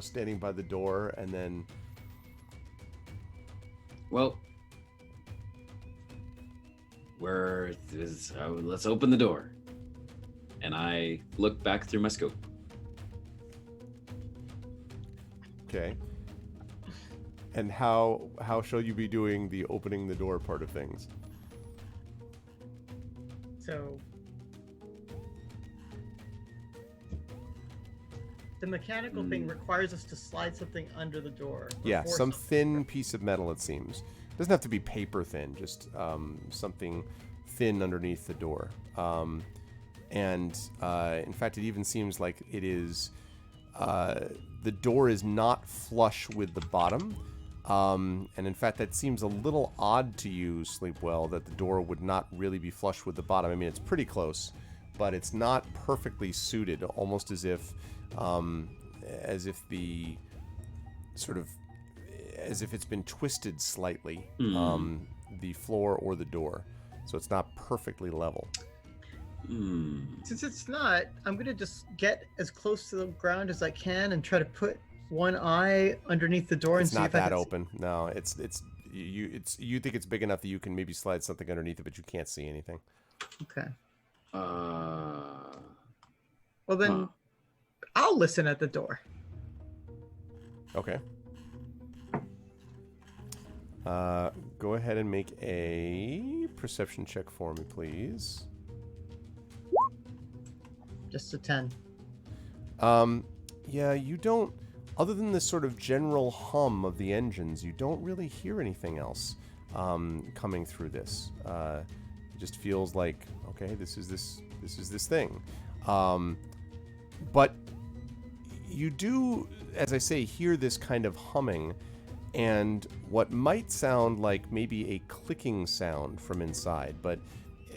standing by the door, and then... Well, let's open the door. And I look back through my scope. Okay. And how shall you be doing the opening the door part of things? So the mechanical thing requires us to slide something under the door. Yeah, some thin piece of metal, it seems. Doesn't have to be paper thin, just something thin underneath the door. In fact, it even seems like it is... the door is not flush with the bottom. And in fact, that seems a little odd to you, Sleepwell, that the door would not really be flush with the bottom. I mean, it's pretty close, but it's not perfectly suited, almost as if the sort of as if it's been twisted slightly, the floor or the door, so it's not perfectly level. Since it's not, I'm gonna just get as close to the ground as I can and try to put one eye underneath the door and see if I can. It's not that open. No, it's you think it's big enough that you can maybe slide something underneath it, but you can't see anything. Okay. Well then, I'll listen at the door. Okay. Go ahead and make a perception check for me, please. Just a 10. Yeah, you don't, other than this sort of general hum of the engines, you don't really hear anything else coming through this. It just feels like, okay, this is this thing. But you do, as I say, hear this kind of humming and what might sound like maybe a clicking sound from inside, but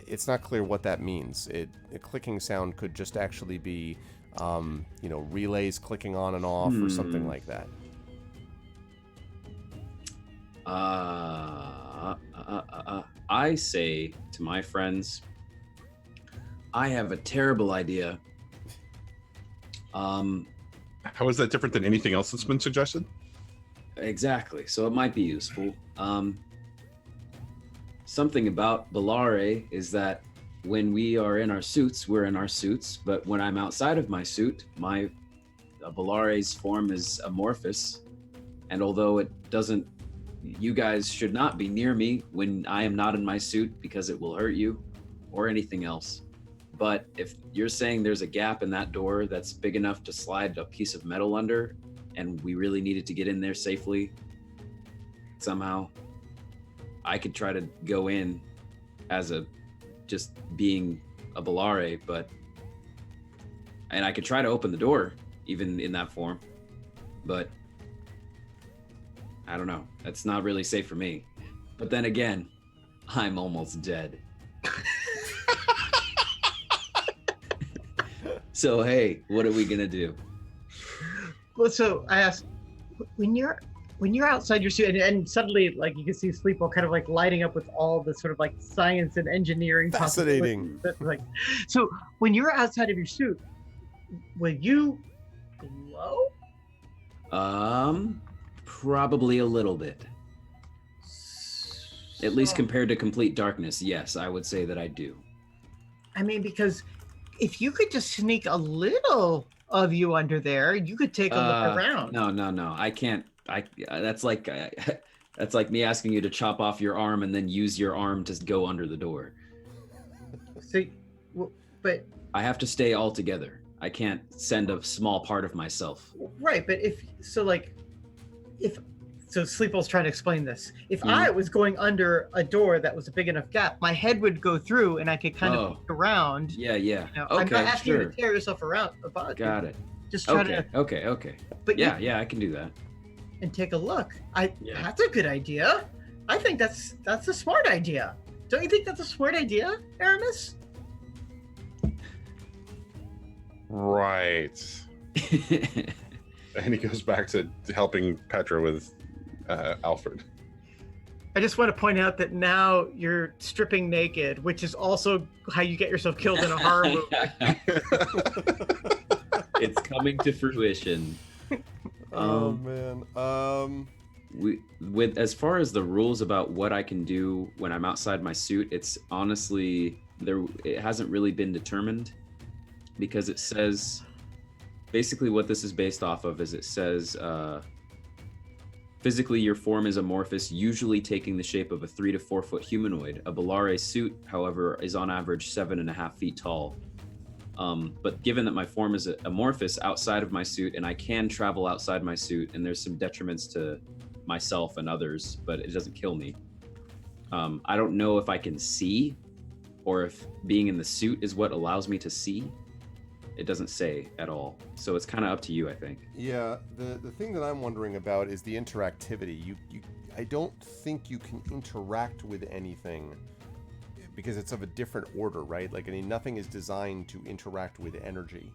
it's not clear what that means. A clicking sound could just actually be, relays clicking on and off or something like that. I say to my friends, I have a terrible idea. How is that different than anything else that's been suggested? Exactly. So it might be useful. Something about Bellare is that when we are in our suits, we're in our suits. But when I'm outside of my suit, my Bellare's form is amorphous. And although it doesn't, you guys should not be near me when I am not in my suit because it will hurt you or anything else. But if you're saying there's a gap in that door that's big enough to slide a piece of metal under, and we really needed to get in there safely, somehow, I could try to go in as just being a Bellare, and I could try to open the door even in that form, but I don't know. That's not really safe for me. But then again, I'm almost dead. So hey, what are we gonna do? Well, so I asked, when you're outside your suit, and suddenly, like, you can see Sleepo kind of like lighting up with all the sort of like science and engineering. Fascinating. Like, so when you're outside of your suit, will you glow? Probably a little bit. At least compared to complete darkness, yes, I would say that I do. I mean, because if you could just sneak a little of you under there, you could take a look around. No, I can't. That's like me asking you to chop off your arm and then use your arm to go under the door. So, but I have to stay all together. I can't send a small part of myself. Right, but so Sleepo's trying to explain this. If I was going under a door that was a big enough gap, my head would go through and I could kind of look around. Yeah. You know, I'm not asking you to tear yourself around about. Got it. Just try to. Okay. But yeah, I can do that. And take a look. That's a good idea. I think that's a smart idea. Don't you think that's a smart idea, Aramis? Right. And he goes back to helping Petra with Alfred. I just want to point out that now you're stripping naked, which is also how you get yourself killed in a horror movie. It's coming to fruition. Oh man. With as far as the rules about what I can do when I'm outside my suit, it's honestly it hasn't really been determined, because it says basically what this is based off of is it says physically your form is amorphous, usually taking the shape of a 3 to 4 foot humanoid. A Bellare suit, however, is on average 7.5 feet tall. But given that my form is amorphous outside of my suit, and I can travel outside my suit, and there's some detriments to myself and others, but it doesn't kill me. I don't know if I can see, or if being in the suit is what allows me to see. It doesn't say at all. So it's kind of up to you, I think. Yeah, the thing that I'm wondering about is the interactivity. I don't think you can interact with anything because it's of a different order, right? Like, I mean, nothing is designed to interact with energy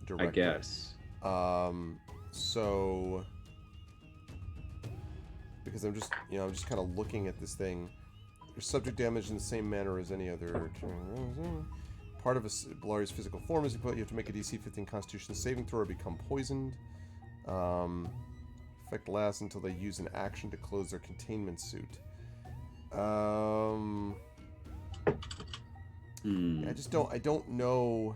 directly. I guess. So because I'm just kind of looking at this thing. You're subject damage in the same manner as any other. Part of a Bellari's physical form is you have to make a DC 15 Constitution saving throw or become poisoned. Effect lasts until they use an action to close their containment suit. I don't know.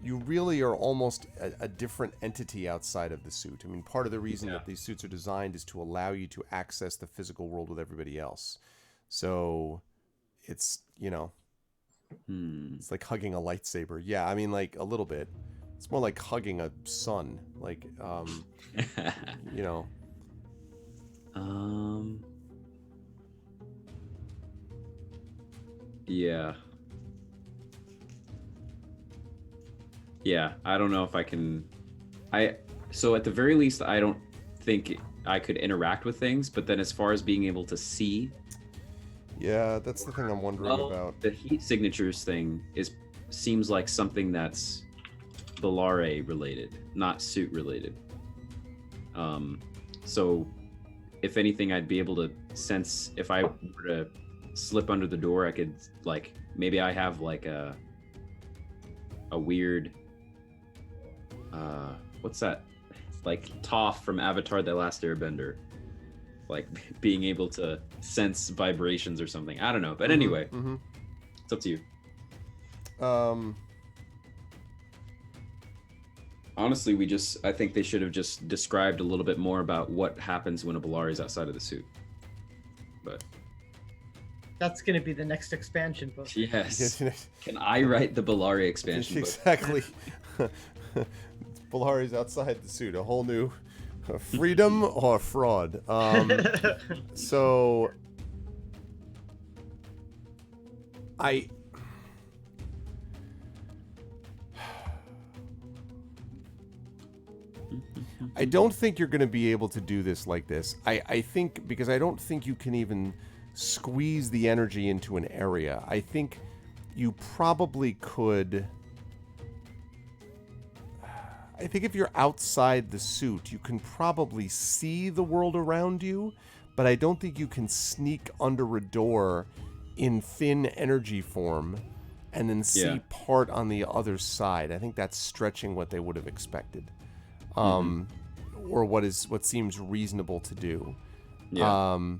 You really are almost a different entity outside of the suit. I mean, part of the reason that these suits are designed is to allow you to access the physical world with everybody else. So it's, it's like hugging a lightsaber. Yeah, I mean, like a little bit. It's more like hugging a sun. Like, Yeah. Yeah, I don't know if I can. So at the very least, I don't think I could interact with things. But then, as far as being able to see, yeah, that's the thing I'm wondering about. The heat signatures thing seems like something that's Bellari related, not suit related. So if anything, I'd be able to sense if I were to slip under the door. I could maybe I have like a weird what's that, like Toph from Avatar: The Last Airbender, like being able to sense vibrations or something. I don't know, but anyway, it's up to you. Honestly, I think they should have just described a little bit more about what happens when a Bellari is outside of the suit. But that's going to be the next expansion book. Yes. Can I write the Bellari expansion book? Exactly. Bellari's outside the suit. A whole new freedom or fraud. So I don't think you're going to be able to do this like this. I think, because I don't think you can even squeeze the energy into an area. I think you probably could. I think if you're outside the suit, you can probably see the world around you, but I don't think you can sneak under a door in thin energy form and then see part on the other side. I think that's stretching what they would have expected. Or what seems reasonable to do. Yeah.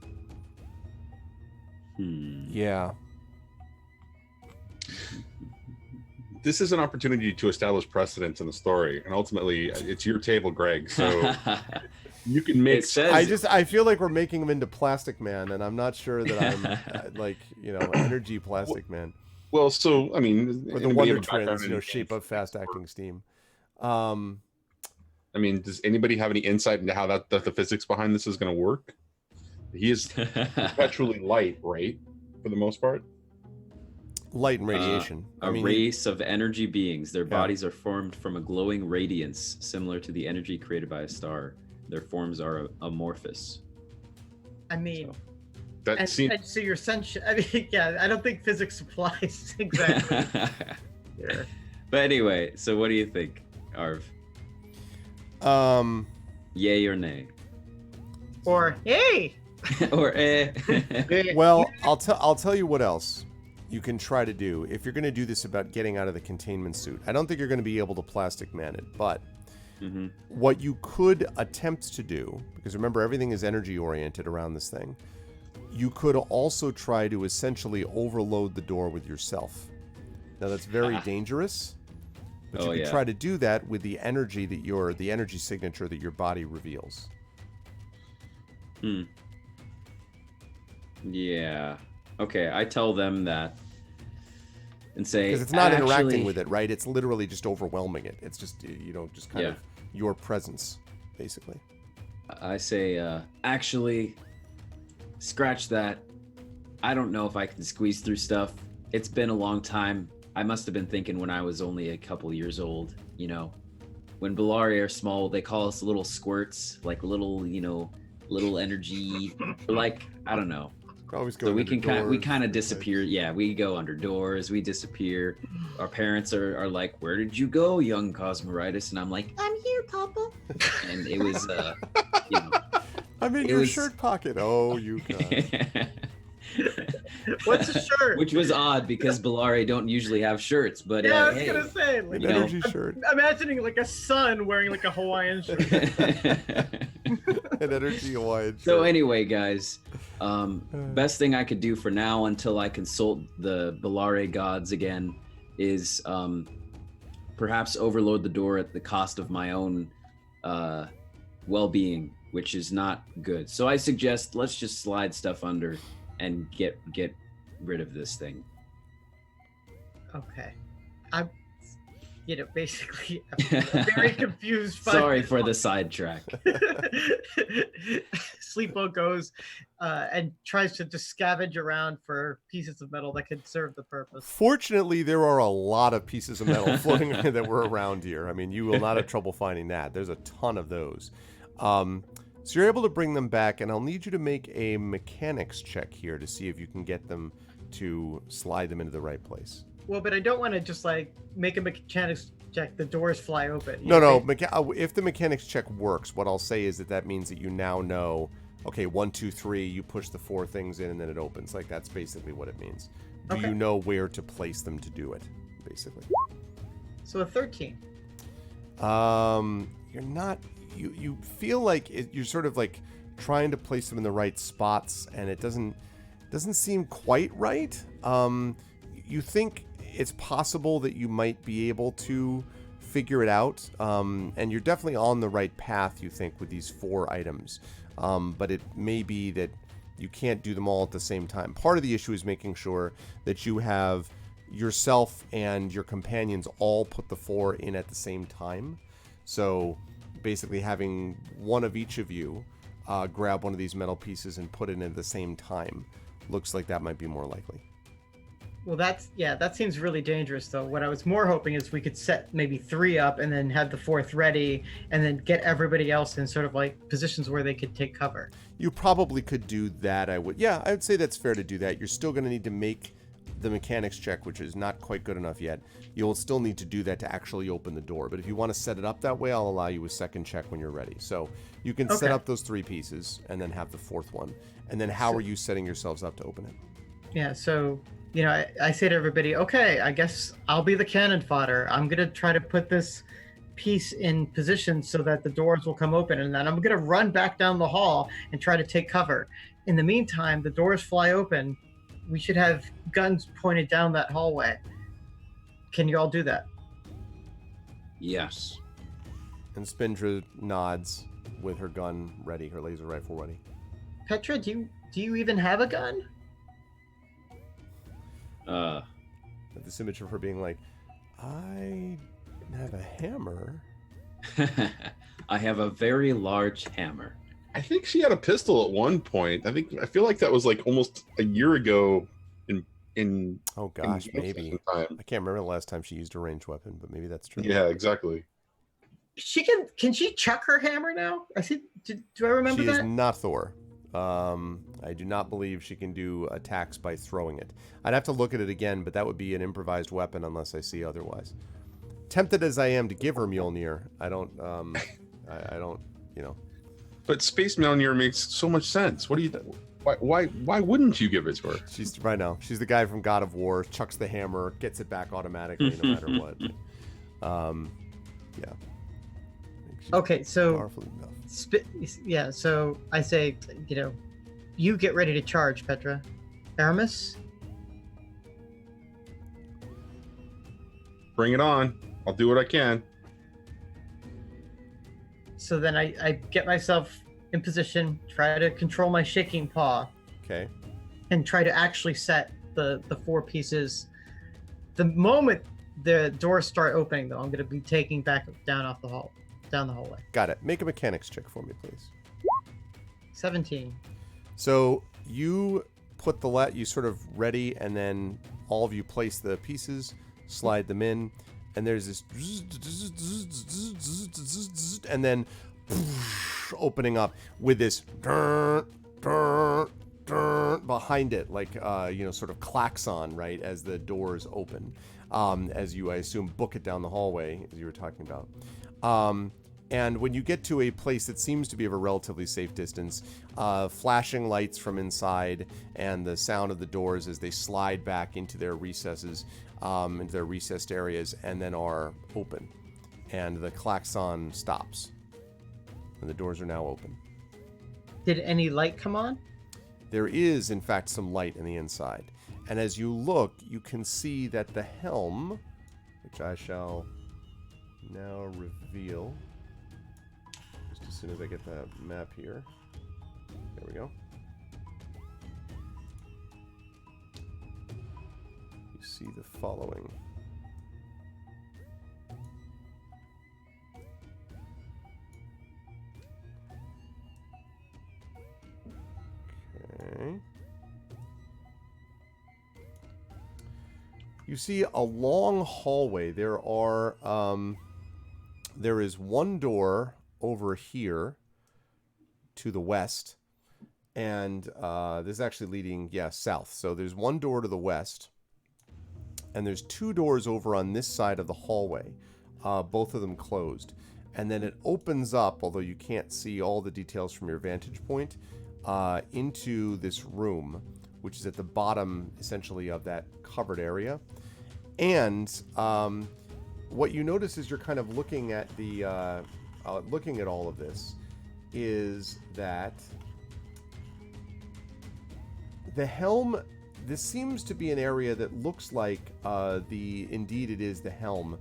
Yeah. This is an opportunity to establish precedence in the story, and ultimately, it's your table, Greg. So you can make. I feel like we're making him into Plastic Man, and I'm not sure that I'm energy Plastic Man. Well, so I mean, or the Wonder Twins, shape of fast acting steam. I mean, does anybody have any insight into how that the physics behind this is going to work? He is perpetually light, right? For the most part. Light and radiation. Race of energy beings. Their bodies are formed from a glowing radiance similar to the energy created by a star. Their forms are amorphous. I mean, so your sense. I mean, I don't think physics applies exactly. But anyway, so what do you think, Arv? Yay or nay? Or hey. Or eh. Well, I'll tell you what else you can try to do if you're going to do this about getting out of the containment suit. I don't think you're going to be able to Plastic Man it, but what you could attempt to do, because remember everything is energy oriented around this thing, you could also try to essentially overload the door with yourself. Now that's very dangerous, but you can try to do that with the energy the energy signature that your body reveals. Yeah. Okay, I tell them that and say, because it's not interacting with it, right? It's literally just overwhelming it. It's just just kind of your presence, basically. I say, actually, scratch that. I don't know if I can squeeze through stuff. It's been a long time. I must have been thinking when I was only a couple years old. When Bellari are small, they call us little squirts, like little energy, like I don't know. So we kind of disappear. Yeah, we go under doors. We disappear. Our parents are like, "Where did you go, young Cosmoritis?" And I'm like, "I'm here, Papa." And it was, I'm in your shirt pocket. Oh, you guys. What's a shirt? Which was odd because Bellari don't usually have shirts, but yeah, I was hey, gonna say, like, an energy shirt. Imagining like a son wearing like a Hawaiian shirt. An energy Hawaiian shirt. So anyway, guys, best thing I could do for now until I consult the Bellari gods again is perhaps overload the door at the cost of my own well-being, which is not good. So I suggest let's just slide stuff under and get rid of this thing. Okay. I'm, basically I'm very confused. Sorry for the sidetrack. Sleepo goes and tries to just scavenge around for pieces of metal that could serve the purpose. Fortunately, there are a lot of pieces of metal floating that were around here. I mean, you will not have trouble finding that. There's a ton of those. So you're able to bring them back, and I'll need you to make a mechanics check here to see if you can get them to slide them into the right place. Well, but I don't want to just like make a mechanics check. The doors fly open. No. If the mechanics check works, what I'll say is that means that you now know, okay, 1, 2, 3, you push the 4 things in and then it opens. Like, that's basically what it means. Do you know where to place them to do it, basically? So a 13. You're not... You feel like you're sort of like trying to place them in the right spots, and it doesn't seem quite right. You think it's possible that you might be able to figure it out, and you're definitely on the right path, you think, with these 4 items. But it may be that you can't do them all at the same time. Part of the issue is making sure that you have yourself and your companions all put the 4 in at the same time. So basically having one of each of you grab one of these metal pieces and put it in at the same time looks like that might be more likely. Well, that seems really dangerous, though. What I was more hoping is we could set maybe 3 up and then have the 4th ready and then get everybody else in sort of like positions where they could take cover. You probably could do that, I would say that's fair to do that. You're still going to need to make the mechanics check, which is not quite good enough yet. You'll still need to do that to actually open the door. But if you want to set it up that way, I'll allow you a second check when you're ready. So you can set up those 3 pieces and then have the 4th one. And then how are you setting yourselves up to open it? Yeah, so, I say to everybody, okay, I guess I'll be the cannon fodder. I'm going to try to put this piece in position so that the doors will come open. And then I'm going to run back down the hall and try to take cover. In the meantime, the doors fly open. We should have guns pointed down that hallway. Can you all do that? Yes. And Spindra nods with her gun ready, her laser rifle ready. Petra, do you even have a gun? This image of her being like, I have a hammer. I have a very large hammer. I think she had a pistol at one point. I feel like that was like almost a year ago in oh gosh, maybe. I can't remember the last time she used a ranged weapon, but maybe that's true. Yeah, exactly. Can she chuck her hammer now? I see. Do I remember that? She is not Thor. I do not believe she can do attacks by throwing it. I'd have to look at it again, but that would be an improvised weapon unless I see otherwise. Tempted as I am to give her Mjolnir, I don't, But Space Mjolnir makes so much sense. What do you? Why wouldn't you give it to her? She's right now. She's the guy from God of War. Chucks the hammer, gets it back automatically, no matter what. Yeah. Okay, so powerful enough. So I say, you get ready to charge, Petra. Aramis? Bring it on. I'll do what I can. So then I get myself in position, try to control my shaking paw. Okay. And try to actually set the 4 pieces. The moment the doors start opening, though, I'm going to be taking back down the hallway. Got it. Make a mechanics check for me, please. 17. So you put you sort of ready, and then all of you place the pieces, slide them in, and there's this, and then opening up with this behind it, like sort of klaxon, right, as the doors open, as you, I assume, book it down the hallway, as you were talking about. And when you get to a place that seems to be of a relatively safe distance, flashing lights from inside and the sound of the doors as they slide back into their recesses, into their recessed areas, and then are open. And the klaxon stops. And the doors are now open. Did any light come on? There is, in fact, some light in the inside. And as you look, you can see that the helm, which I shall now reveal, just as soon as I get the map here. There we go. You see the following. Okay. You see a long hallway. There is one door over here to the west, and this is actually leading, south. So there's one door to the west, and there's two doors over on this side of the hallway, both of them closed. And then it opens up, although you can't see all the details from your vantage point, into this room, which is at the bottom, essentially, of that covered area. And what you notice as you're kind of looking at the looking at all of this is that the helm. This seems to be an area that looks like indeed it is the helm,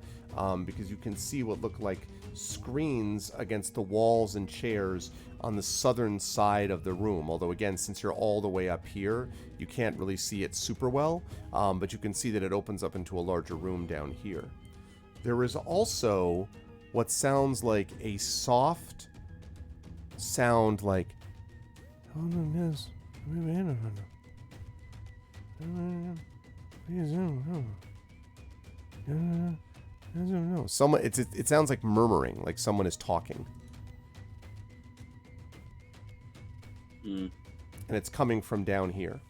because you can see what look like screens against the walls and chairs on the southern side of the room. Although again, since you're all the way up here, you can't really see it super well, but you can see that it opens up into a larger room down here. There is also what sounds like a soft sound like someone. It sounds like murmuring, like someone is talking. And it's coming from down here.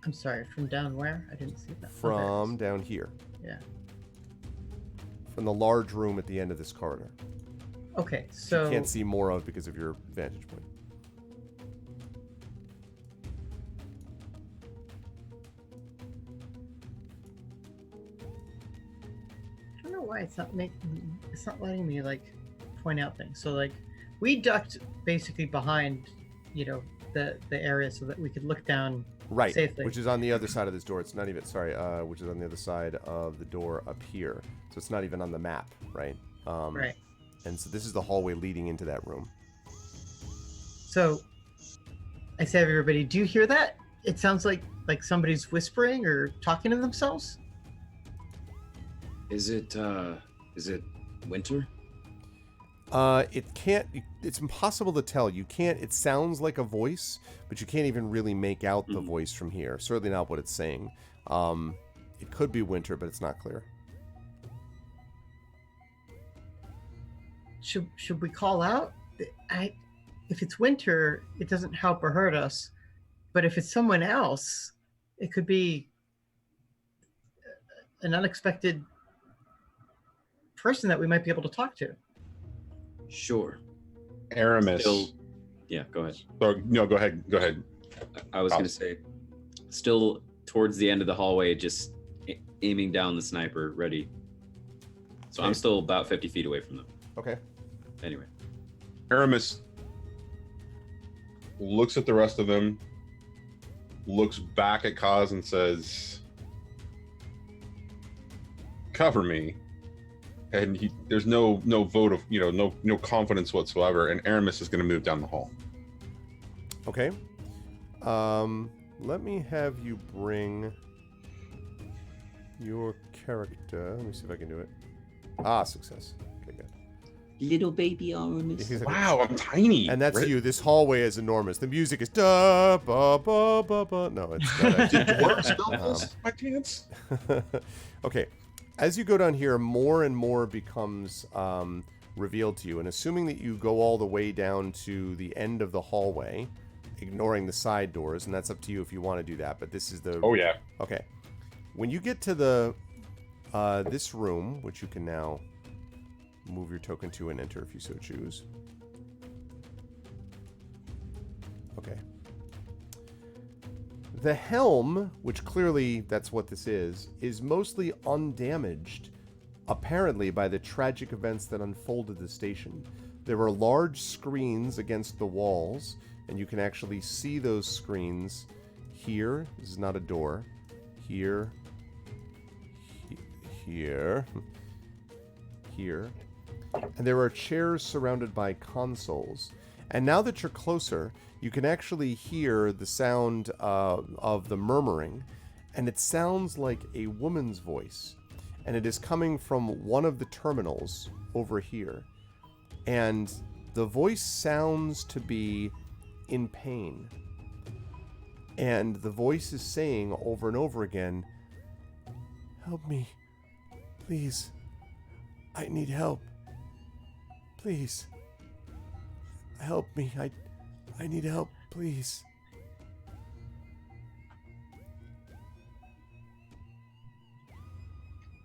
I'm sorry, from down where? I didn't see that. From down here. Yeah. From the large room at the end of this corridor. Okay, so... You can't see more of because of your vantage point. I don't know why it's not letting me, like, point out things. So, like, we ducked basically behind, the area so that we could look down safely. Which is on the other side of this door. It's not even, which is on the other side of the door up here. So it's not even on the map, right? Right. And so this is the hallway leading into that room. So, I say, everybody, do you hear that? It sounds like somebody's whispering or talking to themselves. Is it winter? It's impossible to tell. It sounds like a voice, but you can't even really make out the voice from here. Certainly not what it's saying. It could be winter, but it's not clear. Should we call out? If it's winter, it doesn't help or hurt us. But if it's someone else, it could be an unexpected person that we might be able to talk to. Sure. Aramis. Yeah, go ahead. No, go ahead. I was going to say, still towards the end of the hallway, just aiming down the sniper, ready. So I'm still about 50 feet away from them. Okay. Anyway. Aramis looks at the rest of them, looks back at Kaz and says, "Cover me." And there's no vote of, no confidence whatsoever. And Aramis is going to move down the hall. Okay. Let me have you bring your character. Let me see if I can do it. Success. Okay, good. Little baby Aramis. Wow, I'm tiny. And that's you. This hallway is enormous. The music is da ba ba ba ba. No, it's not. Did dwarves spell this by chance? Okay. As you go down here, more and more becomes revealed to you. And assuming that you go all the way down to the end of the hallway, ignoring the side doors, and that's up to you if you want to do that. But this is the... Oh, yeah. Okay. When you get to the this room, which you can now move your token to and enter if you so choose. Okay. The helm, which clearly that's what this is mostly undamaged, apparently by the tragic events that unfolded the station. There are large screens against the walls, and you can actually see those screens here. This is not a door. Here. Here. Here. And there are chairs surrounded by consoles. And now that you're closer, you can actually hear the sound of the murmuring, and it sounds like a woman's voice, and it is coming from one of the terminals over here. And the voice sounds to be in pain. And the voice is saying over and over again, "Help me. Please. I need help. Please. Help me. I need help, please."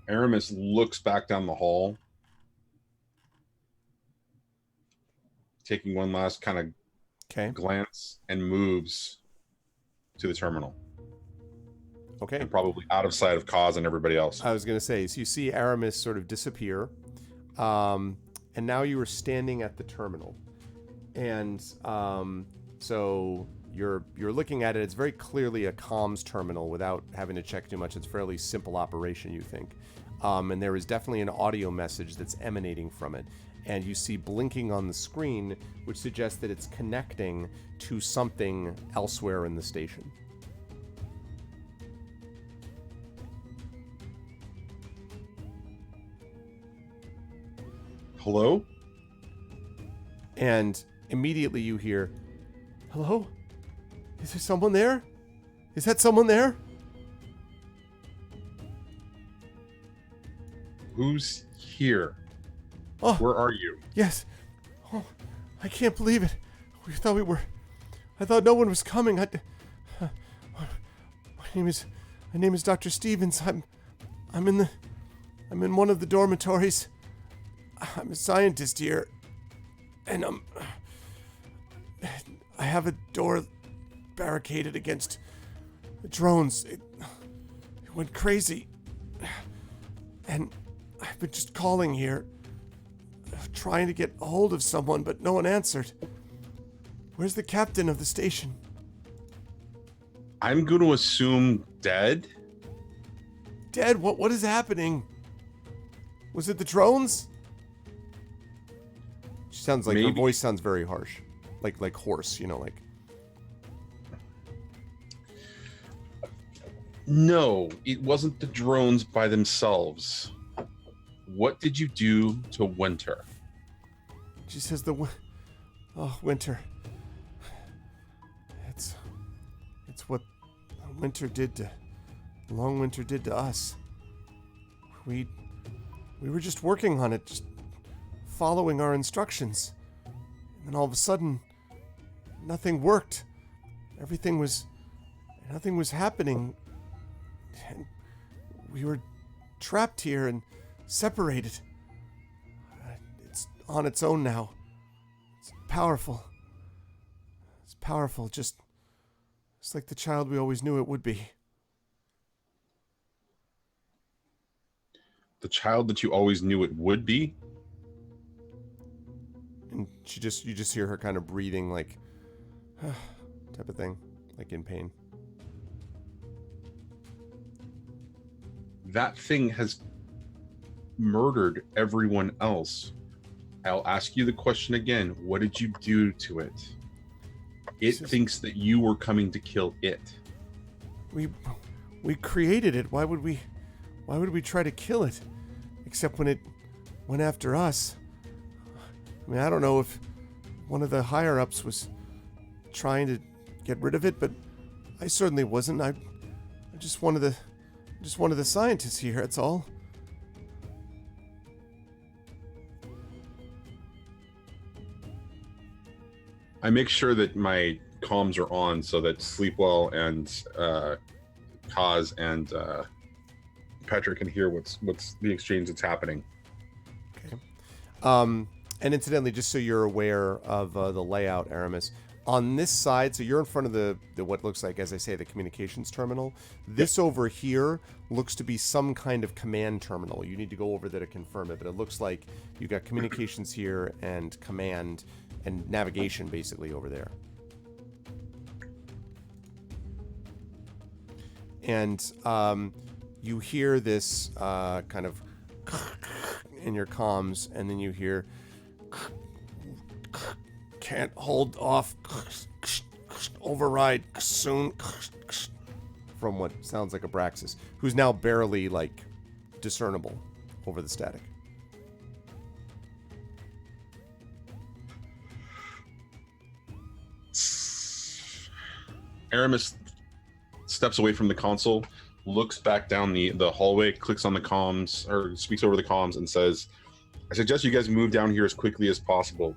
Aramis looks back down the hall, taking one last kind of glance, and moves to the terminal. Okay. And probably out of sight of Kaz and everybody else. I was going to say, so you see Aramis sort of disappear, and now you are standing at the terminal. And so you're looking at it. It's very clearly a comms terminal without having to check too much. It's a fairly simple operation, you think. And there is definitely an audio message that's emanating from it. And you see blinking on the screen, which suggests that it's connecting to something elsewhere in the station. Hello? And immediately you hear, "Hello? Is there someone there? Is that someone there?" Who's here? Oh, where are you? Yes. Oh, I can't believe it. I thought no one was coming. My name is Dr. Stevens. I'm in one of the dormitories. I'm a scientist here, and I have a door barricaded against the drones. It went crazy, and I've been just calling here, trying to get a hold of someone, but no one answered. Where's the captain of the station? I'm going to assume dead. Dead? What is happening? Was it the drones? She sounds like, her voice sounds very harsh. Like hoarse, like. No, it wasn't the drones by themselves. What did you do to Winter? She says Winter. It's what Long Winter did to us. We were just working on it, just following our instructions. And then all of a sudden, nothing worked. Nothing was happening. And we were trapped here and separated. It's on its own now. It's powerful. Just like the child we always knew it would be. The child that you always knew it would be? And you just hear her kind of breathing like type of thing, like in pain. That thing has murdered everyone else. I'll ask you the question again. What did you do to it? It thinks that you were coming to kill it. We created it. Why would we try to kill it? Except when it went after us. I mean, I don't know if one of the higher-ups was trying to get rid of it, but I certainly wasn't. I'm just one of the scientists here, that's all. I make sure that my comms are on so that Sleepwell and Kaz and Patrick can hear what's the exchange that's happening. Okay. And incidentally, just so you're aware of the layout, Aramis, on this side, so you're in front of the what looks like, as I say, the communications terminal. This over here looks to be some kind of command terminal. You need to go over there to confirm it, but it looks like you got communications here and command and navigation basically over there. And you hear this kind of in your comms, and then you hear can't hold off, override soon, from what sounds like Abraxas, who's now barely like discernible over the static. Aramis steps away from the console, looks back down the hallway, clicks on the comms, or speaks over the comms and says, I suggest you guys move down here as quickly as possible.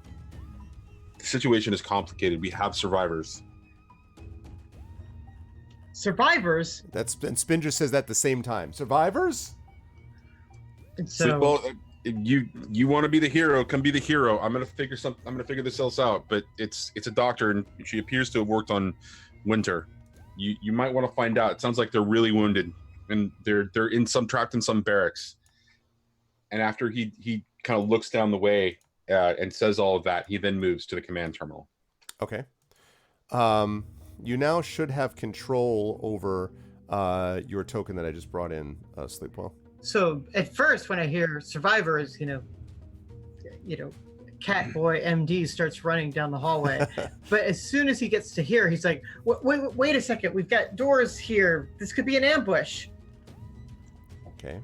The situation is complicated. We have survivors. Survivors? And Spinger says that at the same time. Survivors? And so, well, you want to be the hero, come be the hero. I'm gonna figure this else out. But it's a doctor, and she appears to have worked on Winter. You might want to find out. It sounds like they're really wounded, and they're trapped in some barracks. And after he kind of looks down the way and says all of that, he then moves to the command terminal. Okay. You now should have control over your token that I just brought in, Sleepwell. So at first, when I hear survivors, you know, Catboy MD starts running down the hallway. But as soon as he gets to here, he's like, wait a second. We've got doors here. This could be an ambush. Okay.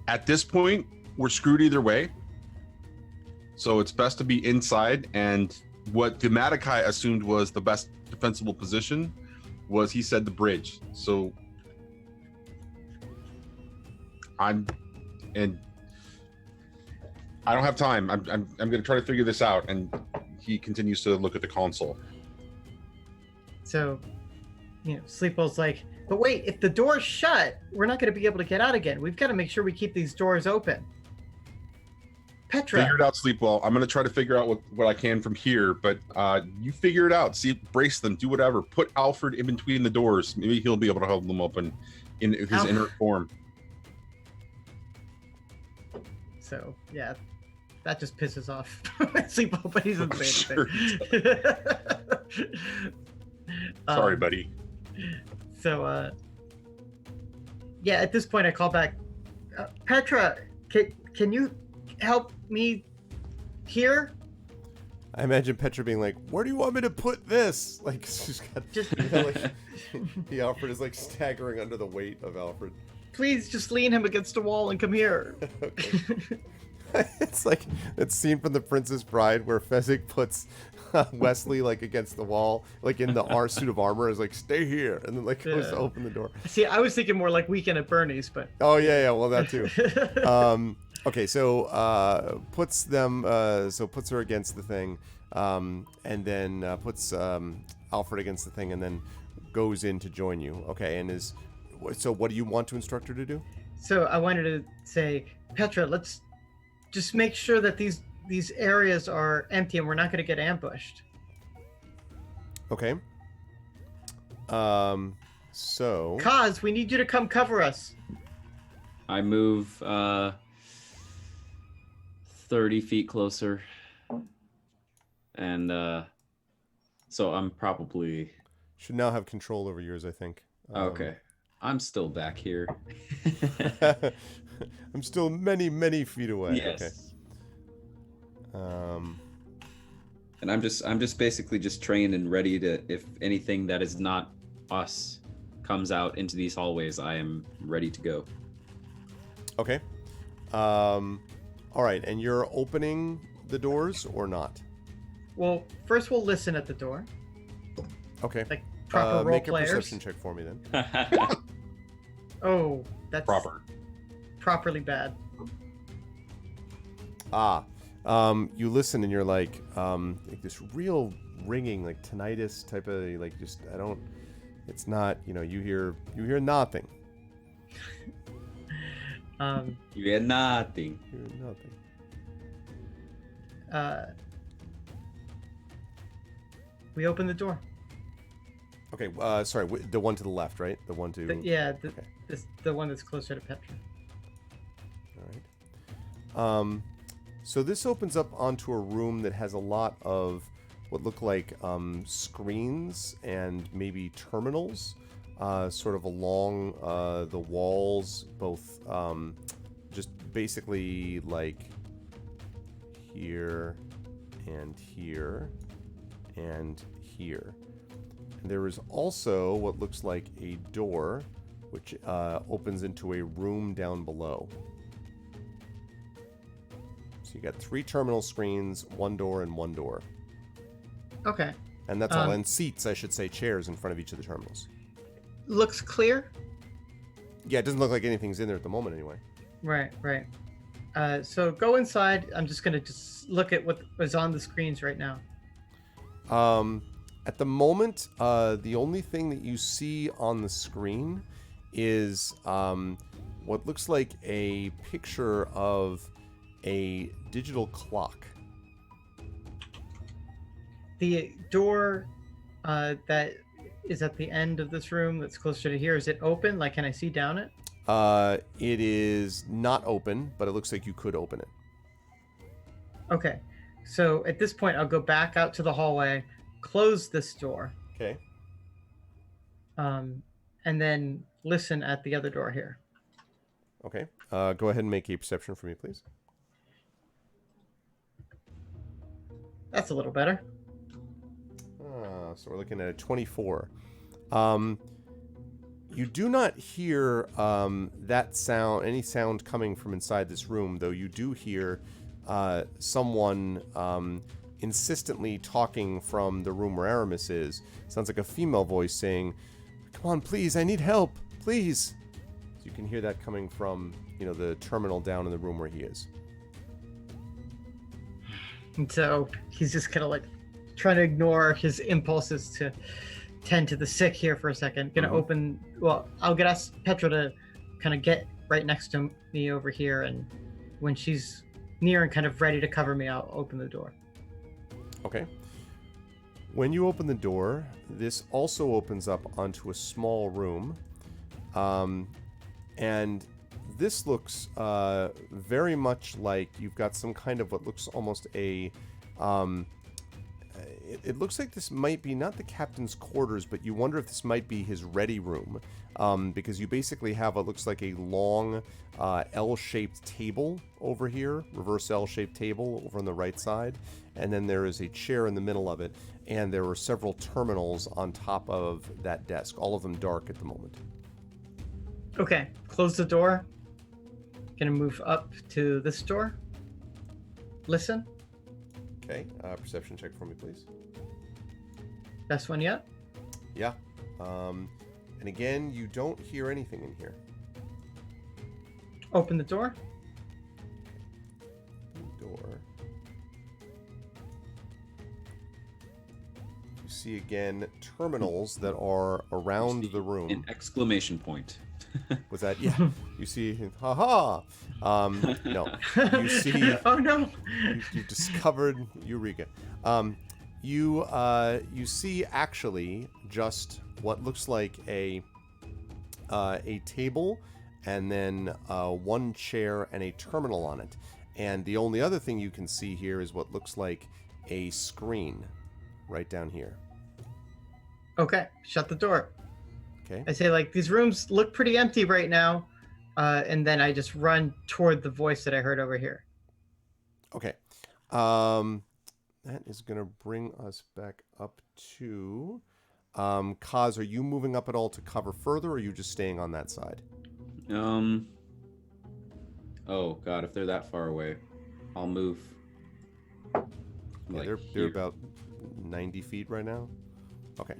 At this point, we're screwed either way. So it's best to be inside. And what the Madakai assumed was the best defensible position was, he said, the bridge. So I don't have time. I'm going to try to figure this out. And he continues to look at the console. So, Sleepwell's like, but wait, if the door's shut, we're not going to be able to get out again. We've got to make sure we keep these doors open. Petra. Figure it out, Sleepwell. I'm going to try to figure out what I can from here, but you figure it out. See, brace them, do whatever. Put Alfred in between the doors. Maybe he'll be able to hold them open in his inert form. So, yeah, that just pisses off Sleepwell, but he doesn't say anything. Sorry, buddy. So, yeah, at this point I call back, Petra, can you help me here? I imagine Petra being like, where do you want me to put this? Like, she's got just like, the Alfred is like staggering under the weight of Alfred. Please just lean him against a wall and come here. It's like that scene from The Princess Bride where Fezzik puts Wesley like against the wall, like in the suit of armor, is like, stay here, and then like goes to open the door. See, I was thinking more like Weekend at Bernie's, but oh yeah, well that too. Okay, so puts her against the thing, and then puts Alfred against the thing, and then goes in to join you. Okay, so what do you want to instruct her to do? So I wanted to say, Petra, let's just make sure that these areas are empty and we're not going to get ambushed. Okay. So Kaz, we need you to come cover us. I move 30 feet closer. And so I'm probably... should now have control over yours, I think. Okay. I'm still back here. I'm still many, many feet away. Yes. Okay. And I'm just basically just trained and ready to, if anything that is not us comes out into these hallways, I am ready to go. Okay. All right, and you're opening the doors or not? Well, first we'll listen at the door. Okay. Like proper role make players. a perception check for me then. Oh, that's properly bad. You listen and you're like this real ringing, like tinnitus type of, like, just, it's not, you hear nothing. You get nothing. You're nothing. We open the door. Okay, sorry, the one to the left, right? The one to... The one that's closer to Petra. All right. So this opens up onto a room that has a lot of what look like screens and maybe terminals sort of along the walls, both just basically like here and here and here. And there is also what looks like a door which opens into a room down below. So you got 3 terminal screens, 1 door, and 1 door. Okay. And that's all. And seats, I should say, chairs in front of each of the terminals. Looks clear? Yeah, it doesn't look like anything's in there at the moment anyway. Right. So go inside. I'm just going to just look at what is on the screens right now. At the moment, the only thing that you see on the screen is what looks like a picture of a digital clock. The door that is at the end of this room that's closer to here, is it open? Like, can I see down it? It is not open, but it looks like you could open it. Okay. So at this point, I'll go back out to the hallway, close this door. Okay. And then listen at the other door here. Okay. Go ahead and make a perception for me, please. That's a little better. So we're looking at a 24. You do not hear that sound, any sound coming from inside this room, though you do hear someone insistently talking from the room where Aramis is. Sounds like a female voice saying, "Come on, please, I need help, please." So you can hear that coming from, the terminal down in the room where he is. And so he's just kind of like trying to ignore his impulses to tend to the sick here for a second. Gonna open. Well, I'll ask Petra to kind of get right next to me over here, and when she's near and kind of ready to cover me, I'll open the door. Okay. When you open the door, this also opens up onto a small room, and this looks very much like you've got some kind of what looks almost a it looks like this might be not the captain's quarters, but you wonder if this might be his ready room, because you basically have what looks like a long L-shaped table over here, reverse L-shaped table over on the right side, and then there is a chair in the middle of it, and there are several terminals on top of that desk, all of them dark at the moment. Okay, close the door. Gonna move up to this door. Listen. Okay, perception check for me, please. Best one yet? Yeah. And again, you don't hear anything in here. Open the door. Door. You see again terminals that are around the room. An exclamation point. Was that? Yeah. You see, haha. No. You see. Oh no. You discovered Eureka. You see actually just what looks like a table, and then one chair and a terminal on it. And the only other thing you can see here is what looks like a screen right down here. Okay, shut the door. Okay. I say, like, these rooms look pretty empty right now, and then I just run toward the voice that I heard over here. Okay. That is going to bring us back up to... Kaz, are you moving up at all to cover further, or are you just staying on that side? Oh, God, if they're that far away, I'll move. Yeah, they're about 90 feet right now. Okay.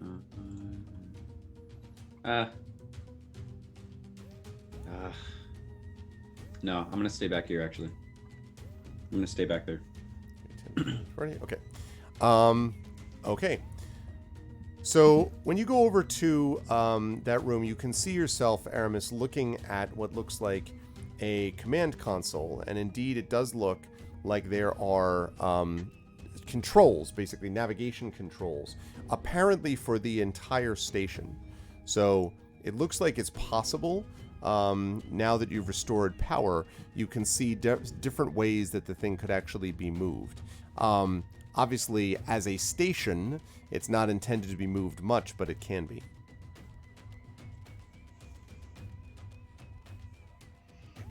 No, I'm gonna stay back here. Actually, I'm gonna stay back there. 20, okay. Okay. So when you go over to that room, you can see yourself, Aramis, looking at what looks like a command console, and indeed it does look like there are controls, basically navigation controls, apparently for the entire station. So it looks like it's possible, now that you've restored power, you can see different ways that the thing could actually be moved. Obviously, as a station, it's not intended to be moved much, but it can be.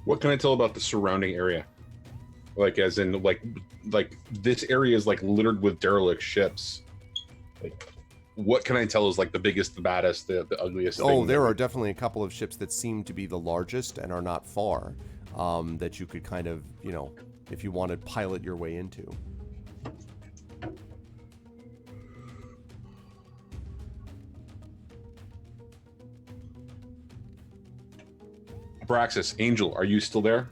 What can I tell about the surrounding area? Like, as in, like this area is like littered with derelict ships. Like, what can I tell is like the biggest, the baddest, the ugliest thing? Oh, there are definitely a couple of ships that seem to be the largest and are not far, that you could kind of, you know, if you wanted, pilot your way into. Abraxas, Angel, are you still there?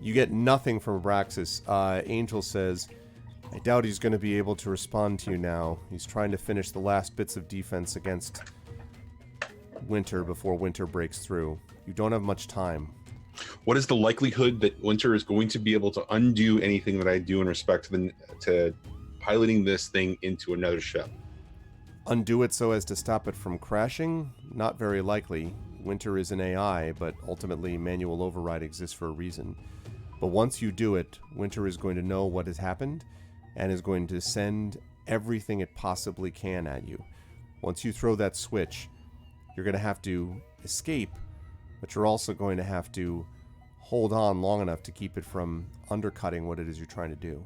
You get nothing from Abraxas. Angel says, I doubt he's going to be able to respond to you now. He's trying to finish the last bits of defense against Winter before Winter breaks through. You don't have much time. What is the likelihood that Winter is going to be able to undo anything that I do in respect to piloting this thing into another ship? Undo it so as to stop it from crashing? Not very likely. Winter is an AI, but ultimately manual override exists for a reason. But once you do it, Winter is going to know what has happened and is going to send everything it possibly can at you. Once you throw that switch, you're going to have to escape, but you're also going to have to hold on long enough to keep it from undercutting what it is you're trying to do.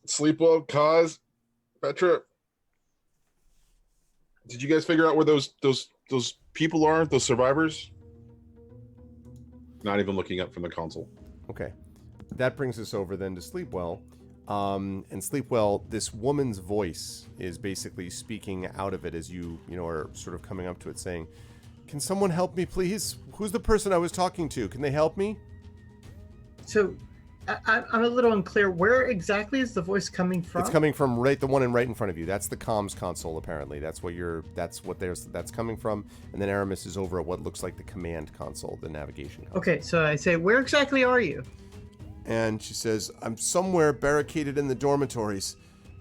Sleep well, Kaz, Petra. Did you guys figure out where those people are, those survivors? Not even looking up from the console. Okay. That brings us over then to Sleepwell. And Sleepwell, this woman's voice is basically speaking out of it as you are sort of coming up to it saying, can someone help me, please? Who's the person I was talking to? Can they help me? So I'm a little unclear. Where exactly is the voice coming from? It's coming from the one right in front of you. That's the comms console, apparently. That's coming from. And then Aramis is over at what looks like the command console, the navigation console. Okay, so I say, where exactly are you? And she says, I'm somewhere barricaded in the dormitories.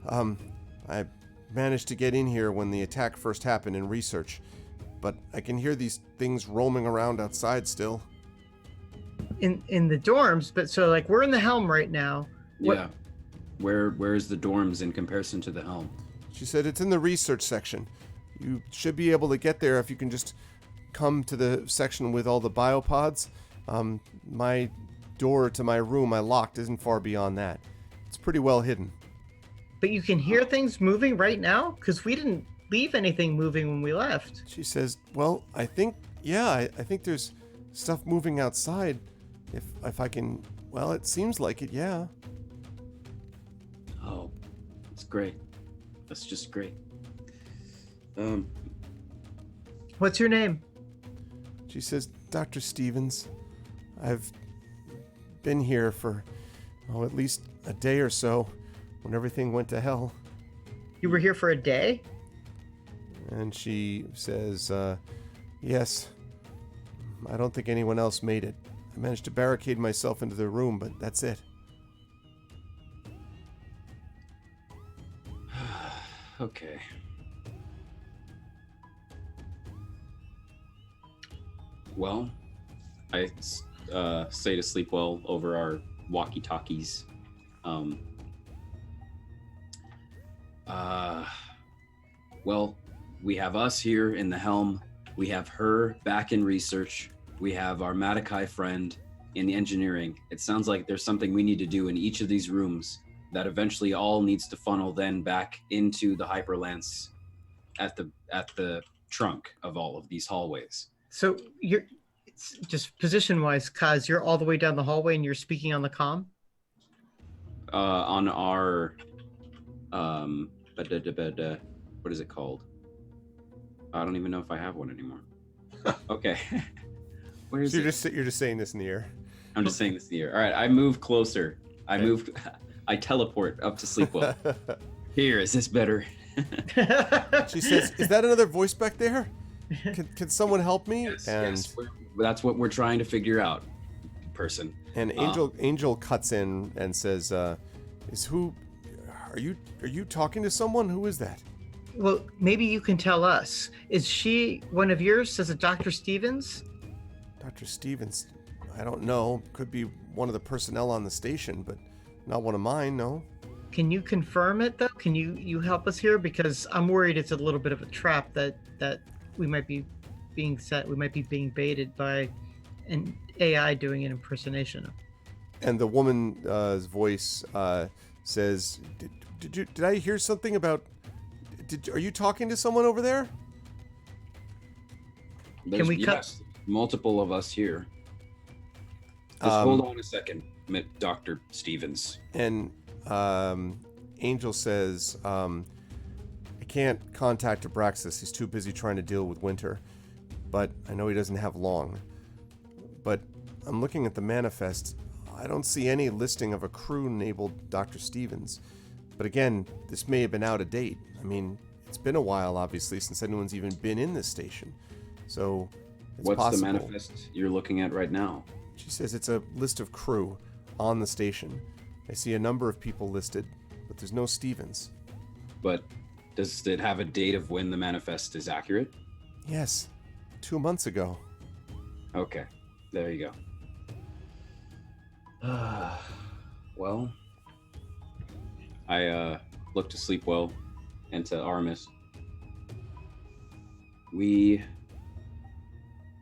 I managed to get in here when the attack first happened in research, but I can hear these things roaming around outside still. In the dorms, but so like we're in the helm right now. Yeah. Where is the dorms in comparison to the helm? She said it's in the research section. You should be able to get there if you can just come to the section with all the biopods. My door to my room I locked isn't far beyond that. It's pretty well hidden. But you can hear things moving right now? Because we didn't leave anything moving when we left. She says, well, I think there's stuff moving outside. If I can, well, it seems like it, yeah. Oh, that's great. That's just great. What's your name? She says, Dr. Stevens. I've been here for, at least a day or so when everything went to hell. You were here for a day? And she says, yes. I don't think anyone else made it. I managed to barricade myself into the room, but that's it. Okay. Well, I say to Sleepwell over our walkie-talkies. Well, we have us here in the helm. We have her back in research. We have our Madakai friend in the engineering. It sounds like there's something we need to do in each of these rooms that eventually all needs to funnel then back into the hyperlance at the trunk of all of these hallways. So it's just position-wise, Kaz, you're all the way down the hallway and you're speaking on the comm? On our what is it called? I don't even know if I have one anymore. Okay. Where is so it? You're just saying this in the air. I'm just saying this in the air. All right, I move closer. I teleport up to Sleepwell. Here, is this better? She says, "Is that another voice back there? Can someone help me?" Yes, and yes. That's what we're trying to figure out, person. And Angel cuts in and says, Are you talking to someone? Who is that?" Well, maybe you can tell us. Is she one of yours? Says it Dr. Stevens? Dr. Stevens, I don't know. Could be one of the personnel on the station, but not one of mine, no. Can you confirm it, though? Can you help us here? Because I'm worried it's a little bit of a trap that we might be being set. We might be being baited by an AI doing an impersonation. And the woman's voice says, Did I hear something about... Are you talking to someone over there? Can we cut... multiple of us here. Just hold on a second, Dr. Stevens. And Angel says, I can't contact Abraxas. He's too busy trying to deal with Winter. But I know he doesn't have long. But I'm looking at the manifest. I don't see any listing of a crew labeled Dr. Stevens. But again, this may have been out of date. I mean, it's been a while, obviously, since anyone's even been in this station. So, it's What's possible. the manifest you're looking at right now? She says it's a list of crew on the station. I see a number of people listed, but there's no Stevens. But does it have a date of when the manifest is accurate? Yes, 2 months ago. Okay, there you go. Well, I look to sleep well and to Aramis.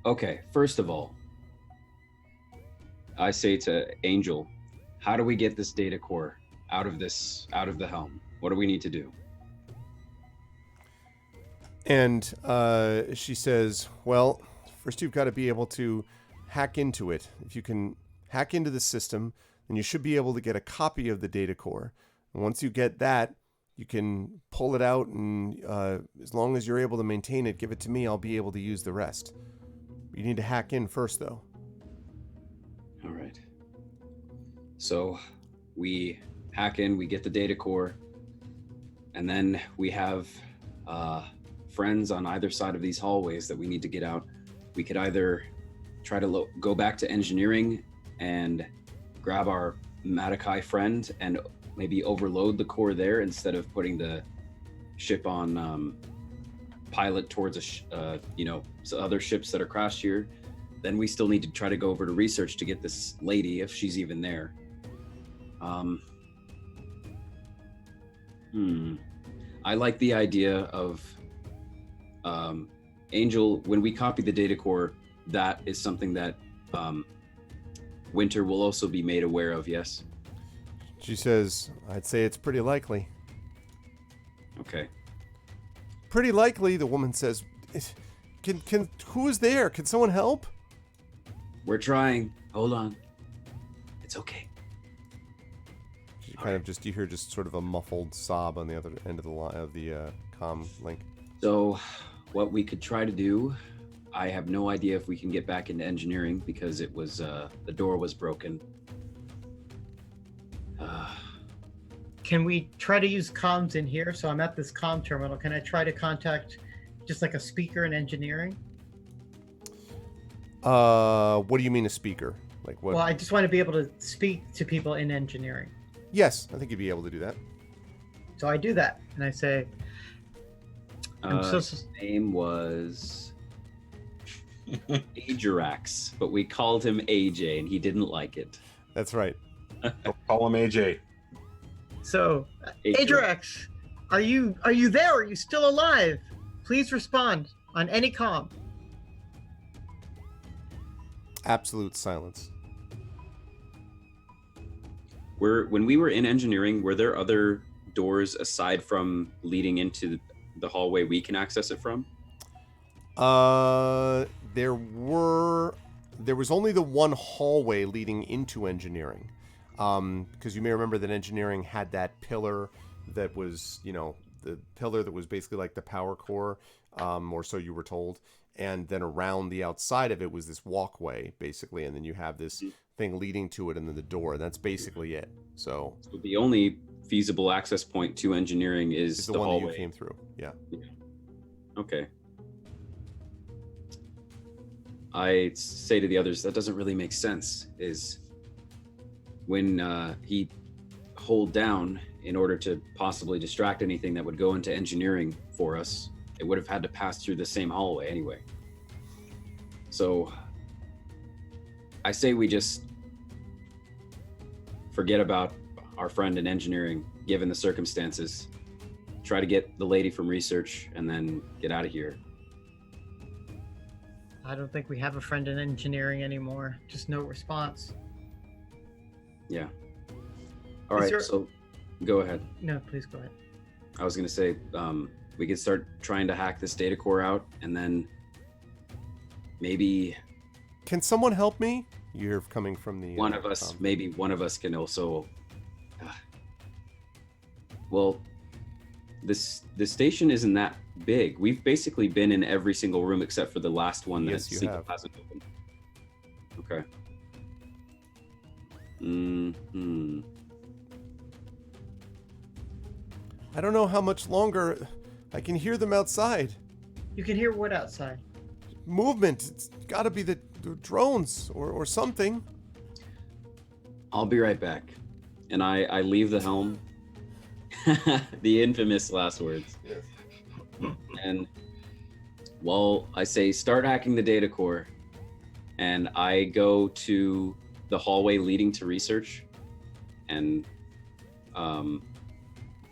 Okay, first of all, I say to Angel, how do we get this data core out of the helm? What do we need to do? And she says, well, first you've got to be able to hack into it. If you can hack into the system, then you should be able to get a copy of the data core. And once you get that, you can pull it out, and as long as you're able to maintain it, give it to me, I'll be able to use the rest. You need to hack in first, though. All right. So we hack in, we get the data core, and then we have friends on either side of these hallways that we need to get out. We could either try to go back to engineering and grab our Madakai friend and maybe overload the core there instead of putting the ship on pilot towards other ships that are crashed here. Then we still need to try to go over to research to get this lady, if she's even there. I like the idea of Angel, when we copy the data core, that is something that Winter will also be made aware of, yes? She says, I'd say it's pretty likely. Okay. Pretty likely, the woman says. Who is there? Can someone help? We're trying. Hold on. It's okay. She kind of you hear just sort of a muffled sob on the other end of the line of the comm link. So, what we could try to do, I have no idea if we can get back into engineering because it was the door was broken. Can we try to use comms in here? So I'm at this comm terminal. Can I try to contact just like a speaker in engineering? What do you mean a speaker? Like what? Well, I just want to be able to speak to people in engineering. Yes, I think you'd be able to do that. So I do that, and I say, His name was Ajax, but we called him AJ, and he didn't like it. That's right. Call him AJ. So, Ajax, are you there? Are you still alive? Please respond on any comm. Absolute silence. When we were in engineering, were there other doors aside from leading into the hallway we can access it from? There was only the one hallway leading into engineering. Because you may remember that engineering had that pillar that was, the pillar that was basically like the power core, or so you were told. And then around the outside of it was this walkway, basically. And then you have this thing leading to it and then the door. That's basically it. So the only feasible access point to engineering is the the one hallway. that you came through. Yeah. Okay. I say to the others, that doesn't really make sense. Is when he hold down in order to possibly distract anything that would go into engineering for us, it would have had to pass through the same hallway anyway. So I say we just forget about our friend in engineering, given the circumstances. Try to get the lady from research and then get out of here. I don't think we have a friend in engineering anymore. Just no response. Yeah. All right, so go ahead. No, please go ahead. I was going to say, we could start trying to hack this data core out, and then maybe... Can someone help me? You're coming from the... One of us, maybe one of us can also... well, the station isn't that big. We've basically been in every single room except for the last one that Sequel hasn't opened. Okay. Mm-hmm. I don't know how much longer. I can hear them outside. You can hear what outside? Movement. It's got to be the drones or something. I'll be right back. And I leave the helm. The infamous last words. Yes. And well, I say start hacking the data core, and I go to the hallway leading to research, and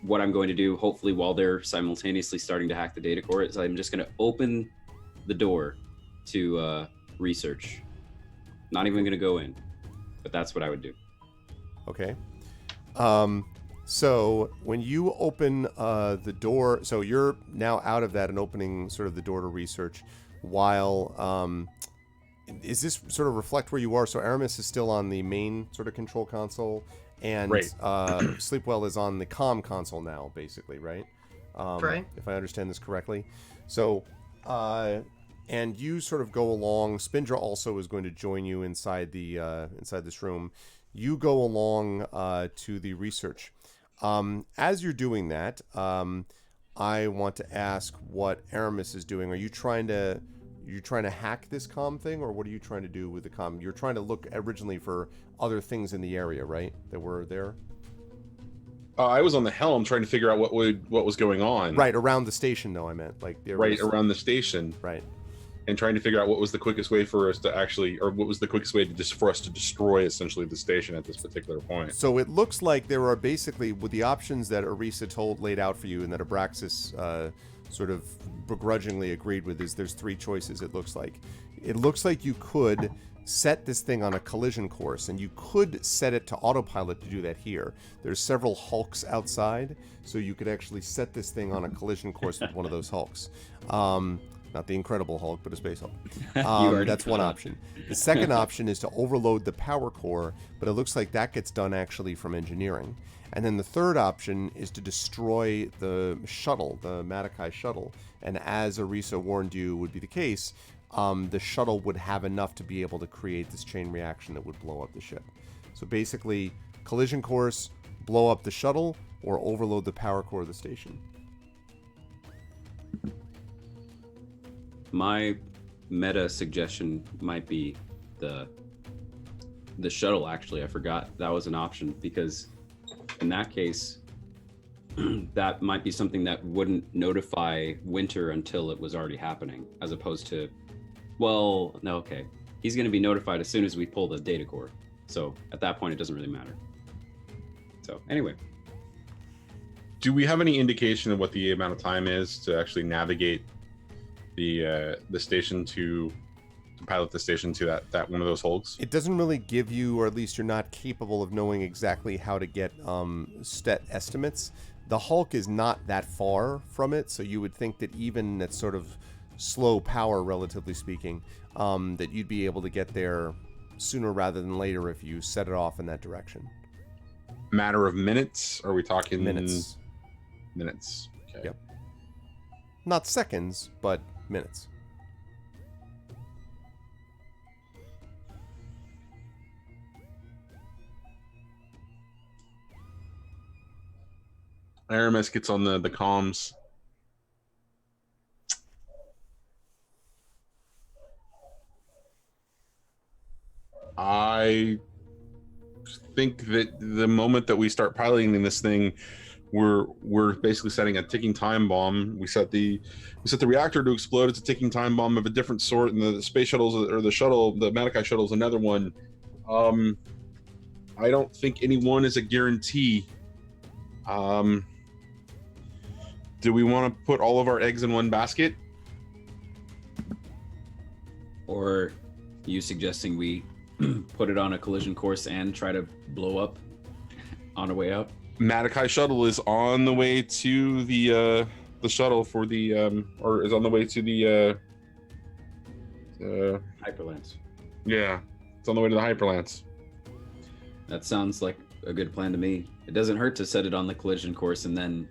what I'm going to do, hopefully while they're simultaneously starting to hack the data core, is I'm just going to open the door to research. Not even going to go in, but that's what I would do. Okay. So when you open the door, so you're now out of that and opening sort of the door to research, while is this sort of reflect where you are? So Aramis is still on the main sort of control console, and right. Sleepwell is on the comm console now, basically, right? Right. If I understand this correctly. So, and you sort of go along. Spindra also is going to join you inside the inside this room. You go along to the research. As you're doing that, I want to ask what Aramis is doing. Are you trying to hack this comm thing, or what are you trying to do with the comm? You're trying to look originally for other things in the area, right? That were there. I was on the helm trying to figure out what was going on. Right around the station, though. I meant like right around the station. Right. And trying to figure out what was the quickest way for us to actually, or what was the quickest way for us to destroy essentially the station at this particular point. So it looks like there are basically, with the options that Arisa laid out for you, and that Abraxas sort of begrudgingly agreed with, is there's three choices. It looks like you could set this thing on a collision course, and you could set it to autopilot to do that here. There's several hulks outside, so you could actually set this thing on a collision course with one of those hulks. Not the Incredible Hulk, but a Space Hulk. That's one option. The second option is to overload the power core, but it looks like that gets done actually from engineering. And then the third option is to destroy the shuttle, the Matakai shuttle. And as Arisa warned you would be the case, the shuttle would have enough to be able to create this chain reaction that would blow up the ship. So basically, collision course, blow up the shuttle, or overload the power core of the station. My meta suggestion might be the shuttle. Actually, I forgot that was an option, because in that case, that might be something that wouldn't notify Winter until it was already happening, as opposed to, well, no, okay, he's going to be notified as soon as we pull the data core. So at that point, it doesn't really matter. So anyway. Do we have any indication of what the amount of time is to actually navigate the station to pilot the station to that one of those hulks? It doesn't really give you, or at least you're not capable of knowing exactly how to get stat estimates. The Hulk is not that far from it, so you would think that even at sort of slow power, relatively speaking, that you'd be able to get there sooner rather than later if you set it off in that direction. Matter of minutes? Are we talking minutes? Minutes. Okay. Yep. Not seconds, but minutes. Aramis gets on the comms. I think that the moment that we start piloting this thing, we're basically setting a ticking time bomb. We set the reactor to explode. It's a ticking time bomb of a different sort, and the space shuttles or the Madakai shuttle is another one. I don't think any one is a guarantee. Do we want to put all of our eggs in one basket? Or are you suggesting we put it on a collision course and try to blow up on our way out? Madakai shuttle is on the way to the shuttle for the or is on the way to the Hyperlance. Yeah, it's on the way to the Hyperlance. That sounds like a good plan to me. It doesn't hurt to set it on the collision course and then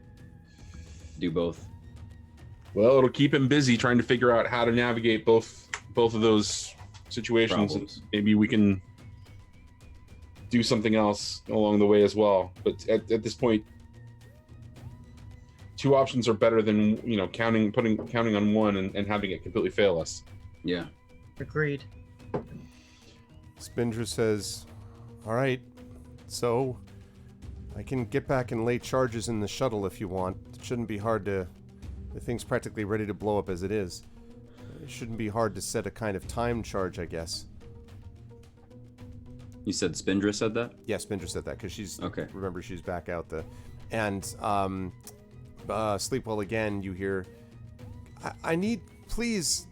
do both. Well, it'll keep him busy trying to figure out how to navigate both of those situations. Problems. Maybe we can do something else along the way as well. But at this point, two options are better than, you know, counting on one and having it completely fail us. Yeah. Agreed. Spindra says, all right, so I can get back and lay charges in the shuttle if you want. It shouldn't be hard to... The thing's practically ready to blow up as it is. It shouldn't be hard to set a kind of time charge, I guess. You said Spindra said that? Yeah, Spindra said that because she's... Okay. Remember, she's back out the... And Sleepwell again, you hear... I need... Please,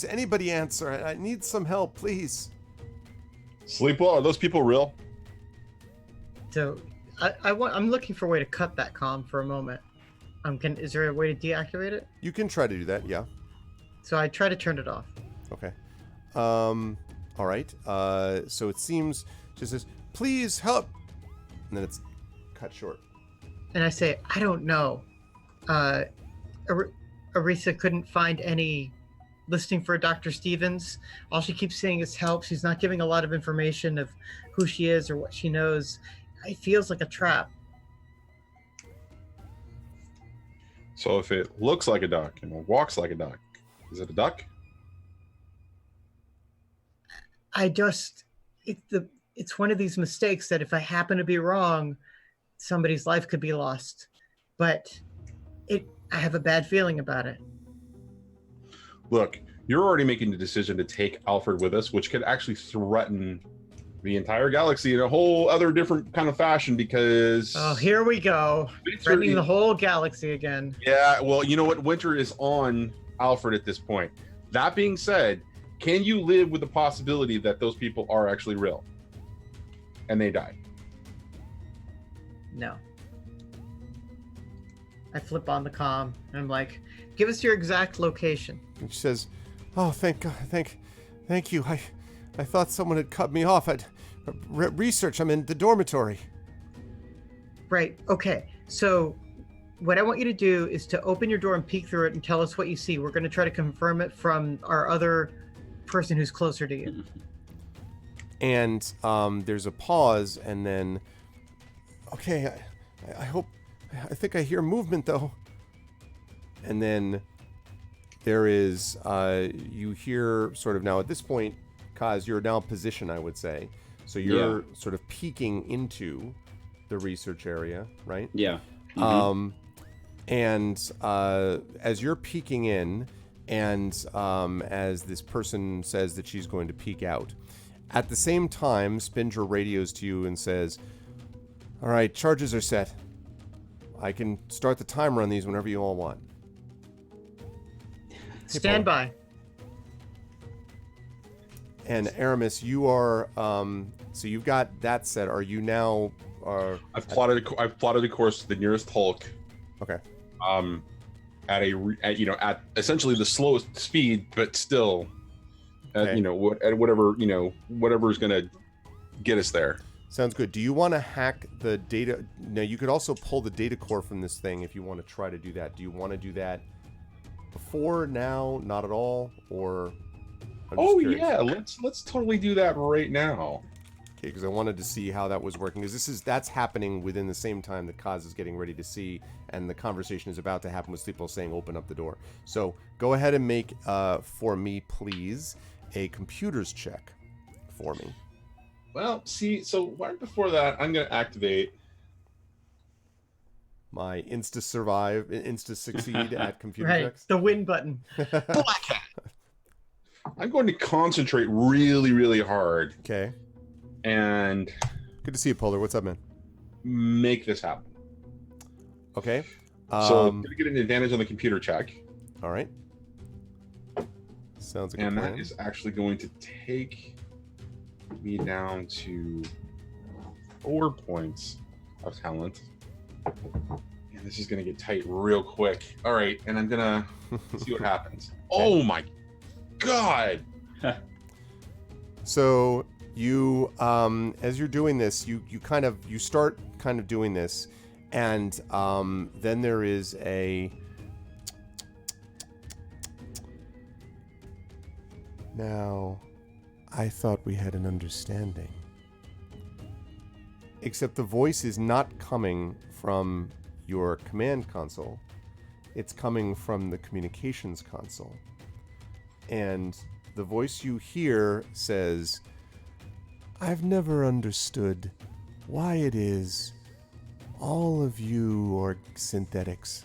anybody answer. I need some help, please. Sleepwell, are those people real? So I'm looking for a way to cut that comm for a moment. Is there a way to deactivate it? You can try to do that, yeah. So I try to turn it off. Okay. All right. So it seems she says, "Please help," and then it's cut short. And I say, I don't know. Arisa couldn't find any listing for Dr. Stevens. All she keeps saying is help. She's not giving a lot of information of who she is or what she knows. It feels like a trap. So if it looks like a duck and it walks like a duck, is it a duck? It's one of these mistakes that if I happen to be wrong, somebody's life could be lost. But I have a bad feeling about it. Look, you're already making the decision to take Alfred with us, which could actually threaten the entire galaxy in a whole other different kind of fashion because... Oh, here we go. Threatening the whole galaxy again. Yeah, well, you know what? Winter is on Alfred at this point. That being said, can you live with the possibility that those people are actually real? And they die? No. I flip on the comm and I'm like, give us your exact location. And she says, "Oh, thank God, thank you. I thought someone had cut me off. Research. I'm in the dormitory." Right. Okay. So what I want you to do is to open your door and peek through it and tell us what you see. We're going to try to confirm it from our other person who's closer to you. And there's a pause, and then, okay, I think I hear movement though. And then there is, you hear sort of now at this point, Kaz, you're now positioned, I would say. So you're sort of peeking into the research area, right? Yeah. Mm-hmm. And as you're peeking in, and as this person says that she's going to peek out, at the same time, Spindra radios to you and says, "All right, charges are set. I can start the timer on these whenever you all want." Stand by. And Aramis, you are so you've got that set. Are you now? I've plotted a course to the nearest Hulk. Okay. At essentially the slowest speed, but still, Okay. at whatever is gonna get us there. Sounds good. Do you want to hack the data? No, you could also pull the data core from this thing if you want to try to do that. Do you want to do that before, now, not at all, or? Oh yeah, let's totally do that right now. Okay, because I wanted to see how that was working. Because that's happening within the same time that Kaz is getting ready to see, and the conversation is about to happen with Sleepo saying, "Open up the door." So go ahead and make for me, please, a computers check for me. Well, see, so right before that, I'm going to activate my insta succeed at computer checks. The win button. Black Hat. I'm going to concentrate really, really hard. Okay. And good to see you, Polar. What's up, man? Make this happen. Okay. So I'm going to get an advantage on the computer check. All right. Sounds like a plan. And that is actually going to take me down to 4 points of talent. And this is going to get tight real quick. All right, and I'm going to see what happens. Oh my God! So you, as you're doing this, you start kind of doing this, and then there is a. Now, I thought we had an understanding. Except the voice is not coming from your command console. It's coming from the communications console. And the voice you hear says, "I've never understood why it is all of you organics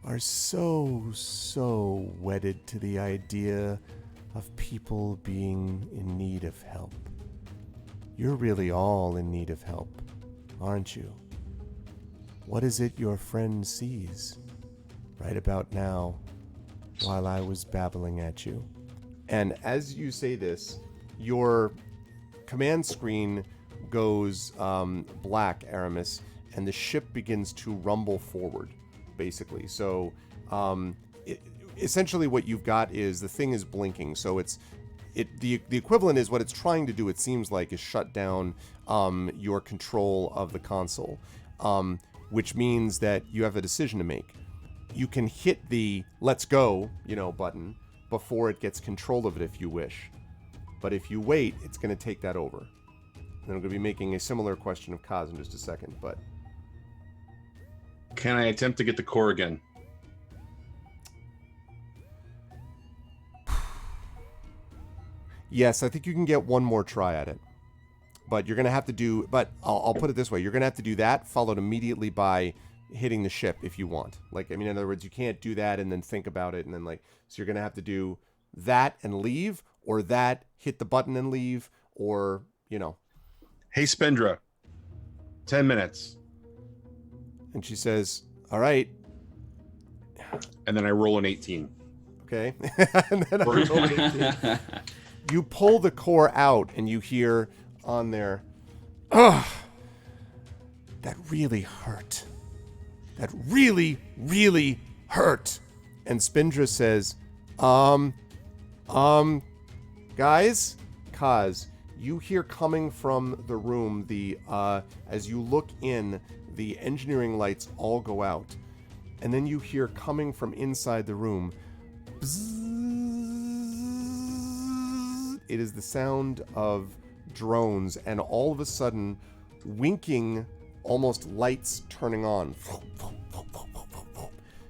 are so wedded to the idea of people being in need of help. You're really all in need of help, aren't you? What is it your friend sees right about now while I was babbling at you?" And as you say this, your command screen goes black, Aramis, and the ship begins to rumble forward, basically. So essentially what you've got is the thing is blinking. So the equivalent is what it's trying to do, it seems like, is shut down your control of the console, which means that you have a decision to make. You can hit the "let's go" button before it gets control of it if you wish. But if you wait, it's going to take that over. And I'm going to be making a similar question of Kaz in just a second, but... Can I attempt to get the core again? Yes, I think you can get one more try at it. But you're going to have to do... But I'll put it this way. You're going to have to do that, followed immediately by hitting the ship if you want. In other words, you can't do that and then think about it and then So you're going to have to do that and leave, or that, hit the button and leave, or, Hey, Spendra. 10 minutes. And she says, "All right." And then I roll an 18. Okay. And then I roll an 18. You pull the core out and you hear on there, "Ugh, that really hurt. That really, really hurt." And Spindra says, guys, Kaz, you hear coming from the room, as you look in, the engineering lights all go out. And then you hear coming from inside the room, bzzz. It is the sound of drones, and all of a sudden, winking, almost lights turning on.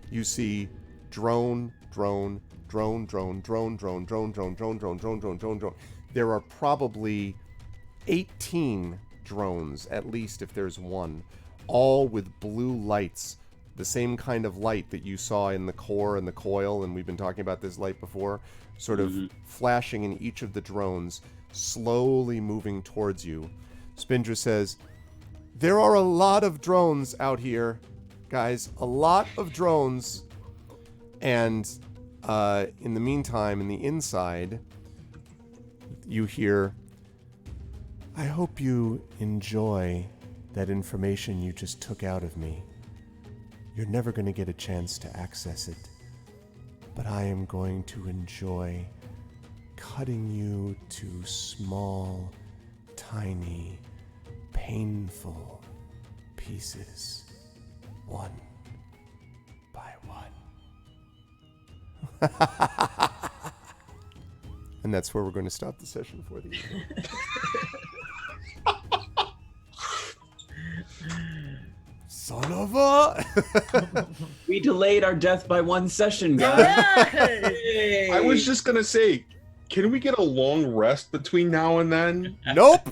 You see drone, drone, drone, drone, drone, drone, drone, drone, drone, drone, drone, drone, drone, drone. There are probably 18 drones, at least if there's one, all with blue lights, the same kind of light that you saw in the core and the coil, and we've been talking about this light before, sort of flashing in each of the drones, slowly moving towards you. Spindra says, "There are a lot of drones out here, guys, a lot of drones." And in the meantime, in the inside, you hear, "I hope you enjoy that information you just took out of me. You're never going to get a chance to access it, but I am going to enjoy cutting you to small, tiny, painful pieces, one by one." And that's where we're going to stop the session for the evening. Son of a... We delayed our death by 1 session, guys. Yay! I was just gonna say, can we get a long rest between now and then? Nope.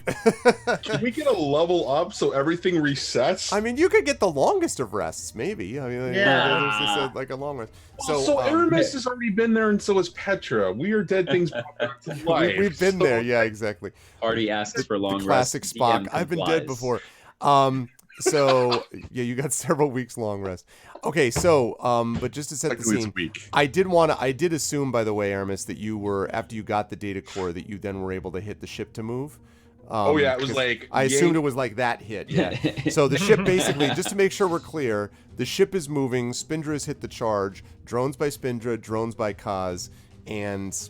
Can we get a level up so everything resets? I mean, you could get the longest of rests, maybe. I mean, Yeah. there's like a long rest. So Aramis has already been there, and so has Petra. We are dead things brought back to life. We've been there, yeah, exactly. Party asks for long The classic rest. Spock. DM I've been complies. dead before. So yeah, you got several weeks long rest. Okay, so but just to set the Technically, it's scene, a week. I did assume, by the way, Aramis, that you were, after you got the data core, that you then were able to hit the ship to move. Oh yeah, it was like I assumed it was like that hit. Yeah. So the ship basically, just to make sure we're clear, the ship is moving. Spindra has hit the charge. Drones by Spindra, drones by Kaz, and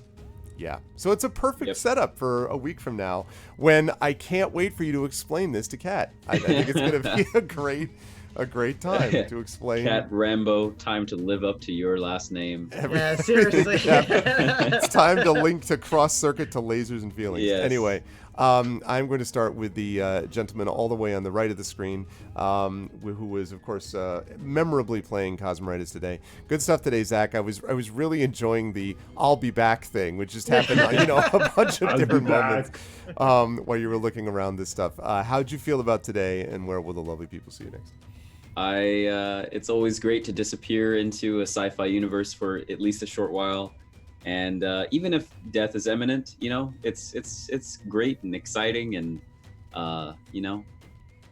yeah. So it's a perfect setup for a week from now, when I can't wait for you to explain this to Kat. I think it's going to be a great time to explain. Cat Rambo, time to live up to your last name. Yeah, seriously. It's time to link to cross circuit to lasers and feelings. Yes. Anyway, I'm going to start with the gentleman all the way on the right of the screen, who was, of course, memorably playing Cosmeritis today. Good stuff today, Zach. I was really enjoying the "I'll be back" thing, which just happened, a bunch of different moments while you were looking around this stuff. How'd you feel about today, and where will the lovely people see you next? It's always great to disappear into a sci-fi universe for at least a short while. And even if death is imminent, it's great and exciting, and I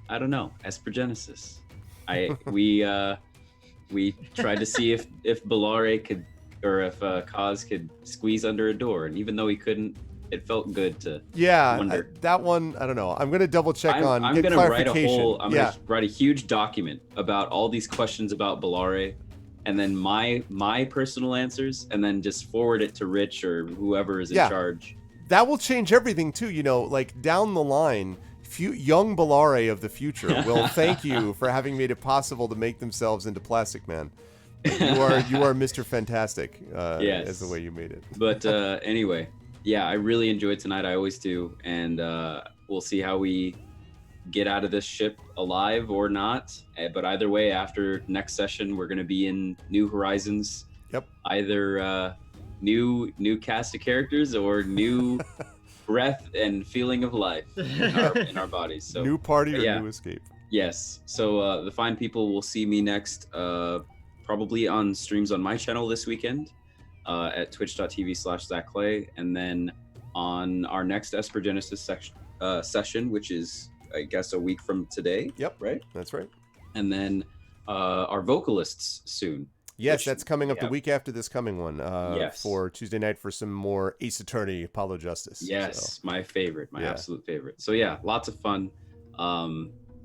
don't know, Esper Genesis. We tried to see if Bellare could, or if Kaz could squeeze under a door, and even though he couldn't, it felt good to wonder. That one, I don't know. I'm gonna double check on. I'm get gonna write clarification. write a huge document about all these questions about Bellare, and then my personal answers, and then just forward it to Rich or whoever is in charge. That will change everything too. Like down the line, young Bellare of the future will thank you for having made it possible to make themselves into Plastic Man. You are Mr. Fantastic. Yes. As the way you made it. But anyway, yeah, I really enjoyed tonight. I always do, and we'll see how we get out of this ship alive or not. But either way, after next session, we're going to be in New Horizons. Yep. Either new cast of characters or new breath and feeling of life in our bodies. So new party or new escape. Yes. So the fine people will see me next, probably on streams on my channel this weekend at twitch.tv/ZachClay, and then on our next Esper Genesis session, which is, I guess, a week from today. Yep. Right? That's right. And then our vocalists soon. Yes, that's coming up the week after this coming one. Yes. For Tuesday night for some more Ace Attorney Apollo Justice. Yes, my favorite, my absolute favorite. So yeah, lots of fun.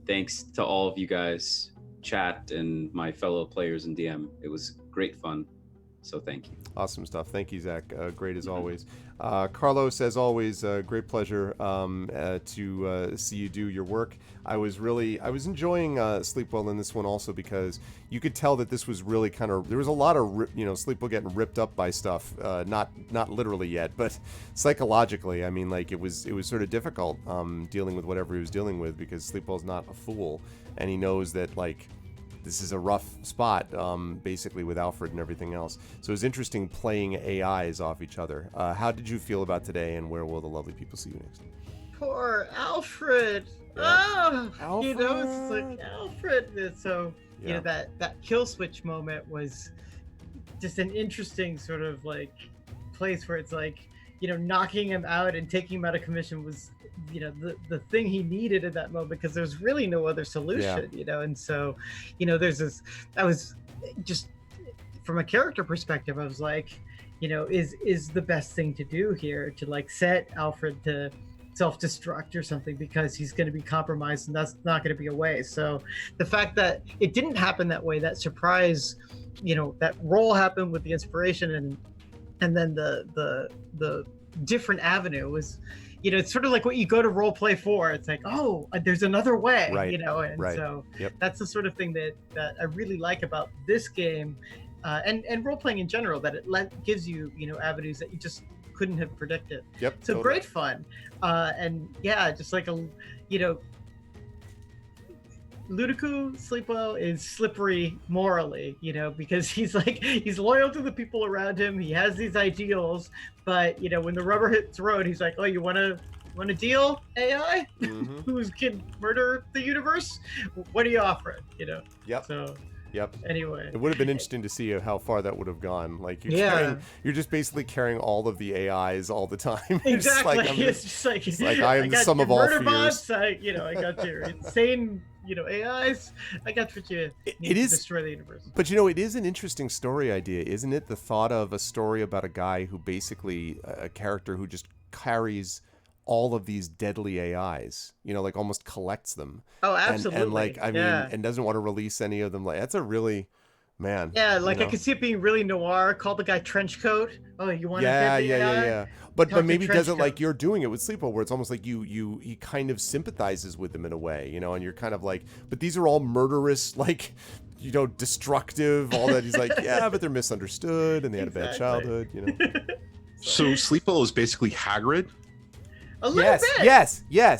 Thanks to all of you guys, chat, and my fellow players in DM. It was great fun. So thank you. Awesome stuff. Thank you, Zach. Great as always. Carlos, as always, great pleasure to see you do your work. I was enjoying Sleepwell in this one also, because you could tell that this was really there was a lot of Sleepwell getting ripped up by stuff, not literally yet, but psychologically. I mean, like it was sort of difficult dealing with whatever he was dealing with, because Sleepwell's not a fool, and he knows that this is a rough spot, basically, with Alfred and everything else. So it was interesting playing AIs off each other. How did you feel about today, and where will the lovely people see you next? Poor Alfred. Yeah. Oh, it's like Alfred. So that kill switch moment was just an interesting sort of place where it's knocking him out and taking him out of commission was the thing he needed at that moment, because there's really no other solution. And so there's this, I was just, from a character perspective, I was like, is the best thing to do here to set Alfred to self-destruct or something, because he's going to be compromised, and that's not going to be a way. So the fact that it didn't happen that way, that surprise, that roll happened with the inspiration, and then the different avenue was, it's sort of like what you go to role play for. It's like, oh, there's another way, right. So that's the sort of thing that I really like about this game, and role playing in general, that it gives you, avenues that you just couldn't have predicted. Yep. So totally. great fun. And yeah, just like Ludoku Sleepwell is slippery morally, because he's loyal to the people around him. He has these ideals, but when the rubber hits the road, he's like, oh, you want to deal, AI? Mm-hmm. Who can murder the universe? What are you offering? Yep. So. Yep. Anyway, it would have been interesting to see how far that would have gone. Like you're just basically carrying all of the AIs all the time. Exactly. It's just like I am the sum of all murder fears. Bots, I got your insane, AIs. I got what you need to destroy the universe. But it is an interesting story idea, isn't it? The thought of a story about a guy who basically a character who just carries all of these deadly AIs, like almost collects them. Oh, absolutely. And and doesn't want to release any of them. Like that's a really, man. Yeah, I could see it being really noir. Call the guy Trenchcoat. Oh, you want to get the AI? Yeah. But maybe does it like you're doing it with Sleepwell, where it's almost like he kind of sympathizes with them in a way, and you're kind of like, but these are all murderous, like, destructive, all that. He's like, yeah, but they're misunderstood and they had a bad childhood, So Sleepwell is basically Hagrid? A little bit. Yes. A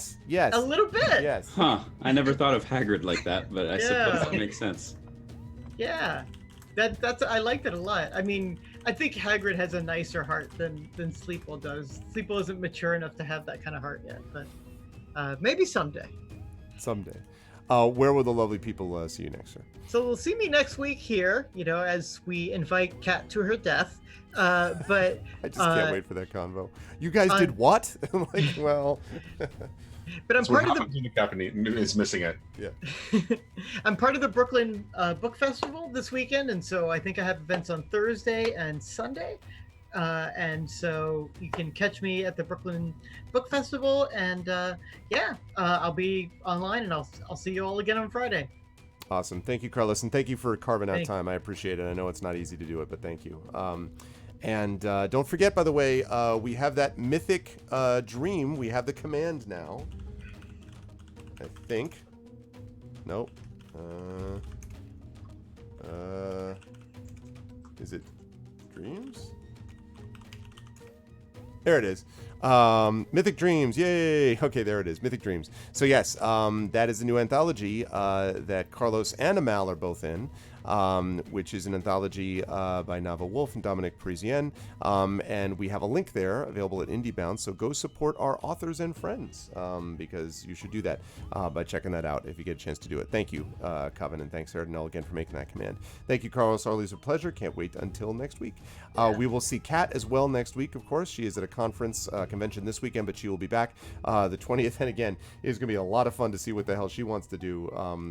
little bit. Yes. Huh. I never thought of Hagrid like that, but I suppose that makes sense. Yeah. That's I like that a lot. I mean, I think Hagrid has a nicer heart than Sleepwell does. Sleepwell isn't mature enough to have that kind of heart yet, but maybe someday. Someday. Where will the lovely people see you next, sir? So we'll see me next week here, as we invite Kat to her death. But I just can't wait for that convo. You guys did what? Well. But I'm part of the company is missing it. Yeah. I'm part of the Brooklyn Book Festival this weekend, and so I think I have events on Thursday and Sunday. And so you can catch me at the Brooklyn Book Festival, and I'll be online, and I'll see you all again on Friday. Awesome. Thank you, Carlos, and thank you for carving out time. I appreciate it. I know it's not easy to do it, but thank you. And don't forget, by the way, we have that mythic dream. We have the command now. I think. Nope. Is it dreams? There it is. Mythic Dreams. Yay. Okay, there it is. Mythic Dreams. So yes, that is the new anthology that Carlos and Amal are both in. Which is an anthology by Nava Wolf and Dominic Parisienne. And we have a link there available at IndieBound. So go support our authors and friends because you should do that by checking that out if you get a chance to do it. Thank you, Coven, and thanks, Erdinel, again for making that command. Thank you, Carlos. Always a pleasure. Can't wait until next week. We will see Kat as well next week, of course. She is at a conference convention this weekend, but she will be back the 20th. And again, it's going to be a lot of fun to see what the hell she wants to do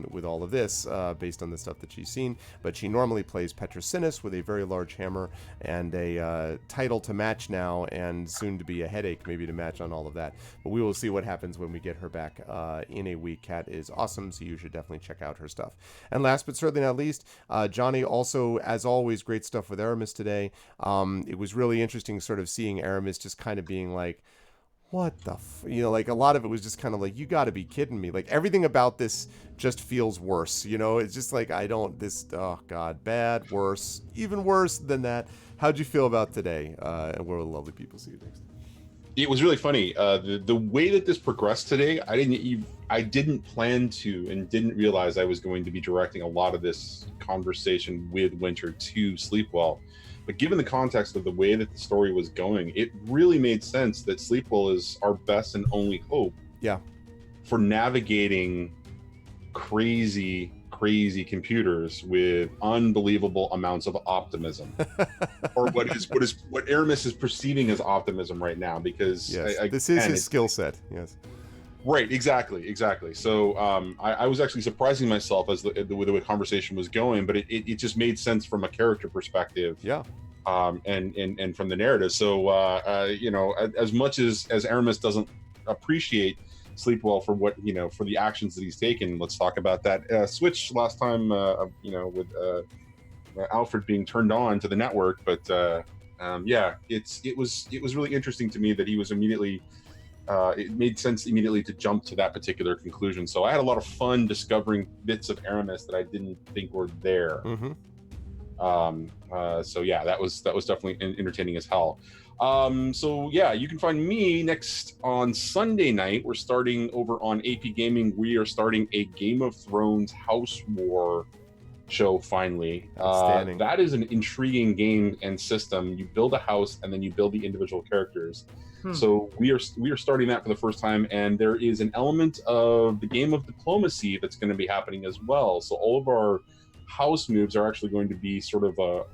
with all of this based on the stuff that she's seen. But she normally plays Petrosinis with a very large hammer and a title to match now, and soon to be a headache maybe to match on all of that. But we will see what happens when we get her back in a week. Kat is awesome, so you should definitely check out her stuff. And last but certainly not least, Johnny also, as always, great stuff with Aramis today. It was really interesting sort of seeing Aramis just kind of being like, what the like a lot of it was just kind of like, you got to be kidding me. Like everything about this just feels worse, it's just like, oh God, bad, worse, even worse than that. How'd you feel about today? And where will the lovely people see you next? It was really funny. The way that this progressed today, I didn't plan to and didn't realize I was going to be directing a lot of this conversation with Winter to Sleepwell. But given the context of the way that the story was going, it really made sense that Sleepwell is our best and only hope. Yeah. For navigating crazy computers with unbelievable amounts of optimism, or what Aramis is perceiving as optimism right now. Because this is his skill set. Yes. Right, exactly. So I was actually surprising myself as the way the conversation was going, but it just made sense from a character perspective. Yeah. And from the narrative. So as much as Aramis doesn't appreciate Sleepwell for what for the actions that he's taken, let's talk about that switch last time. With Alfred being turned on to the network, but it was really interesting to me that he was immediately. It made sense immediately to jump to that particular conclusion. So I had a lot of fun discovering bits of Aramis that I didn't think were there. Mm-hmm. So yeah, that was definitely entertaining as hell. So yeah, you can find me next on Sunday night. We're starting over on AP Gaming. We are starting a Game of Thrones House War show finally. That is an intriguing game and system. You build a house and then you build the individual characters. So we are starting that for the first time, and there is an element of the game of diplomacy that's going to be happening as well. So all of our house moves are actually going to be sort of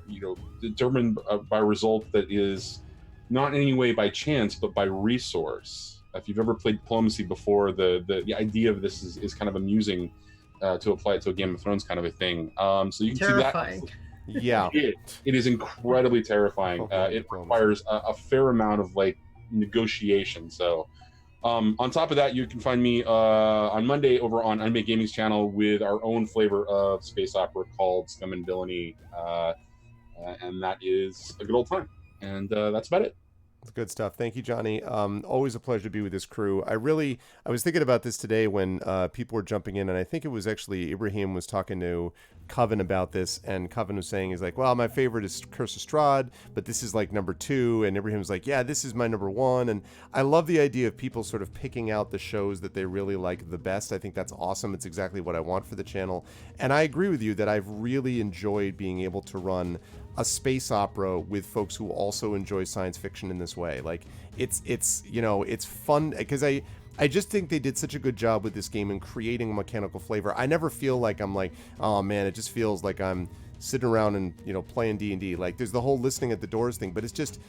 determined by a result that is not in any way by chance but by resource. If you've ever played diplomacy before, the idea of this is kind of amusing to apply it to a Game of Thrones kind of a thing. So you can Terrifying. see that. Yeah, it is incredibly terrifying. It requires a fair amount of like negotiation. So on top of that, you can find me on Monday over on Unmade Gaming's channel with our own flavor of space opera called Scum and Villainy, and that is a good old time. And that's about it. Good stuff. Thank you, Johnny. Always a pleasure to be with this crew. I was thinking about this today when people were jumping in, and I think it was actually Ibrahim was talking to Coven about this, and Coven was saying, he's like, well, my favorite is Curse of Strahd, but this is like number 2, and Ibrahim's like, yeah, this is my number 1, and I love the idea of people sort of picking out the shows that they really like the best. I think that's awesome. It's exactly what I want for the channel, and I agree with you that I've really enjoyed being able to run a space opera with folks who also enjoy science fiction in this way. Like it's fun because I just think they did such a good job with this game in creating a mechanical flavor. I never feel like I'm like, oh man, it just feels like I'm sitting around and playing D&D. Like there's the whole listening at the doors thing, but it's just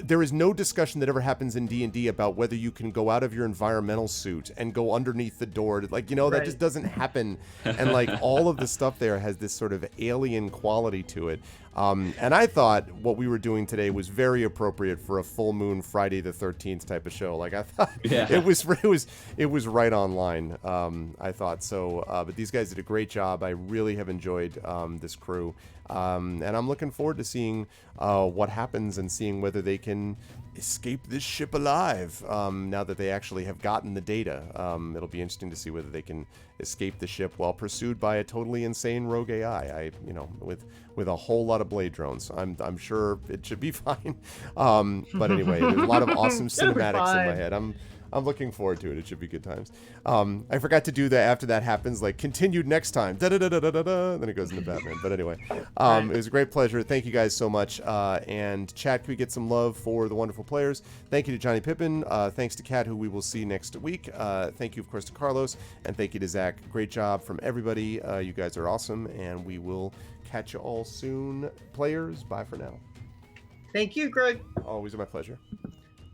there is no discussion that ever happens in D&D about whether you can go out of your environmental suit and go underneath the door. Like, that just doesn't happen. And like all of the stuff there has this sort of alien quality to it. And I thought what we were doing today was very appropriate for a full moon Friday the 13th type of show. Like I thought it was right on line. I thought so. But these guys did a great job. I really have enjoyed this crew. And I'm looking forward to seeing what happens and seeing whether they can escape this ship alive now that they actually have gotten the data. It'll be interesting to see whether they can escape the ship while pursued by a totally insane rogue AI. With a whole lot of blade drones. I'm sure it should be fine. But anyway, there's a lot of awesome cinematics in my head. I'm looking forward to it. It should be good times. I forgot to do that after that happens, like continued next time. Da da da da da da. Then it goes into Batman. But anyway, it was a great pleasure. Thank you guys so much. And chat, can we get some love for the wonderful players? Thank you to Johnny Pippin. Thanks to Kat, who we will see next week. Thank you, of course, to Carlos, and thank you to Zach. Great job from everybody. You guys are awesome, and we will catch you all soon, players. Bye for now. Thank you, Greg. Always my pleasure.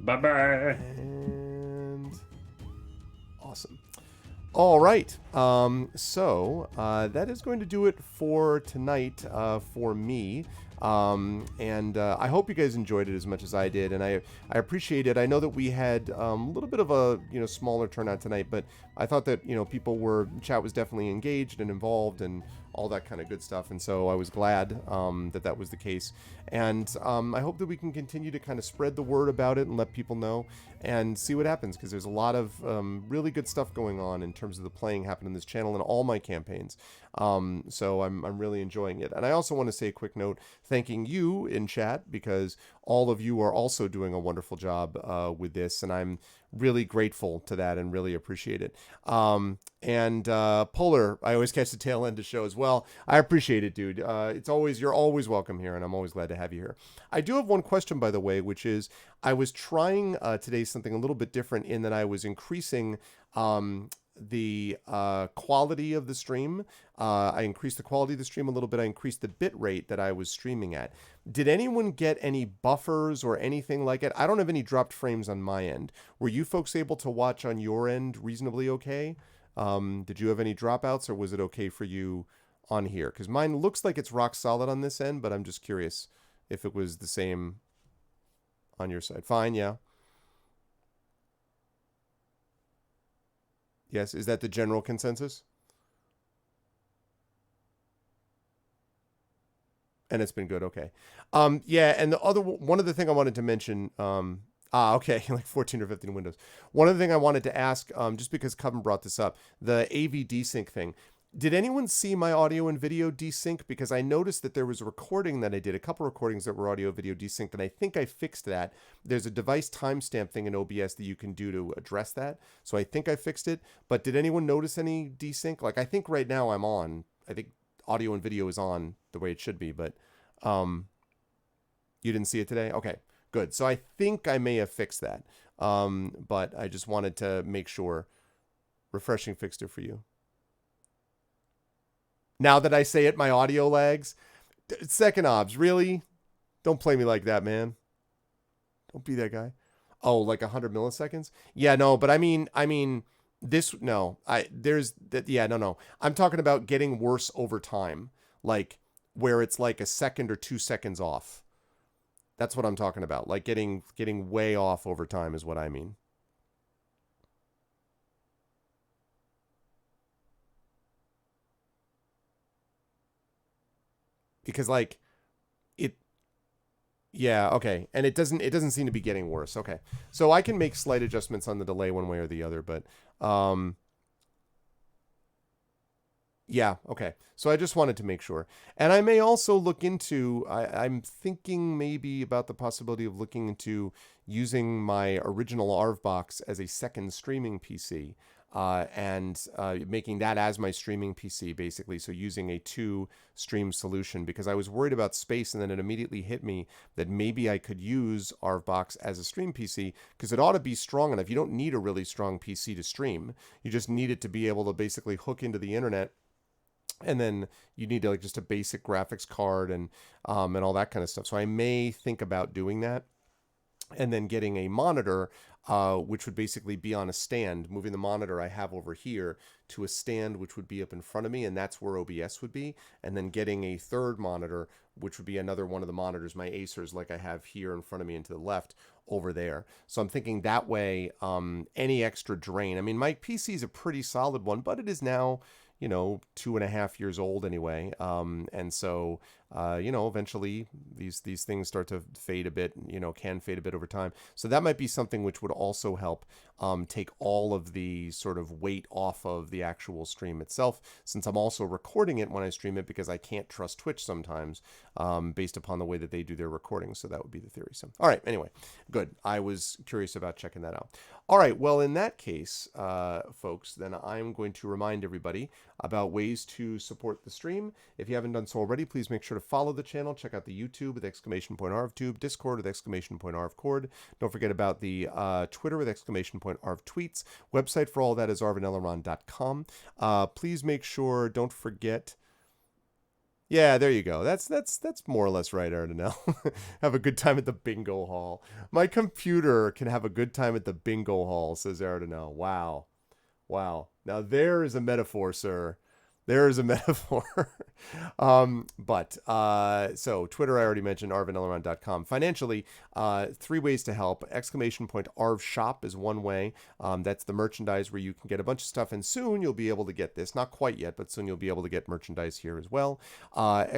Bye-bye. And awesome. All right. So that is going to do it for tonight for me. And I hope you guys enjoyed it as much as I did, and I appreciate it. I know that we had a little bit of a smaller turnout tonight, but I thought that chat was definitely engaged and involved and all that kind of good stuff, and so I was glad that was the case. And I hope that we can continue to kind of spread the word about it and let people know and see what happens, because there's a lot of really good stuff going on in terms of the playing happening in this channel and all my campaigns. So I'm really enjoying it. And I also want to say a quick note thanking you in chat, because all of you are also doing a wonderful job with this, and I'm really grateful to that and really appreciate it. And Polar, I always catch the tail end of the show as well. I appreciate it, dude. You're always welcome here, and I'm always glad to have you here. I do have one question, by the way, which is I was trying today something a little bit different in that I was increasing the quality of the stream. I increased the quality of the stream a little bit. I increased the bit rate that I was streaming at. Did anyone get any buffers or anything like it? I don't have any dropped frames on my end. Were you folks able to watch on your end reasonably okay? Did you have any dropouts, or was it okay for you on here? Because mine looks like it's rock solid on this end, but I'm just curious if it was the same on your side. Fine, yeah. Yes, is that the general consensus? And it's been good, okay. Yeah, and one other thing I wanted to mention, okay, like 14 or 15 windows. One other thing I wanted to ask, just because Coven brought this up, the AV desync thing. Did anyone see my audio and video desync? Because I noticed that there was a recording that I did, a couple recordings that were audio video desynced, and I think I fixed that. There's a device timestamp thing in OBS that you can do to address that. So I think I fixed it. But did anyone notice any desync? Like, I think right now I'm on. I think audio and video is on the way it should be, but you didn't see it today? Okay, good. So I think I may have fixed that. But I just wanted to make sure. Refreshing fixed it for you. Now that I say it, my audio lags. Second obs, really? Don't play me like that, man. Don't be that guy. Oh, like 100 milliseconds? Yeah, no, but I mean, this, no. There's, that. Yeah, no. I'm talking about getting worse over time. Like, where it's like a second or 2 seconds off. That's what I'm talking about. Like, getting way off over time is what I mean. Because like yeah, okay. And it doesn't seem to be getting worse. Okay. So I can make slight adjustments on the delay one way or the other, but yeah, okay. So I just wanted to make sure. And I may also look into, I'm thinking maybe about the possibility of looking into using my original ARVbox as a second streaming PC. And making that as my streaming PC, basically. So using a 2-stream solution, because I was worried about space, and then it immediately hit me that maybe I could use ARVbox as a stream PC, because it ought to be strong enough. You don't need a really strong PC to stream. You just need it to be able to basically hook into the internet. And then you need like just a basic graphics card and all that kind of stuff. So I may think about doing that. And then getting a monitor, which would basically be on a stand, moving the monitor I have over here to a stand, which would be up in front of me, and that's where OBS would be. And then getting a third monitor, which would be another one of the monitors, my Acers, like I have here in front of me and to the left over there. So I'm thinking that way, any extra drain. I mean, my PC is a pretty solid one, but it is now, 2.5 years old anyway. And so, eventually these things start to fade a bit, can fade a bit over time. So that might be something which would also help take all of the sort of weight off of the actual stream itself, since I'm also recording it when I stream it, because I can't trust Twitch sometimes based upon the way that they do their recordings. So that would be the theory. So, all right, anyway, good. I was curious about checking that out. All right, well, in that case, folks, then I'm going to remind everybody about ways to support the stream. If you haven't done so already, please make sure to follow the channel. Check out the YouTube with !ArvTube, Discord with !ArvCord. Don't forget about the Twitter with !ArvTweets. Website for all that is arvaneleron.com. Please make sure, don't forget. Yeah, there you go. That's more or less right, Ardenel. Have a good time at the bingo hall. My computer can have a good time at the bingo hall, says Ardenel. Wow. Now there is a metaphor, sir. There is a metaphor. So Twitter, I already mentioned, arvaneleron.com. Financially, 3 ways to help. ! Arv Shop is one way. That's the merchandise where you can get a bunch of stuff, and soon you'll be able to get this. Not quite yet, but soon you'll be able to get merchandise here as well. ! That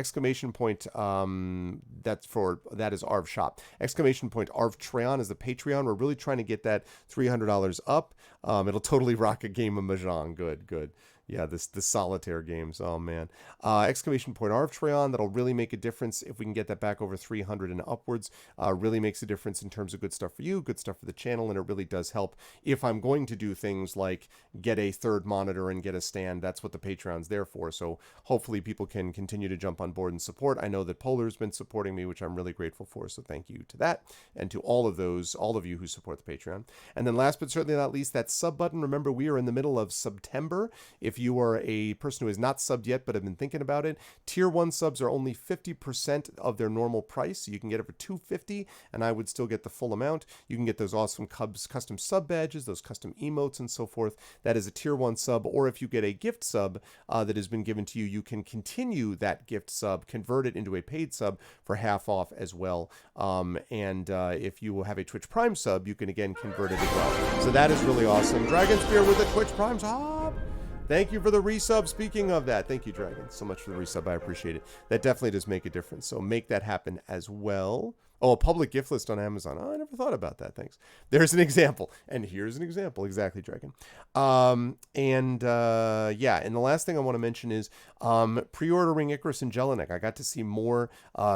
is Arv Shop. ! Arv Treon is the Patreon. We're really trying to get that $300 up. It'll totally rock a game of Mahjong. Good. Yeah, the solitaire games. Oh man. ! Arv Treon, that'll really make a difference if we can get that back over 300 and upwards. Really makes a difference in terms of good stuff for you, good stuff for the channel, and it really does help if I'm going to do things like get a third monitor and get a stand. That's what the Patreon's there for. So hopefully people can continue to jump on board and support. I know that Polar's been supporting me, which I'm really grateful for. So thank you to that and to all of you who support the Patreon. And then last but certainly not least, that sub button. Remember, we are in the middle of September. If you are a person who is not subbed yet but have been thinking about it, tier 1 subs are only 50% of their normal price. So you can get it for $250, and I would still get the full amount. You can get those awesome custom sub badges, those custom emotes, and so forth. That is a tier 1 sub. Or if you get a gift sub that has been given to you, you can continue that gift sub, convert it into a paid sub for half off as well. If you have a Twitch Prime sub, you can again convert it as well. So that is really awesome. Dragon Spear with a Twitch Prime sub. Thank you for the resub. Speaking of that, thank you, Dragon, so much for the resub. I appreciate it. That definitely does make a difference. So make that happen as well. Oh, a public gift list on Amazon. Oh, I never thought about that. Thanks. There's an example. And here's an example. Exactly, Dragon. And the last thing I want to mention is pre-ordering Icarus and Jelinek. I got to see more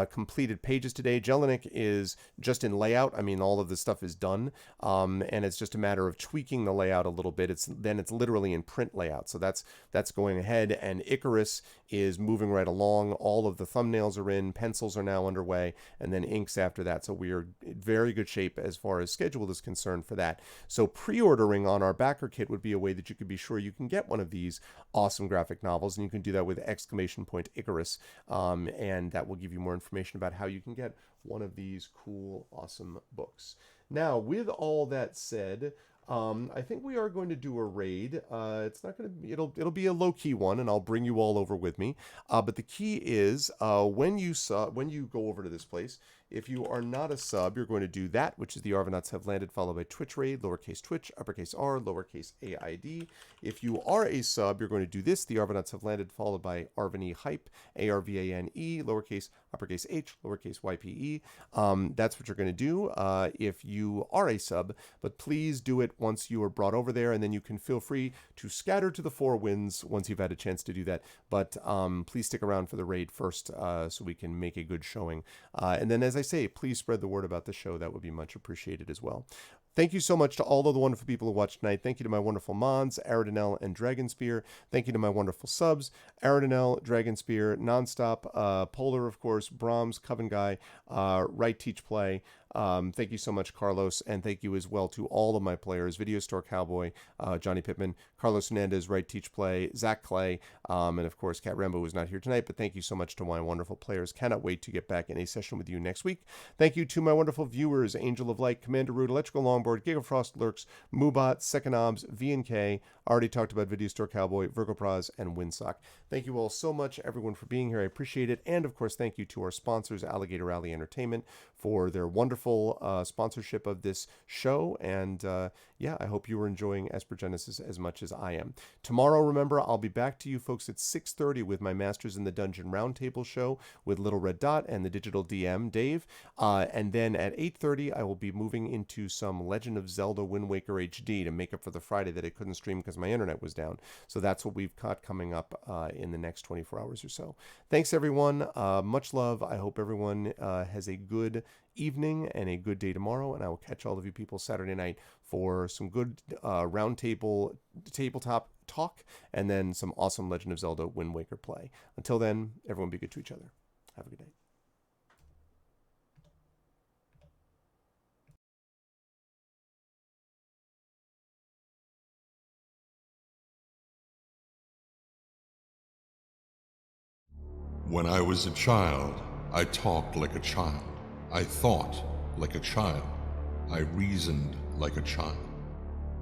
completed pages today. Jelinek is just in layout. I mean, all of this stuff is done. And it's just a matter of tweaking the layout a little bit. It's literally in print layout. So that's going ahead. And Icarus is moving right along. All of the thumbnails are in. Pencils are now underway. And then inks after that. So we are in very good shape as far as schedule is concerned for that. So pre-ordering on our backer kit would be a way that you could be sure you can get one of these awesome graphic novels. And you can do that with !Icarus. And that will give you more information about how you can get one of these cool, awesome books. Now, with all that said, I think we are going to do a raid. It's not going to be, it'll be a low key one, and I'll bring you all over with me. But the key is when you go over to this place, if you are not a sub, you're going to do that, which is the Arvanauts Have Landed, followed by Twitch raid, lowercase Twitch, uppercase R, lowercase AID. If you are a sub, you're going to do this, the Arvanauts Have Landed, followed by Arvane Hype, ARVANE, lowercase, uppercase H, lowercase YPE. That's what you're going to do if you are a sub, but please do it once you are brought over there, and then you can feel free to scatter to the four winds once you've had a chance to do that. But please stick around for the raid first so we can make a good showing. And then, as I say, please spread the word about the show. That would be much appreciated as well. Thank you so much to all of the wonderful people who watched tonight. Thank you to my wonderful mods, Aradinel and Dragonspear. Thank you to my wonderful subs, Aradinel, Dragonspear, Nonstop, Polar, of course, Brahms, Coven Guy, Right Teach Play. Thank you so much, Carlos, and thank you as well to all of my players, Video Store Cowboy, Johnny Pittman, Carlos Hernandez, Right Teach Play, Zach Clay, and of course, Cat Rambo, who's not here tonight, but thank you so much to my wonderful players. Cannot wait to get back in a session with you next week. Thank you to my wonderful viewers, Angel of Light, Commander Root, Electrical Longboard, Gigafrost Lurks, Moobot, Second Obs, V&K, already talked about Video Store Cowboy, Virgo Praz, and Windsock. Thank you all so much, everyone, for being here. I appreciate it. And of course, thank you to our sponsors, Alligator Alley Entertainment, for their wonderful sponsorship of this show. And I hope you are enjoying Esper Genesis as much as I am. Tomorrow, remember, I'll be back to you folks at 6:30 with my Masters in the Dungeon Roundtable show with Little Red Dot and the Digital DM, Dave. And then at 8:30, I will be moving into some Legend of Zelda Wind Waker HD to make up for the Friday that I couldn't stream because my internet was down. So that's what we've got coming up in the next 24 hours or so. Thanks, everyone. Much love. I hope everyone has a good evening and a good day tomorrow, and I will catch all of you people Saturday night for some good tabletop talk, and then some awesome Legend of Zelda Wind Waker play. Until then, everyone be good to each other. Have a good night. When I was a child, I talked like a child. I thought like a child. I reasoned like a child.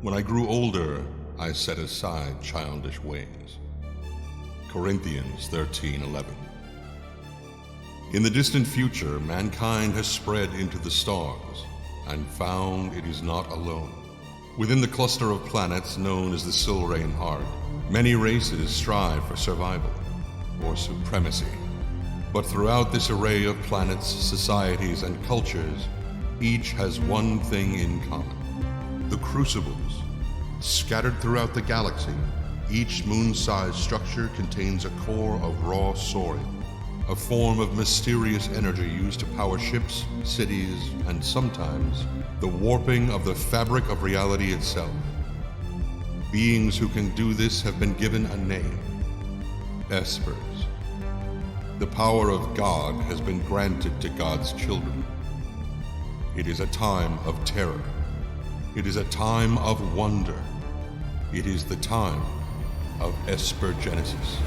When I grew older, I set aside childish ways. Corinthians 13:11. In the distant future, mankind has spread into the stars and found it is not alone. Within the cluster of planets known as the Silrain Heart, many races strive for survival or supremacy. But throughout this array of planets, societies, and cultures, each has one thing in common: the crucibles. Scattered throughout the galaxy, each moon-sized structure contains a core of raw sorin, a form of mysterious energy used to power ships, cities, and sometimes the warping of the fabric of reality itself. Beings who can do this have been given a name: Espers. The power of God has been granted to God's children. It is a time of terror. It is a time of wonder. It is the time of Esper Genesis.